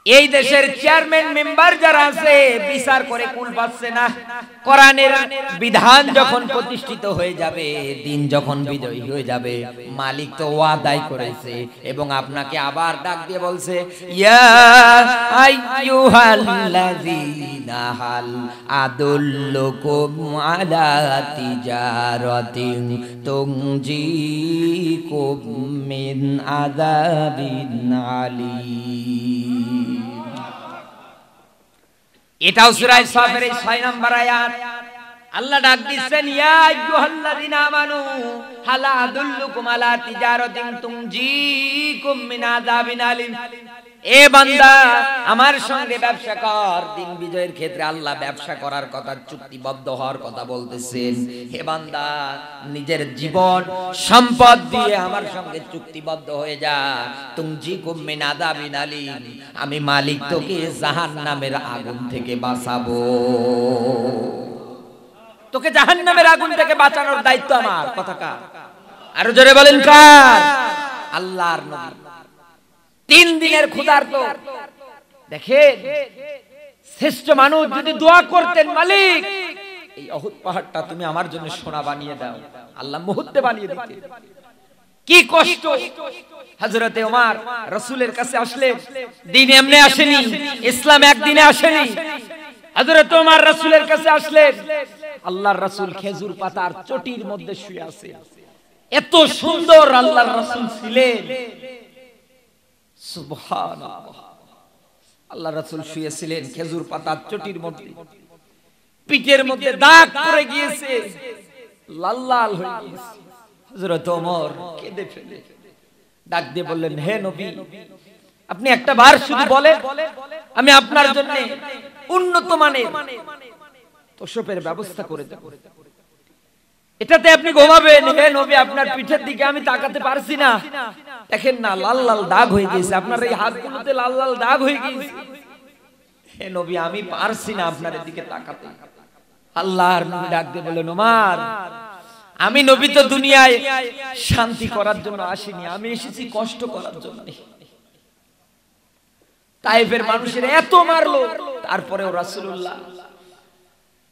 এই দেশের চেয়ারম্যান মেম্বার যারা আছে বিচার করে কুল পাচ্ছে না। কোরআনের বিধান যখন প্রতিষ্ঠিত হয়ে যাবে, দিন যখন বিজয়ী হয়ে যাবে, মালিক তো ওয়াদাই করেছে এবং আপনাকে আবার ডাক দিয়ে বলছে, ইয়া আইয়ুহাল্লাযীনা হাল আদুল্লুকুম আলা তিজারাতিন তুনজিকুম মিন আযাবিন আলীম। এটাও সূরা সাফের 6 নম্বর আয়াত। আল্লাহ ডাক দিচ্ছেন, ইয়া আইয়ুহাল্লাযীনা আমানু হাল আদুল্লুকুম আলা তিজারাতিন তুনজিকুম মিন আযাবিন আলীম। এ বান্দা আমার সঙ্গে ব্যবসা কর। দিন বিজয়ের ক্ষেত্রে আল্লাহ ব্যবসা করার কথা, চুক্তিবদ্ধ হওয়ার কথা বলতেছেন। হে বান্দা, নিজের জীবন সম্পদ দিয়ে আমার সঙ্গে চুক্তিবদ্ধ হয়ে যা। তুনজিকুম মিন আযাবিন আলীম, আমি মালিক তোকে জাহান্নামের আগুন থেকে বাঁচাবো। তোকে জাহান্নামের আগুন থেকে বাঁচানোর দায়িত্ব আমার। কথা কার? আরো জোরে বলেন কার? আল্লাহর নবী 3 দিনের ক্ষুধার্ত। দেখেন, শ্রেষ্ঠ মানুষ যদি দোয়া করতেন, মালিক এই অহুদ পাহাড়টা তুমি আমার জন্য সোনা বানিয়ে দাও, আল্লাহ মুহূর্তে বানিয়ে দিতেন। কি কষ্ট! হযরতে ওমর রাসূলের কাছে আসলেন। দিন এমনি আসেনি, ইসলাম একদিনে আসেনি। হযরতে ওমর রাসূলের কাছে আসলেন, আল্লাহর রাসূল খেজুর পাতার চটির মধ্যে শুয়ে আছে। এত সুন্দর আল্লাহর রাসূল ছিলেন, সুবহানাল্লাহ। আল্লাহর রাসূল শুয়েছিলেন খেজুর পাতার চটির মধ্যে, পিঠের মধ্যে দাগ পড়ে গিয়েছে, লাল লাল হয়ে গিয়েছে। হযরত ওমর কেঁদে ফেলে ডাক দিয়ে বললেন, হে নবী, আপনি একটা বার শুধু বলেন, আমি আপনার জন্য উন্নত মানের তোশকের ব্যবস্থা করে দেব। এটাতে আপনি ঘুমাবেন। হে নবী, আপনার পিঠের দিকে আমি তাকাতে পারছি না, দেখেন না লাল লাল দাগ হয়ে গিয়েছে, আপনার এই হাতগুলোতে লাল লাল দাগ হয়ে গিয়েছে। হে নবী, আমি পারছি না আপনার দিকে তাকাতে। আল্লাহর নবী ডাক দিয়ে বলেন, ওমর, আমি নবী তো দুনিয়ায় শান্তি করার জন্য আসিনি, আমি এসেছি কষ্ট করার জন্য। তায়েফের মানুষের এত মারলো, তারপরেও রাসূলুল্লাহ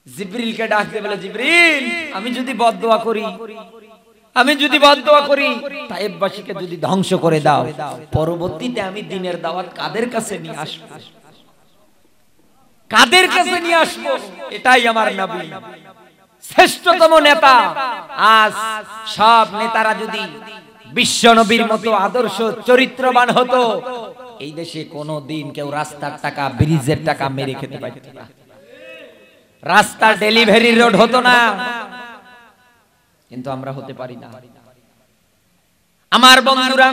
জিবরিলকে ডাক দিয়ে বলে, জিবরিল, আমি যদি বদদোয়া করি, তায়েফবাসীকে যদি ধ্বংস করে দাও, পরবর্তীতে আমি দ্বীনের দাওয়াত কাদের কাছে নিয়ে আসব? কাদের কাছে নিয়ে আসব? এটাই আমার নবী, শ্রেষ্ঠতম নেতা। আজ সব নেতারা যদি বিশ্ব নবীর মতো আদর্শ চরিত্রবান হতো, এই দেশে কোনোদিন কেউ রাস্তার টাকা, ব্রিজের টাকা মেরে খেতে পারত না, রাস্তা ডেলিভারি রোড হতো না। কিন্তু আমরা হতে পারি না। আমার বন্ধুরা,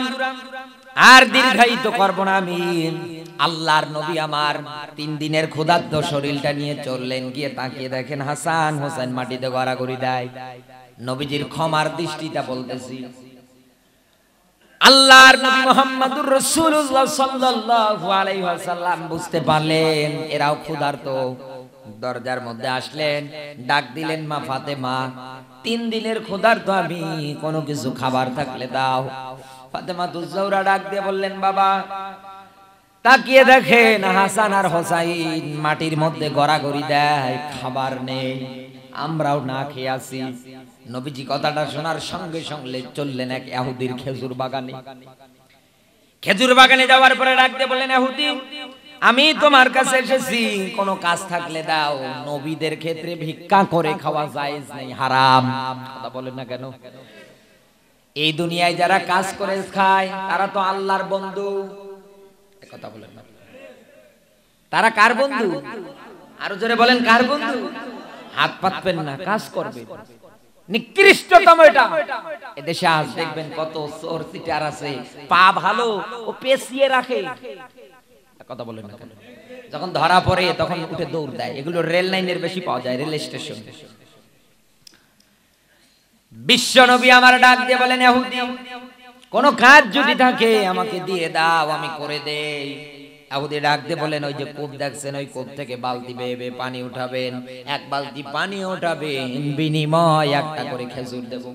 আর দীর্ঘায়িত করব না আমি। আল্লাহর নবী আমার 3 দিনের ক্ষুধার্ত শরীরটা নিয়ে চললেন, গিয়ে তাকিয়ে দেখেন হাসান হোসেন মাটিতে গড়াগড়ি দেয়। নবীজির ক্ষমার দৃষ্টিটা বলতেছি, আল্লাহর নবী মুহাম্মদুর রাসূলুল্লাহ সাল্লাল্লাহু আলাইহি ওয়াসাল্লাম বুঝতে পারলেন এরাও ক্ষুধার্ত। দরজার মধ্যে আসলেন, ডাক দিলেন, মা ফাতেমা, 3 দিনের ক্ষুধার্ত আমি, কোনো কিছু খাবার থাকলে দাও। ফাতেমা তুজ-জোহরা ডাক দিয়ে বললেন, বাবা। তাকিয়ে দেখেন হাসান আর হোসাইন মাটির মধ্যে গড়াগড়ি দেয়, খাবার নেই, আমরাও না খেয়ে আছি। নবীজি কথাটা শোনার সঙ্গে সঙ্গে চললেন এক ইহুদির খেজুর বাগানে। খেজুর বাগানে যাওয়ার পরে ডাক দিয়ে বললেন, ইহুদি, আমি তোমার কাছে এসেছি, কোনো কাজ থাকলে দাও। নবীদের ক্ষেত্রে ভিক্ষা করে খাওয়া জায়েজ নেই, হারাম। কথা বলেন না কেন? এই দুনিয়ায় যারা কাজ করে খায় তারা তো আল্লাহর বন্ধু। কথা বলেন না, তারা কার বন্ধু? আরো জোরে বলেন, কার বন্ধু? হাত পাতবেন না, কাজ করবেন। নিকৃষ্টতম এটা। এদেশে আজ দেখবেন কত চোর চিটার আছে, পা ভালো ও পেছিয়ে রাখে। কথা বলেন না কেন? যখন ধরা পড়ে তখন উঠে দৌড় দেয়। এগুলো রেল লাইনের বেশি পাওয়া যায়, রেল স্টেশন। বিশ্ব নবী আমার ডাক দিয়ে বলেন, ইহুদি, কোন কাজ যদি থাকে আমাকে দিয়ে দাও, আমি করে দেই। ইহুদি ডাক দিয়ে বলেন, ওই যে কূপ দেখছেন, ওই কূপ থেকে বালতি বেয়ে বেয়ে পানি উঠাবেন, এক বালতি পানি উঠাবেন, বিনিময় একটা করে খেজুর দেব।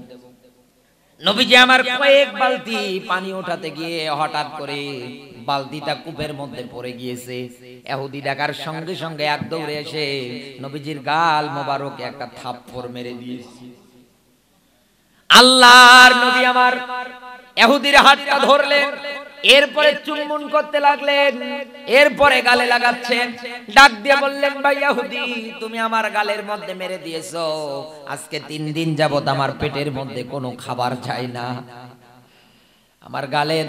নবীজি আমার কয়েক বালতি পানি উঠাতে গিয়ে হঠাৎ করে বালতিটা কূপের মধ্যে পড়ে গিয়েছে। ইহুদি ডাকার সঙ্গে সঙ্গে এক দৌড়ে এসে নবীজির গাল মোবারকে একটা থাপ্পড় মেরে দিয়েছে। আল্লাহর নবী আমার ইহুদির হাতটা ধরলেন, এরপরে চুম্বন করতে লাগলেন, এরপরে গালে লাগাচ্ছেন। ডাক দিয়ে বললেন, ভাই ইহুদি, তুমি আমার গালের মধ্যে মেরে দিয়েছো, আজকে 3 দিন যাবত আমার পেটের মধ্যে কোনো খাবার যায় না, আমার গালের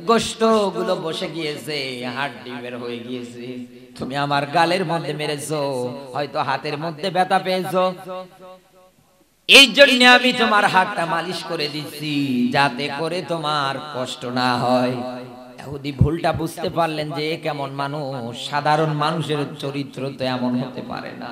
গোশত গুলো বসে গিয়েছে, হাড়টি বের হয়ে গিয়েছে, তুমি আমার গালের মধ্যে মেরেছো, হয়তো হাতের মধ্যে ব্যথা পেয়েছো, এই জন্য আমি তোমার হাতটা মালিশ করে দিচ্ছি, যাতে করে তোমার কষ্ট না হয়। ইহুদি ভুলটা বুঝতে পারলেন যে এ কেমন মানুষ, সাধারণ মানুষের চরিত্র তো এমন হতে পারে না।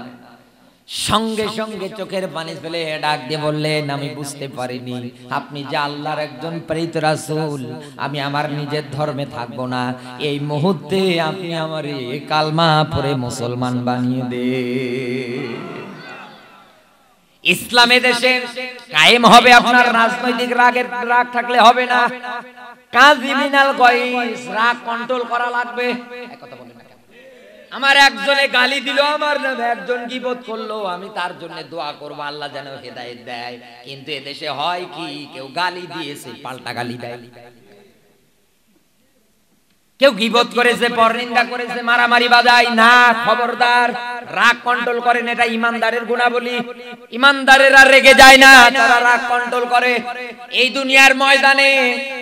সঙ্গে সঙ্গে চোখের পানি ফেলে ডাক দিয়ে বললেন, আমি বুঝতে পারিনি আপনি যে আল্লাহর একজন প্রেরিত রাসূল, আমি আমার নিজের ধর্মে থাকবো না, এই মুহূর্তে আপনি আমারে কালমা পড়ে মুসলমান বানিয়ে দেন। ইসলামে দেশে কায়েম হবে, আপনার রাজনৈতিক রাগ থাকলে হবে না, কাযিমিনাল গায়স, রাগ কন্ট্রোল করা লাগবে। কথা বলেন না কেন? আমার একজনে গালি দিল, আমার নামে একজন গীবত করলো, আমি তার জন্য দোয়া করব আল্লাহ যেন হেদায়েত দেয়। কিন্তু এদেশে হয় কি, কেউ গালি দিয়েছে পাল্টা গালি দেয়, কেউ গীবত করেছে, পরনিন্দা করেছে, মারামারি বাজায় না। খবরদার, রাগ কন্ট্রোল করেন, এটা ইমানদারের গুণাবলী। ইমানদারেরা রেগে যায় না, তারা রাগ কন্ট্রোল করে। এই দুনিয়ার ময়দানে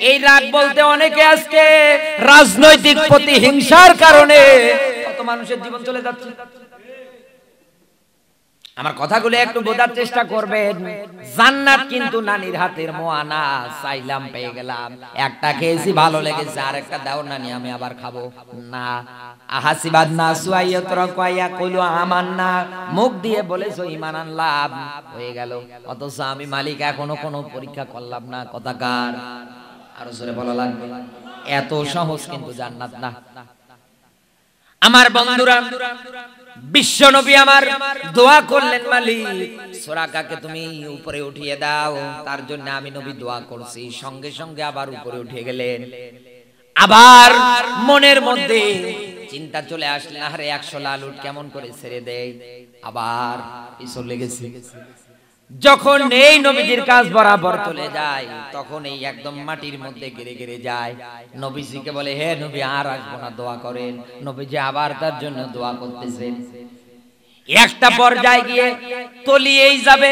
এই রাগ বলতে অনেকে আজকে রাজনৈতিক প্রতিহিংসার কারণে কত মানুষের জীবন চলে যাচ্ছে। আমার কথাগুলো একটু বোঝার চেষ্টা করবেন। জান্নাত কিন্তু নানির হাতের মোয়া না, চাইলাম পেয়ে গেলাম, একটা খেয়েছি ভালো লেগেছে, আরেকটা দাও নানি আমি আবার খাবো না। আহাসিবাদ না সুয়াইয়াতরাকু ইয়াকুলু আমান্না, মুখ দিয়ে বলেছো ঈমান আনলাম, হয়ে গেল, অথচ আমি মালিক এখনো কোনো পরীক্ষা করলাম না। কথাকার আরো জোরে বলা লাগবে। এত সহজ কিন্তু জান্নাত না। আমার বন্ধুরা, বিশ্ব নবী আমার দোয়া করলেন, মালিক সুরাকাকে তুমি উপরে উঠিয়ে দাও, তার জন্য আমি নবী দোয়া করছি। সঙ্গে সঙ্গে আবার উপরে উঠে গেলেন। আবার মনের মধ্যে চিন্তা চলে আসলেন, আরে 100 লাল উট কেমন করে ছেড়ে দেয়, আবার পিছন লেগেছে। যখন এই নবীজির কাজ বরাবর চলে যায়, তখন এই একদম মাটির মধ্যে গিরে গিরে যায়। নবীজিকে বলে, হে নবী আর আসবো না, দোয়া করেন। নবীজি আবার তার জন্য দোয়া করতেছেন। একটা পর্যায়ে গিয়ে তলিয়েই যাবে,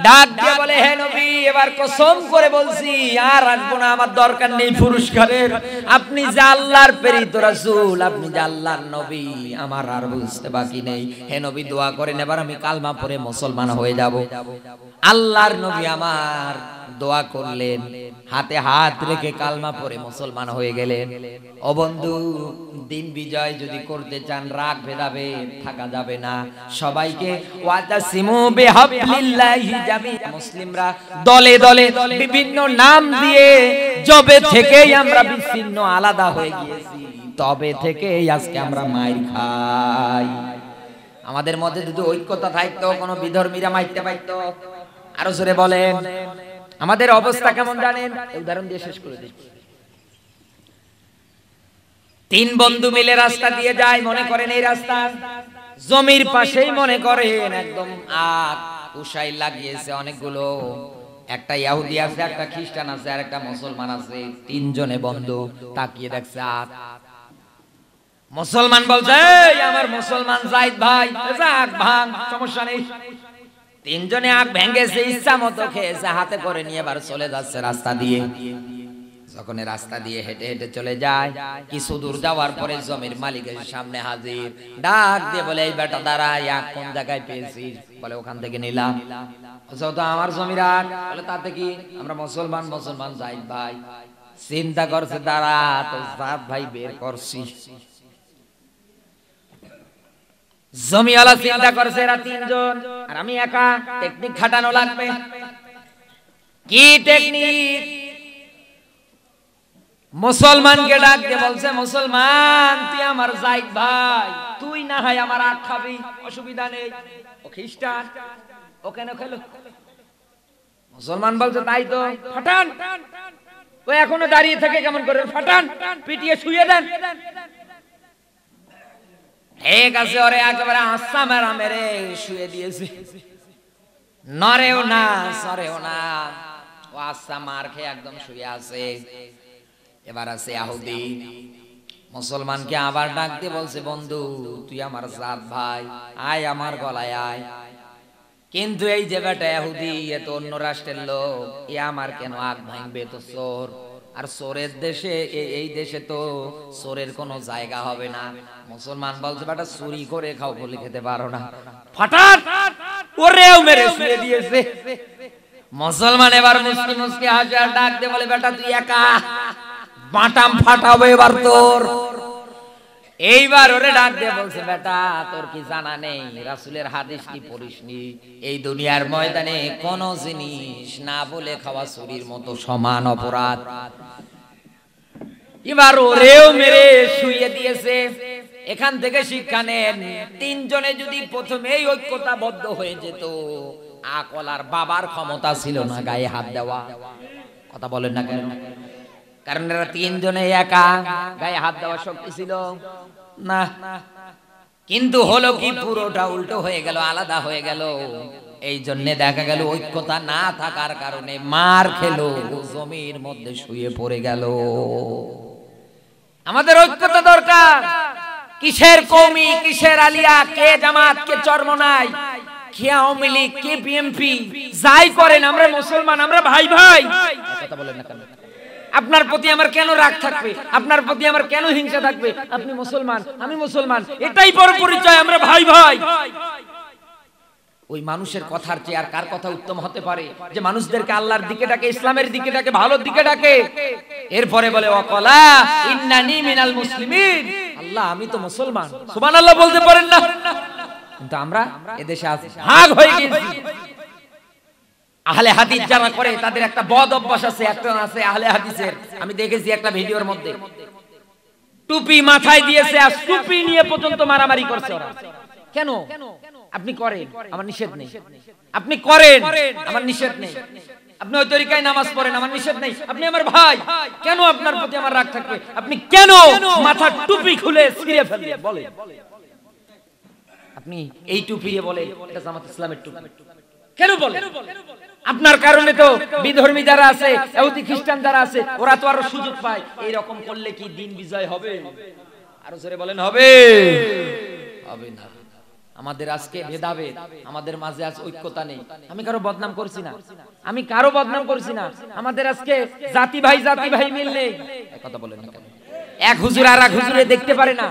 ডাক দিয়ে বলে, হে নবী এবার কসম করে বলছি আর আসবো না, আমার দরকার নেই পুরস্কারের, আপনি যে আল্লাহর প্রেরিত রাসূল, আপনি যে আল্লাহর নবী, আমার আর বুঝতে বাকি নেই। হে নবী দোয়া করেন, এবার আমি কালমা পড়ে মুসলমান হয়ে যাব। আল্লাহর নবী আমার দোয়া করলেন, হাতে হাত রেখে কালমা পড়ে মুসলমান হয়ে গেলেন। ও বন্ধু, দিন বিজয় যদি করতে চান, রাগ ভেদাভেদ থাকা যাবে না। সবাইকে ওয়াতাসিমু বিহাবলিল্লাহি জামিআ, মুসলিমরা দলে দলে বিভিন্ন নাম দিয়ে জবে থেকেই আমরা বিচ্ছিন্ন আলাদা হয়ে গিয়েছি, তবে থেকেই আজকে আমরা মাইর খাই। আমাদের মধ্যে যদি ঐক্যতা থাকতো, কোনো বিধর্মীরা মাইরতে পারতো। আরো জোরে বলেন, আমাদের অবস্থা কেমন জানেন? উদাহরণ দিয়ে শেষ করে দিচ্ছি। 3 বন্ধু মিলে রাস্তা দিয়ে যায়, মনে করেন এই রাস্তা জমির পাশেই, মনে করেন একদম আখ উসাই লাগিয়েছে অনেকগুলো, একটা ইহুদি আছে, একটা খ্রিস্টান আছে, আর একটা মুসলমান আছে। 3 জনে বন্ধু তাকিয়ে দেখছে আখ। মুসলমান বলছে, এই আমার মুসলমান জাহিদ ভাই, আখ ভাঙ, সমস্যা নেই। 3 জনে আখ ভেঙেছে, ইচ্ছা মতো খেয়েছে, হাতে করে নিয়ে এবার চলে যাচ্ছে রাস্তা দিয়ে। যখন রাস্তা দিয়ে হেঁটে হেঁটে চলে যায়, কিছু দূর যাওয়ার পরে জমির মালিকের সামনে হাজির, ডাক দিয়ে বলে, এই বেটা দাঁড়ায়, আখ কোন জায়গায় পেয়েছিস? বলে, ওখান থেকে নিলাম। তো আমার জমির আখ। বলে, তাতে কি, আমরা মুসলমান, মুসলমান জাহিদ ভাই। চিন্তা করছে, দাঁড়া তো জাহিদ ভাই বের করছি। জমিওয়ালা চিন্তা করছে, এরা 3 জন আর আমি একা, টেকনিক খাটানো লাগবে। কি টেকনিক? মুসলমানকে ডাক দিয়ে বলছে, মুসলমান তুই আমার জায়েদ ভাই, তুই না হয় আমার আখ খাবি, অসুবিধা নেই। ও খ্রিস্টান, ও কেন খেলো? মুসলমান বলছে তাই তো, ফাটান। ও এখনো দাঁড়িয়ে থাকে কেমন করে? ফাটান, পিটিয়ে শুয়ে দেন। ঠিক আছে, ওরে একেবারে আস্তা মেরা মেরে শুয়ে দিয়েছে, নরেও না সরেও না, ও আস্তা মার খেয়ে একদম শুয়ে আছে। এবার আছে ইহুদি, মুসলমানকে আবার ডাক দিয়ে বলছে, বন্ধু তুই আমার জাত ভাই, আয় আমার গলায় আয়। কিন্তু এই যে বেটা ইহুদি, এ তো অন্য রাষ্ট্রের লোক, এ আমার কেন আগ ভাঙবে? তো চোর, আর চোরের দেশে, এই দেশে তো চোরের কোনো জায়গা হবে না। মুসলমান বলছে, বেটা চুরি করে খাও বলে খেতে পারো না, ফাটান। ওরেও মেরে শুয়ে দিয়েছে। মুসলমান এবার মুস্কি মুস্কি হাসে আর ডাক দিয়ে বলে, বেটা তুই একা, বাটাম ফাটাবো এবার তোর। এইবার ওরে ডাক দিয়ে বলছে, বেটা তোর কি জানা নেই রাসূলের হাদিস কি পড়িসনি? এই দুনিয়ার ময়দানে কোন জিনিস না বলে খাওয়া চুরির মতো সমান অপরাধ। এবার ওরেও মেরে শুয়ে দিয়েছে। এখান থেকে শিক্ষা নেন, তিনজনে যদি প্রথমেই ঐক্যতাবদ্ধ হয়ে যেত, আকলার বাবার ক্ষমতা ছিল না গায়ে হাত দেওয়া। কথা বলেন না কেন? কারণ এরা তিনজনে একা, গায়ে হাত দেওয়ার শক্তি ছিল না। কিন্তু হলো কি, পুরোটা উল্টো হয়ে গেল, আলাদা হয়ে গেল। এই জন্য দেখা গেল ঐক্যতা না থাকার কারণে মার খেলো, জমির মধ্যে শুয়ে পড়ে গেল। আমাদের ঐক্যতা দরকার। কিসের কওমি, কিসের আলিয়া, কে জামাত, কে চরমনাই, কে আওয়ামী লীগ, কে বিএনপি, যাই করেন আমরা মুসলমান, আমরা ভাই ভাই। কথা বলেন না কেন? আপনার প্রতি আমার কেন রাগ থাকবে? আপনার প্রতি আমার কেন হিংসা থাকবে? আপনি মুসলমান, আমি মুসলমান, এটাই বড় পরিচয়, আমরা ভাই ভাই। ওই মানুষের কথার চেয়ে আর কার কথা উত্তম হতে পারে, যে মানুষদেরকে আল্লাহর দিকে ডাকে, ইসলামের দিকে ডাকে, ভালোর দিকে ডাকে। এরপরে বলে, ওয়াকালা ইন্নানি মিনাল মুসলিমিন, আল্লাহ আমি তো মুসলমান। সুবহানাল্লাহ বলতে পারেন না? কিন্তু আমরা এদেশে আছি, ভাগ হয়ে গেছি। আহলে হাদিস যারা করে তাদের একটা বদ অভ্যাস আছে, একটা আছে আহলে হাদিসের। আমি দেখেছি একটা ভিডিওর মধ্যে, টুপি মাথায় দিয়েছে আর টুপি নিয়ে পর্যন্ত মারামারি করছে ওরা। কেন? আপনি করেন, আমার নিষেধ নেই। আপনি করেন, আমার নিষেধ নেই। আপনি ওই তরিকায় নামাজ পড়েন, আমার নিষেধ নেই। আপনি আমার ভাই, কেন আপনার প্রতি আমার রাগ থাকবে? আপনি কেন মাথার টুপি খুলে ছিঁড়ে ফেললেন? বলেন। আপনি এই টুপি দিয়ে বলেন এটা জামাত ইসলামের টুপি, কেন বলেন? আপনার কারণে তো বিধর্মী যারা আছে, ইহুদি খ্রিস্টান যারা আছে, ওরা তো আরো সুযোগ পায়। এই রকম করলে কি দিন বিজয় হবে? আরো জোরে বলেন, হবে? হবে না। আমাদের আজকে ভেদাভেদ, আমাদের মাঝে আজ ঐক্যতা নেই। আমি কারো বদনাম করছি না, আমি কারো বদনাম করছি না। আমাদের আজকে জাতি ভাই মিল নেই। কথা বলেন না কেন? এক হুজুর আর এক হুজুরে দেখতে পারে না,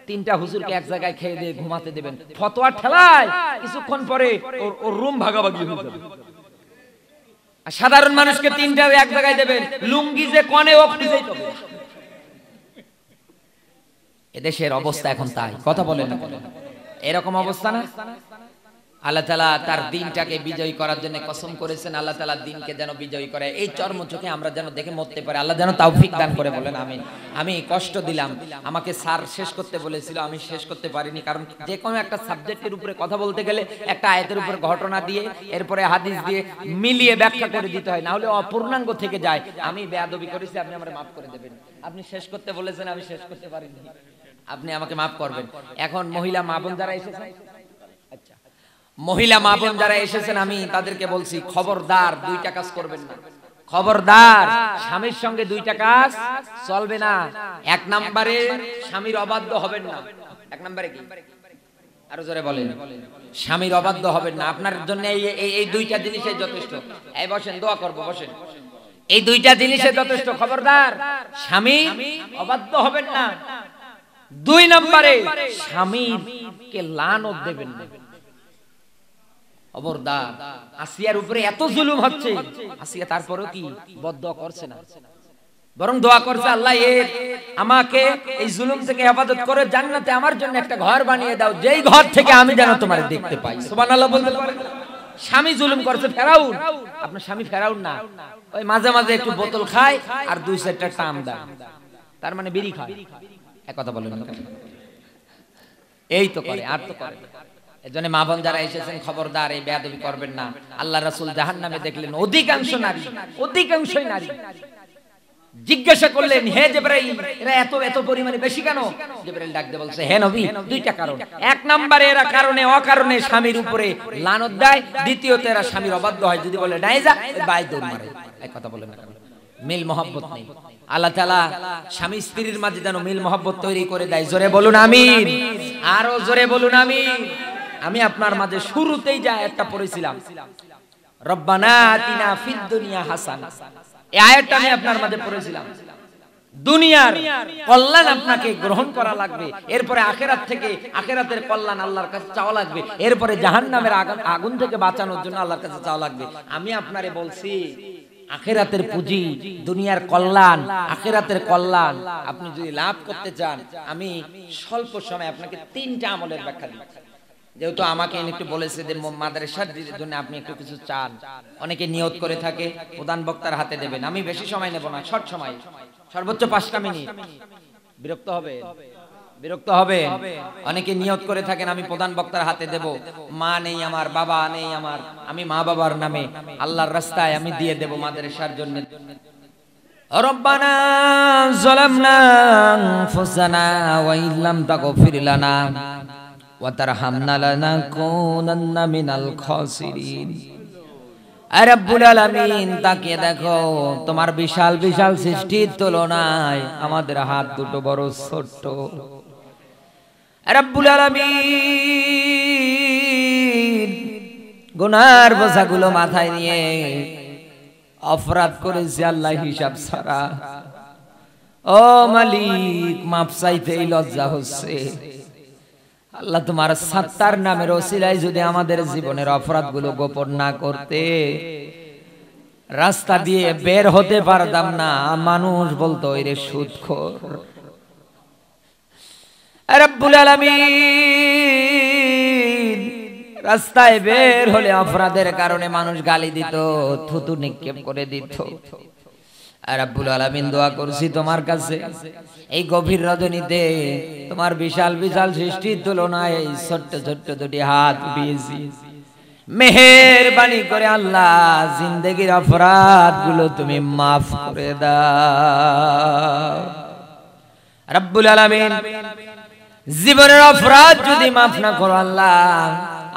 তিনটা হুজুরকে এক জায়গায় খেয়ে দিয়ে ঘুমাতে দেবেন, ফতোয়া ঠেলায় কিছুক্ষণ পরে ওর রুম ভাগাভাগি হয়ে যাবে। আর সাধারণ মানুষকে তিনটা এক জায়গায় দেবেন, লুঙ্গি যে কনে ও খুঁজেই পাবে। এদেশের অবস্থা এখন তাই। কথা বলেন না কেন? এরকম অবস্থা না? আল্লাহ তাআলা তার দিনটাকে বিজয়ী করার জন্য কসম করেছেন, আল্লাহ তাআলা দিনকে যেন বিজয়ী করে। এই চর্ম চোখে আমরা যেন দেখে মরতে পারি। আল্লাহ যেন তৌফিক দান করে। বলেন আমিন। আমি কষ্ট দিলাম, আমাকে স্যার শেষ করতে বলেছিল, আমি শেষ করতে পারিনি। কারণ যে কোনো একটা সাবজেক্টের উপরে কথা বলতে গেলে একটা আয়াতের উপরে ঘটনা দিয়ে এরপরে হাদিস দিয়ে মিলিয়ে ব্যাখ্যা করে দিতে হয়, না হলে অপূর্ণাঙ্গ থেকে যায়। আমি বেয়াদবি করেছি, আপনি আমাকে মাফ করে দেবেন। আপনি শেষ করতে বলেছেন, আমি শেষ করতে পারিনি, আপনি আমাকে মাফ করবেন। এখন মহিলা মা বোন যারা এসেছেন, আচ্ছা মহিলা মা বোন যারা এসেছেন, আমি তাদেরকে বলছি, খবরদার দুইটা কাজ করবেন না। খবরদার, স্বামীর সঙ্গে দুইটা কাজ চলবে না। এক নম্বরে স্বামীর অবাধ্য হবেন না। এক নম্বরে কি? আরো জোরে বলেন। স্বামীর অবাধ্য হবেন না। আপনার জন্য এই দুইটা জিনিসই যথেষ্ট। এই বসেন, দোয়া করব, বসেন। এই দুইটা জিনিসই যথেষ্ট। খবরদার, স্বামী অবাধ্য হবেন না। দুই নম্বরে স্বামীকে লানত দেবেন না। খবরদার, আসিয়ার উপরে এত জুলুম হচ্ছে, আসিয়া তারপরেও কি বদদোয়া করছে না, বরং দোয়া করছে, আল্লাহ আমাকে এই জুলুম থেকে হেফাজত করে জান্নাতে আমার জন্য একটা ঘর বানিয়ে দাও, যেই ঘর থেকে আমি যেন তোমারে দেখতে পাই। সুবহানাল্লাহ বলতে পারেন? স্বামী জুলুম করছে ফেরাউন, আপনার স্বামী ফেরাউন না, ওই মাঝে মাঝে একটু বোতল খায় আর 2-4টা টান দেয়, তার মানে বিড়ি খায়। এক কথা বলেন, এই তো করে, আর তো করে। এজন্য মা বোন যারা এসেছেন খবরদার, এই বেয়াদবি করবেন না। আল্লাহ রাসূল জাহান্নামে দেখলেন অধিকাংশই নারী। জিজ্ঞাসা করলেন, হে জিবরাইল, এরা এত এত পরিমাণে বেশি কেন? জিবরাইল ডাক দিয়ে বলছে, হে নবী, দুইটা কারণ। এক নম্বরে এরা কারণে অকারণে স্বামীর উপরে লানত দেয়, দ্বিতীয়ত এরা স্বামীর অবাধ্য হয়, যদি বলে নাই যা, বাই দৌড় মারে। এক কথা বলেন না, মিল মহব্বত নেই। আল্লাহ তাআলা স্বামী স্ত্রীর মাঝে যেন মিল মহব্বত তৈরি করে দেয়। জোরে বলুন আমিন, আরো জোরে বলুন আমিন। আমি আপনার মাঝে শুরুতেই যা একটা পড়েছিলাম, রব্বানা আতিনা ফিদ দুনিয়া হাসানা, এই আয়াতটা আমি আপনার মাঝে পড়েছিলাম। দুনিয়ার কল্যাণ আপনাকে গ্রহণ করা লাগবে, এরপরে আখিরাত থেকে আখিরাতের কল্যাণ আল্লাহর কাছে চাওয়া লাগবে, এরপরে জাহান্নামের আগুন থেকে বাঁচানোর জন্য আল্লাহর কাছে চাওয়া লাগবে। আমি আপনারে বলছি, আখিরাতের পুঁজি, দুনিয়ার কল্যাণ, আখিরাতের কল্যাণ আপনি যদি লাভ করতে চান, আমি স্বল্প সময় আপনাকে 3টা আমলের ব্যাখ্যা দিই। যেহেতু আমাকে একটু বলেছে যে মাদ্রাসার জন্য আপনি একটু কিছু চান, অনেকে নিয়ত করে থাকে প্রধান বক্তার হাতে দেবেন। আমি বেশি সময় নেব না, শর্ট সময়, সর্বোচ্চ 5টা মিনিট। বিরক্ত হবে। অনেকে নিয়ত করে থাকেন আমি প্রধান বক্তার হাতে দেব, মা নেই আমার, বাবা নেই আমার, আমি মা বাবার নামে আল্লাহর রাস্তায় আমি দিয়ে দেব মাদ্রাসার জন্য। রব্বানা যালামনা আনফুসানা ওয়া ইল্লাম তাগফির লানা ওয়া তারহামনা লানাকুনান্না মিনাল খাসিরিন। আয় রব্বুল আলামিন, তাকিয়ে দেখো, তোমার বিশাল বিশাল সৃষ্টির তুলনায় আমাদের হাত দুটো বড় ছোট্ট। আয় রব্বুল আলামিন, গুনার বোঝাগুলো মাথায় নিয়ে অপরাধ করেছি আল্লাহ হিসাব ছাড়া। ও মালিক, মাপ চাইতেই লজ্জা হচ্ছে। আল্লাহ, তোমার সাত্তার নামের ওসিলায় যদি আমাদের জীবনের অপরাধগুলো গোপন না করতে, রাস্তা দিয়ে বের হতে পারতাম না। মানুষ বলতো এরে সুদখোর। রব্বুল আলামিন, রাস্তায় বের হলে অপরাধের কারণে মানুষ গালি দিত, থুতু নিক্ষেপ করে দিত। রব্বুল আলামিন, দোয়া করছি তোমার কাছে, এই গভীর রজনীতে তোমার বিশাল বিশাল সৃষ্টির তুলনায় এই ছোট্ট ছোট্ট দুটি হাত উঠিয়েছি। মেহেরবানি করে আল্লাহ, জিন্দেগির অপরাধ গুলো তুমি মাফ করে দাও। রব্বুল আলামিন, জীবনের অপরাধ যদি মাফ না করো আল্লাহ,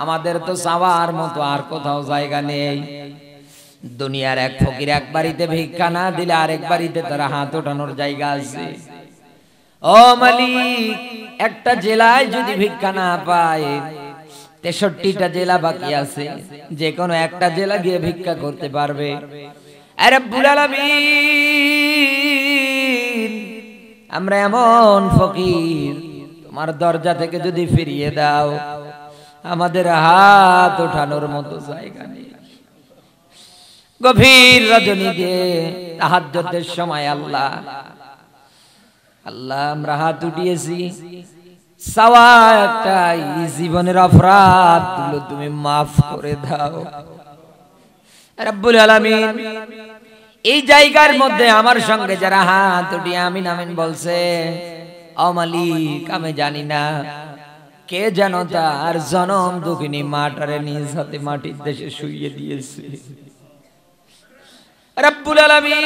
আমাদের তো চাওয়ার মতো আর কোথাও জায়গা নেই। দুনিয়ার এক ফকির এক বাড়িতে ভিক্ষা না দিলে আরেক বাড়িতে তারা হাত ওঠানোর জায়গা আছে। ও মালিক, একটা জেলায় যদি ভিক্ষা না পায়, 63টা জেলা বাকি আছে, যে কোনো একটা জেলা গিয়ে ভিক্ষা করতে পারবে। আরে রব্বুল আলামিন, আমরা এমন ফকির, তোমার দরজা থেকে যদি ফিরিয়ে দাও, আমাদের হাত ওঠানোর মতো জায়গা নেই। গভীর রজনীতে তাহাজ্জুদের সময় আল্লাহ আমরা হাত উঠিয়েছি, চাওয়া একটাই, জীবনের অপরাধ গুলো তুমি মাফ করে দাও। রব্বুল আলামিন, এই জায়গার মধ্যে আমার সঙ্গে যারা হাত উঠিয়ে আমিন আমিন বলছে, ও মালিক, আমি জানি না কে যেন তার জনম দুঃখিনী মাটারে নিজ হাতে মাটির দেশে শুইয়ে দিয়েছে। রব্বুল আলামিন,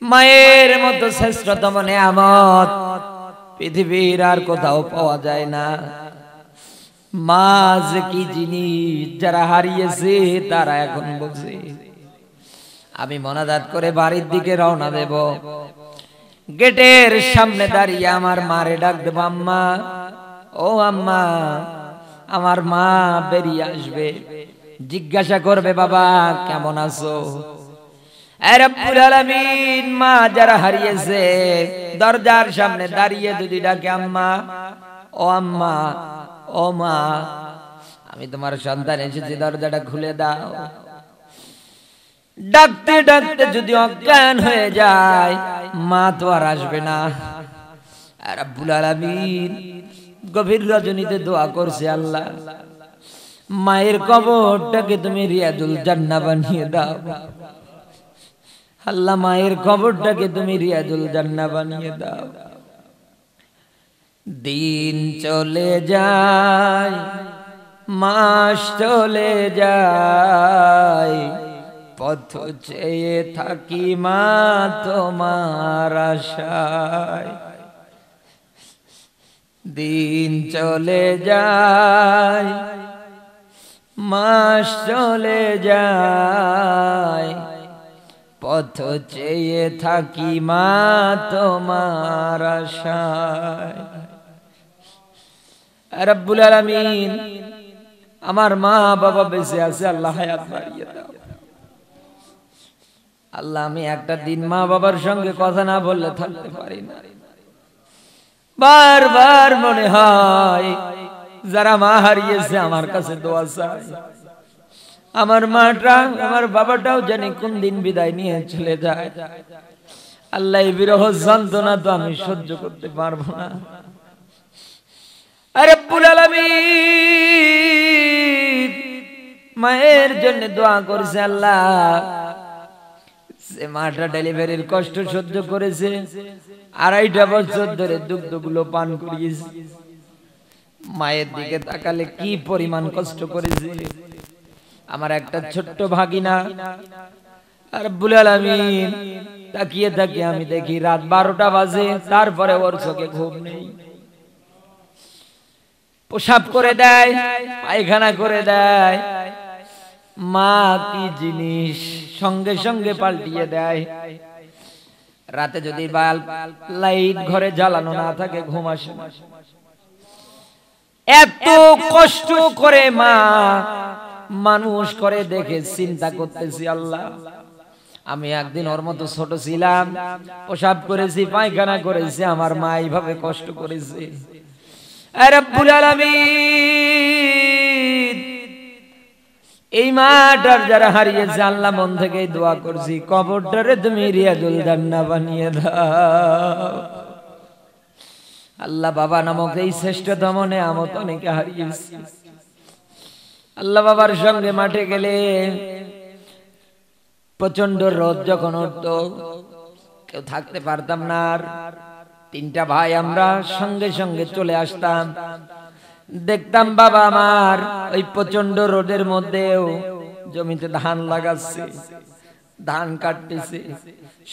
মায়ের মতো শ্রেষ্ঠতম নেয়ামত পৃথিবীর আর কোথাও পাওয়া যায় না। মা যে কি জিনিস, যারা হারিয়েছে তারা এখন বুঝে। আমি মোনাজাত করে বাড়ির দিকে রওনা দেব, গেটের সামনে দাঁড়িয়ে আমার মারে ডাক দেব, আম্মা, ও আম্মা। আমার মা বেরিয়ে আসবে, জিজ্ঞাসা করবে, বাবা কেমন আছো? রব্বুল আলামিন, মা যারা হারিয়েছে দরজার সামনে দাঁড়িয়ে যদি ডাকে, আম্মা, ও আম্মা, ও মা, আমি তোমার সন্তান এসেছি, দরজাটা খুলে দাও। ডাকতে ডাকতে যদি অজ্ঞান হয়ে যায়, মা তো আর আসবে না। রব্বুল আলামিন গভীর রজনীতে দোয়া করছে, আল্লাহ মায়ের কবরটাকে তুমি রিয়াজুল জান্নাহ বানিয়ে দাও আল্লাহ, মায়ের কবরটাকে তুমি রিয়াজুল জান্নাহ বানিয়ে দাও। দিন চলে যায়, মাস চলে যায়, পথ চেয়ে থাকি মা তোমার আশায়। দিন চলে যায়, মাস চলে যায়, পথ চেয়ে থাকি মা তোমার আশায়। রব্বুল আলামিন আমার মা বাবা বেঁচে আছে, আল্লাহ হায়াত বাড়িয়ে দাও। আল্লাহ আমি একটা দিন মা বাবার সঙ্গে কথা না বললে থাকতে পারি না। বারবার মনে হয় যারা মা হারিয়েছে আমার কাছে দোয়া চায়। আমার মাটা আমার বাবাটাও জানি কোন দিন বিদায় নিয়ে চলে যায়। আল্লাহ এই বিরহ যন্ত্রণা তো আমি সহ্য করতে পারবো না। রব্বুল আলামিন মায়ের জন্য দোয়া করছে, আল্লাহ সে মাটা ডেলিভারির কষ্ট সহ্য করেছে, 2.5 বছর ধরে দুগ্ধগুলো পান করিয়েছে। মায়ের দিকে তাকালে কি পরিমাণ কষ্ট করেছে। আমার একটা ছোট্ট ভাগিনা, রব্বুল আলামিন তাকিয়ে তাকিয়ে আমি দেখি রাত 12টা বাজে, তারপরে ওর চোখে ঘুম নেই। পেশাব করে দেয়, পায়খানা করে দেয়। মা কি জিনিস সঙ্গে সঙ্গে পাল্টিয়ে দেয়। রাতে যদি লাইট ঘরে জ্বালানো না থাকে ঘুম আসে না। এত কষ্ট করে মা মানুষ করে দেখে চিন্তা করতেছি, আল্লাহ আমি একদিন ওর মতো ছোট ছিলাম, পেশাব করেছি, পায়খানা করেছি, আমার মা এইভাবে কষ্ট করেছে। রব্বুল আলামিন এই মাটার যারা হারিয়েছে আল্লাহ মন থেকে দোয়া করছি, কবরটারে তুমি রিয়াজুল জান্নাহ বানিয়ে দাও। আল্লাহ বাবা নামক এই শ্রেষ্ঠতম নেয়ামত অনেকে হারিয়েছে। আল্লাহ বাবার সঙ্গে মাঠে গেলে প্রচন্ড রোদ যখন উঠতো, কেউ থাকতে পারতাম না। আর 3টা ভাই আমরা সঙ্গে সঙ্গে চলে আসতাম। দেখতাম বাবা আমার ওই প্রচন্ড রোদের মধ্যেও জমিতে ধান লাগাচ্ছে, ধান কাটতেছে,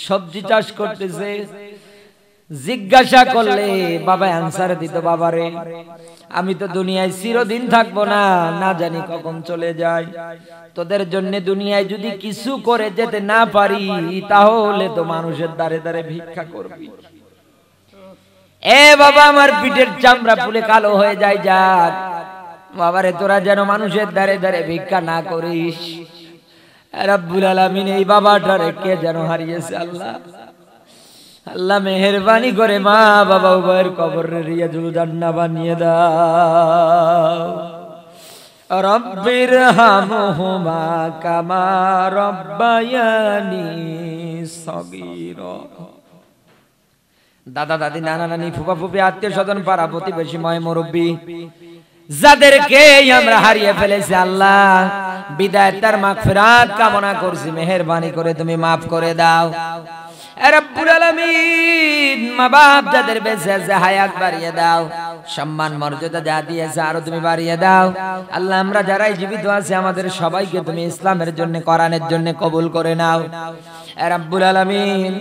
সবজি চাষ করতেছে। জিজ্ঞাসা করলে বাবা অ্যানসার দিত, বাবারে আমি তো দুনিয়ায় চিরদিন থাকবো না, না জানি কখন চলে যায়। তোদের জন্য দুনিয়ায় যদি কিছু করে যেতে না পারি, তাহলে তো মানুষের দ্বারে দ্বারে ভিক্ষা করবি। এ বাবা আমার পিঠের চামড়া ফুলে কালো হয়ে যায়, যাক বাবারে তোরা যেন মানুষের দ্বারে দ্বারে ভিক্ষা না করিস। রব্বুল আলামিন এই বাবাটারে কে যেন হারিয়েছে। আল্লাহ আল্লাহ মেহেরবানি করে মা বাবা উভয়ের কবরে রিয়াজুল জান্নাহ বানিয়ে দাও। রব্বির হামহুমা কামা রব্বায়ানি সগীরা। দাদা দাদি, নানা নানি, ফুফা ফুফি, আত্মীয় স্বজন, পাড়া প্রতিবেশী, ময় মুরব্বী যাদেরকে আমরা হারিয়ে ফেলেছি, আল্লাহ বিদায়ের তার মাগফিরাত কামনা করছি, মেহেরবানি করে তুমি মাফ করে দাও। রব্বুল আলামিন মা বাপ যাদের বেঁচে আছে হায়াত বাড়িয়ে দাও, সম্মান মর্যাদা যা দিয়েছে আরো তুমি বাড়িয়ে দাও। আল্লাহ আমরা যারাই জীবিত আছি আমাদের সবাইকে তুমি ইসলামের জন্য, কোরআনের জন্য কবুল করে নাও। রব্বুল আলামিন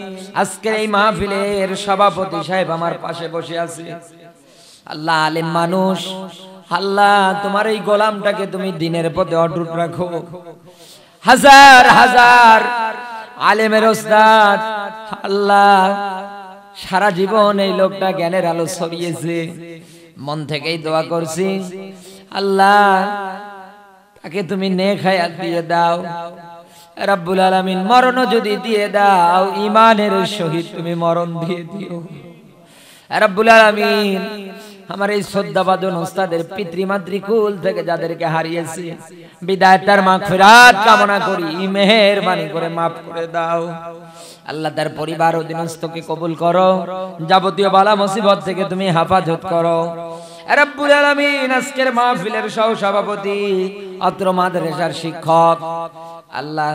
আজকের এই মাহফিলের সভাপতি সাহেব আমার পাশে বসে আছে। আল্লাহ আলেম মানুষ, আল্লাহ তোমার এই গোলামটাকে তুমি দিনের পথে অটুট রাখো। হাজার হাজার আলেমের ওস্তাদ, আল্লাহ সারা জীবন এই লোকটা জ্ঞানের আলো ছড়িয়েছে, মন থেকেই দোয়া করছি আল্লাহ তাকে তুমি নেক হায়াত দিয়ে দাও। রব্বুল আলামিন মরণও যদি দিয়ে দাও, ঈমানের সহিত তুমি মরণ দিয়ে দিও। রব্বুল আলামিন আমার এই শ্রদ্ধাভাজন ওস্তাদের পিতৃমাতৃকুল থেকে যাদেরকে হারিয়েছি, বিদায়ের তার মাগফিরাত কামনা করি, মেহেরবানি করে মাফ করে দাও। আল্লাহ তার পরিবার অধীনস্থকে কবুল করো, যাবতীয় বালা মুসিবত থেকে তুমি হেফাজত করো। রব্বুল আলামিন আজকের মাহফিলের সভাপতি অত্র মাদ্রাসার শিক্ষক আল্লাহ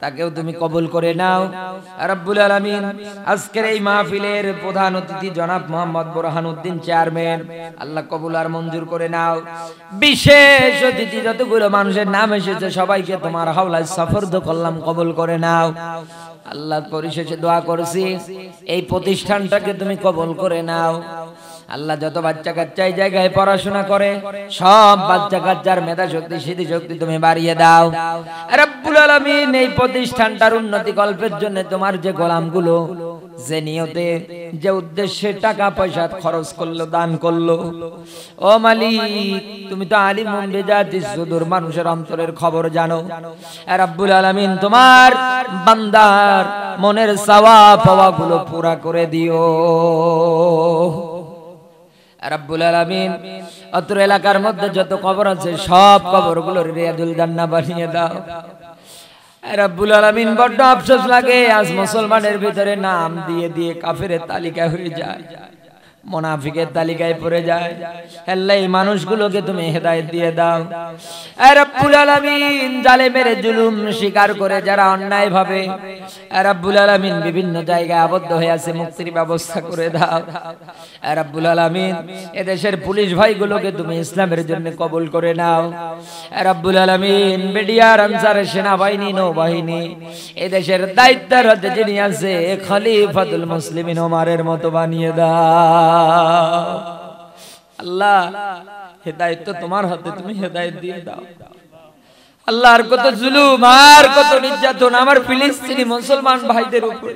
তাকেও তুমি কবুল করে নাও রব্বুল আলামিন। আজকের এই মাহফিলের প্রধান অতিথি জনাব মোহাম্মদ বুরহানুদ্দিন চেয়ারম্যান আল্লাহ কবুল আর মঞ্জুর করে নাও। বিশেষ অতিথি যতগুলো মানুষের নাম এসেছে সবাইকে তোমার হাওলায় সফরদ করলাম, কবুল করে নাও আল্লাহ। পরিশেষে দোয়া করছি এই প্রতিষ্ঠানটাকে তুমি কবুল করে নাও আল্লাহ। যত বাচ্চা কাচ্চা এই জায়গায় পড়াশোনা করে সব বাচ্চা কাচ্চার মেধা শক্তি স্মৃতি শক্তি তুমি বাড়িয়ে দাও রব্বুল আলামিন। এই প্রতিষ্ঠানটার উন্নতি কল্পের জন্য তোমার যে গোলামগুলো যে নিয়তে যে উদ্দেশ্যে টাকা পয়সা খরচ করলো দান করলো, ও মালিক তুমি তো আলিমুন বিজাতিস সুদূর, মানুষের অন্তরের খবর জানো রব্বুল আলামিন। তোমার বান্দার মনের চাওয়া পাওয়া গুলো পুরা করে দিও রব্বুল আলামিন। অত্র এলাকার মধ্যে যত কবর আছে সব কবরগুলোর রিয়াদুল জান্নাহ বানিয়ে দাও রব্বুল আলামিন। বড় আফসোস লাগে আজ মুসলমানের ভিতরে নাম দিয়ে দিয়ে কাফেরের তালিকা হয়ে যায়, মুনাফিকের তালিকায় পড়ে যায়। আল্লাহ এই মানুষগুলোকে তুমি হেদায়েত দিয়ে দাও রব্বুল আলামিন। জালেমের জুলুম স্বীকার করে যারা অন্যায় ভাবে রব্বুল আলামিন বিভিন্ন জায়গায় আবদ্ধ হয়ে আছে, মুক্তির ব্যবস্থা করে দাও রব্বুল আলামিন। এদেশের পুলিশ ভাইগুলোকে তুমি ইসলামের জন্য কবুল করে নাও রব্বুল আলামিন। বিডিআর আনসার সেনাবাহিনী নৌবাহিনী এদেশের দায়িত্বরত যিনি আছে খলিফাতুল মুসলিমিন ওমরের মতো বানিয়ে দাও আল্লাহ। হেদায়েত তো তোমার হাতে, তুমি হেদায়েত দিয়ে দাও আল্লাহ। আর কত জুলুম আর কত নির্যাতন আমার ফিলিস্তিনি মুসলমান ভাইদের উপর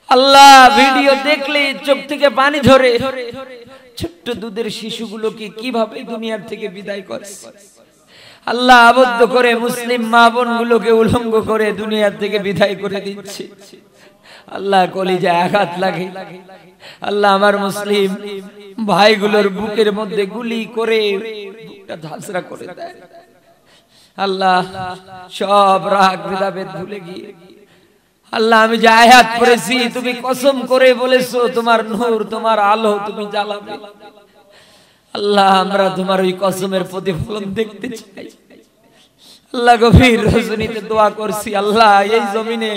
আল্লাহ। ভিডিও দেখলে চোখ থেকে পানি ঝরে। ছোট্ট দুধের শিশুগুলোকে কিভাবে দুনিয়ার থেকে বিদায় করে আল্লাহ, আবদ্ধ করে মুসলিম মা বোনগুলোকে উলঙ্গ করে দুনিয়ার থেকে বিদায় করে দিচ্ছে আল্লাহ। কলিজায় আঘাত লাগে আল্লাহ। আমার মুসলিম ভাইগুলোর বুকের মধ্যে গুলি করে বুকটা ধাসরা করে দেয় আল্লাহ। সব রাগ ভেদাভেদ ভুলে গিয়ে আল্লাহ আমি যে আয়াত পড়েছি তুমি কসম করে বলেছো তোমার নূর তোমার আলো তুমি জ্বালাবে আল্লাহ। আমরা তোমার ওই কসমের প্রতিফলন দেখতে চাই আল্লাহ। গভীর রজনীতে দোয়া করছি আল্লাহ এই জমিনে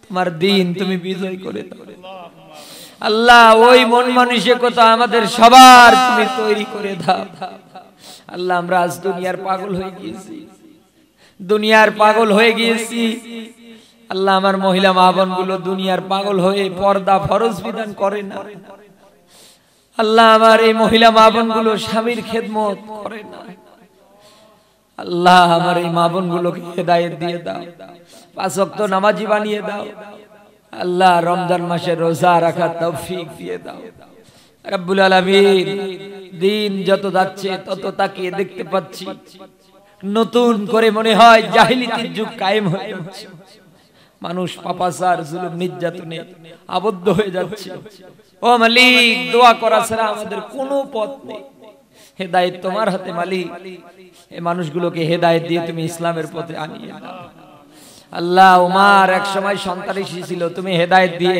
তোমার দিন তুমি বিজয় করে দাও আল্লাহ। ওই মন মানসিকতা আমাদের সবার তুমি তৈরি করে দাও আল্লাহ। আমরা আজ দুনিয়ার পাগল হয়ে গিয়েছি, দুনিয়ার পাগল হয়ে গিয়েছি আল্লাহ। আমার মহিলা মা বোনগুলো দুনিয়ার পাগল হয়ে পর্দা ফরজ বিধান করে না আল্লাহ। আমার এই মহিলা মা বোনগুলো স্বামীর খেদমত করে না আল্লাহ। আমার এই মা বোনগুলোকে হেদায়েত দিয়ে দাও, পাঁচ ওয়াক্ত নামাজি বানিয়ে দাও আল্লাহ। রমজান মাসে রোজা রাখার তৌফিক দিয়ে দাও রব্বুল আলামিন। দিন যত যাচ্ছে তত তাকিয়ে দেখতে পাচ্ছি নতুন করে মনে হয় জাহিলিয়াতের যুগ কায়েম হয়ে যাচ্ছে। মানুষ পাপাচার জুলুম নির্যাতনে আবদ্ধ হয়ে যাচ্ছে। ও মালিক দোয়া করা ছাড়া আমাদের কোনো পথ নেই। হেদায়েত তোমার হাতে মালিক। এই মানুষগুলোকে হেদায়েত দিয়ে তুমি ইসলামের পথে আনিয়ে দাও আল্লাহ। উমার এক সময় সন্ত্রাসী ছিল, তুমি হেদায়েত দিয়ে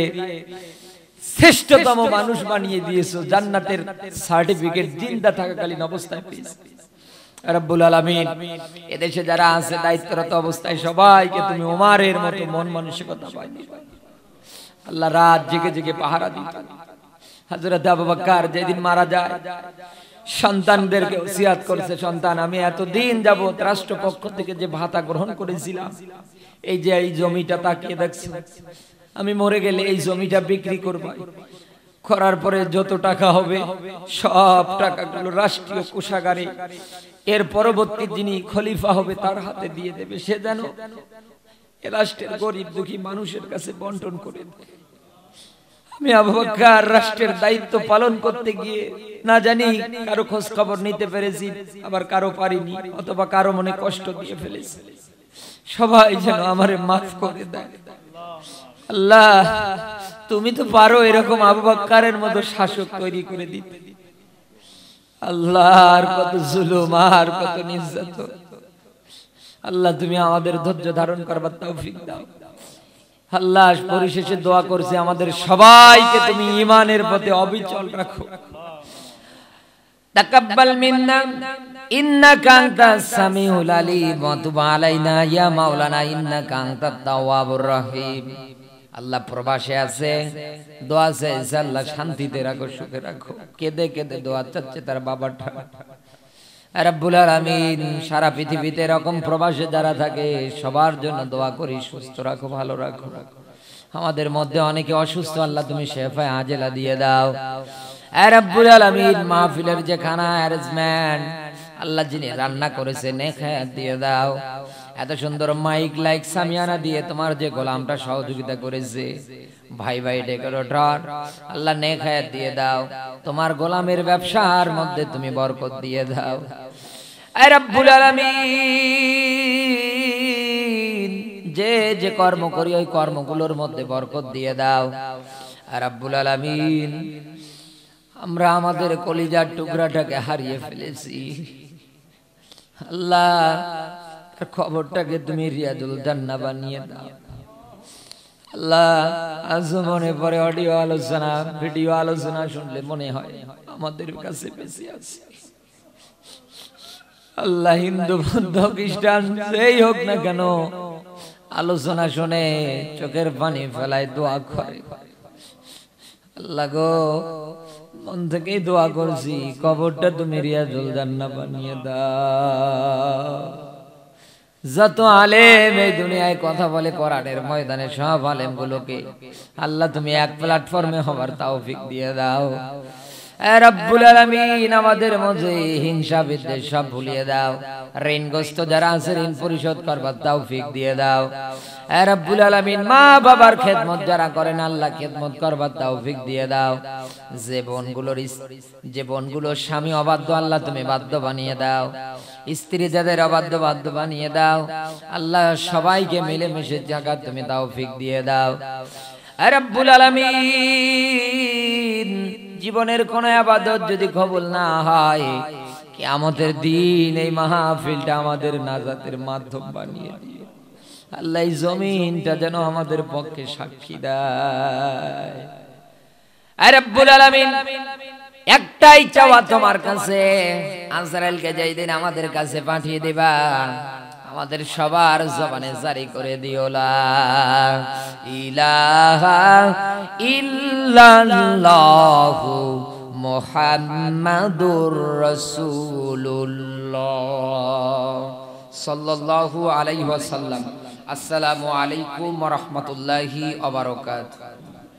শ্রেষ্ঠতম মানুষ বানিয়ে দিয়েছো, জান্নাতের সার্টিফিকেট জিন্দা থাকাকালীন অবস্থায় পেয়েছে রব্বুল আলামিন। এদেশে যারা আছে দায়িত্বরত অবস্থায় সবাইকে তুমি উমারের মতো মন মানসিকতা বানিয়ে দাও আল্লাহ। রাত জেগে জেগে পাহারা দিত। হযরত আবু বকর যেদিন মারা যায় সন্তানদেরকে ওসিয়াত করছে, সন্তান আমি এতদিন যাবত রাষ্ট্রপক্ষ থেকে যে ভাতা গ্রহণ করেছিলাম এই যে এই জমিটা তাকিয়ে দেখছি, আমি মরে গেলে এই জমিটা বিক্রি করব, করার পরে যত টাকা হবে সব টাকাগুলো রাষ্ট্রীয় কোষাগারে এর পরবর্তী যিনি খলিফা হবে তার হাতে দিয়ে দেবে, সে যেন এ রাষ্ট্রের গরিব দুঃখী মানুষের কাছে বন্টন করে দেয়। আমি আবু বকর রাষ্ট্রের দায়িত্ব পালন করতে গিয়ে না জানি কারো খোঁজ খবর নিতে পেরেছি, আবার কারো পারিনি, অথবা কারো মনে কষ্ট দিয়ে ফেলেছি। সবাই যেন আমারে মাফ করে দেয় আল্লাহ। তুমি তো পারো এরকম আবু বকরের মতো শাসক তৈরি করে দিতে আল্লাহ। আর কত জুলুম আর কত নির্যাতন আল্লাহ, তুমি আমাদের ধৈর্য ধারণ করবার তৌফিক দাও আল্লাহ। পরিশেষে দোয়া করছি আমাদের সবাইকে তুমি ঈমানের পথে অবিচল রাখো তাকাব্বাল মিন্না ইন্নাকা আনতাস সামিউল আলিম ওয়া তুব আলাইনা ইয়া মাওলানা ইন্নাকা আনতাত তাওয়াবুর রহিম। আল্লাহ প্রবাসে আছে, দোয়া চাইছে আল্লাহ শান্তিতে রাখো, সুখে রাখো। কেঁদে কেঁদে দোয়া চাচ্ছে তার বাবাটা। রব্বুল আলামিন সারা পৃথিবীতে এরকম প্রবাসে যারা থাকে সবার জন্য দোয়া করি, সুস্থ রাখো, ভালো রাখো। আমাদের মধ্যে অনেকে অসুস্থ, আল্লাহ তুমি শেফায়ে আজেলা দিয়ে দাও। রব্বুল আলামিন মাহফিলের যে খানা অ্যারেঞ্জমেন্ট আল্লাহ যিনি রান্না করেছে নেক হায়াত দিয়ে দাও। এত সুন্দর মাইক লাইক সামিয়ানা দিয়ে তোমার যে গোলামটা সহযোগিতা করেছে, ভাই ভাই ডেকোরেটর, আল্লাহ নেক হায়াত দিয়ে দাও। তোমার গোলামের ব্যবসার মধ্যে তুমি বরকত দিয়ে দাও। রব্বুল আলামিন যে যে কর্ম করি ওই কর্মগুলোর মধ্যে বরকত দিয়ে দাও। রব্বুল আলামিন আমরা আমাদের কলিজার টুকরাটাকে হারিয়ে ফেলেছি, আল্লাহ খবরটাকে তুমি রিয়াজুল জান্নাহ বানিয়ে দাও। আল্লাহ আজ মনে পড়ে অডিও আলোচনা, ভিডিও আলোচনা শুনলে মনে হয় আমাদের কাছে বেশি আছে। আল্লাহ হিন্দু বৌদ্ধ খ্রিস্টান যেই হোক না কেন আলোচনা শুনে চোখের পানি ফেলায়, দোয়া করে। আল্লাহ গো মন থেকেই দোয়া করছি, কবরটা তুমি রিয়াজুল জান্নাহ বানিয়ে দাও। যত আলেম এই দুনিয়ায় কথা বলে কোরআনের ময়দানে, সব আলেম গুলোকে আল্লাহ তুমি এক প্ল্যাটফর্মে হবার তৌফিক দিয়ে দাও। রব্বুল আলামিন আমাদের মধ্যে হিংসা বিদ্বেষ সব ভুলিয়ে দাও। ঋণগ্রস্ত যারা আছে ঋণ পরিশোধ করবার তৌফিক দিয়ে দাও। রব্বুল আলামিন মা বাবার খেদমত যারা করেন আল্লাহ খেদমত করবার তৌফিক দিয়ে দাও। যে বোনগুলোর স্বামী অবাধ্য আল্লাহ তুমি বাধ্য বানিয়ে দাও। স্ত্রী যাদের অবাধ্য বাধ্য বানিয়ে দাও। আল্লাহ সবাইকে মিলেমিশে থাকার তুমি তৌফিক দিয়ে দাও। রব্বুল আলামিন জীবনের কোন ইবাদত যদি কবুল না হয়, কিয়ামতের দিন এই মাহফিলটা আমাদের নাজাতের মাধ্যম বানিয়ে দিও। আল্লাহ এই জমিনটা যেন আমাদের পক্ষে সাক্ষী দেয়। রব্বুল আলামিন একটাই চাওয়া তোমার কাছে, আজরাইলকে যেই দিন আমাদের কাছে পাঠিয়ে দিবা আমাদের সবার জবানে জারি করে দিও লা ইলাহা ইল্লাল্লাহু মুহাম্মাদুর রাসূলুল্লাহ সাল্লাল্লাহু আলাইহি ওয়াসাল্লাম। আসসালামু আলাইকুম ওয়া রাহমাতুল্লাহি ওয়া বারাকাতুহু।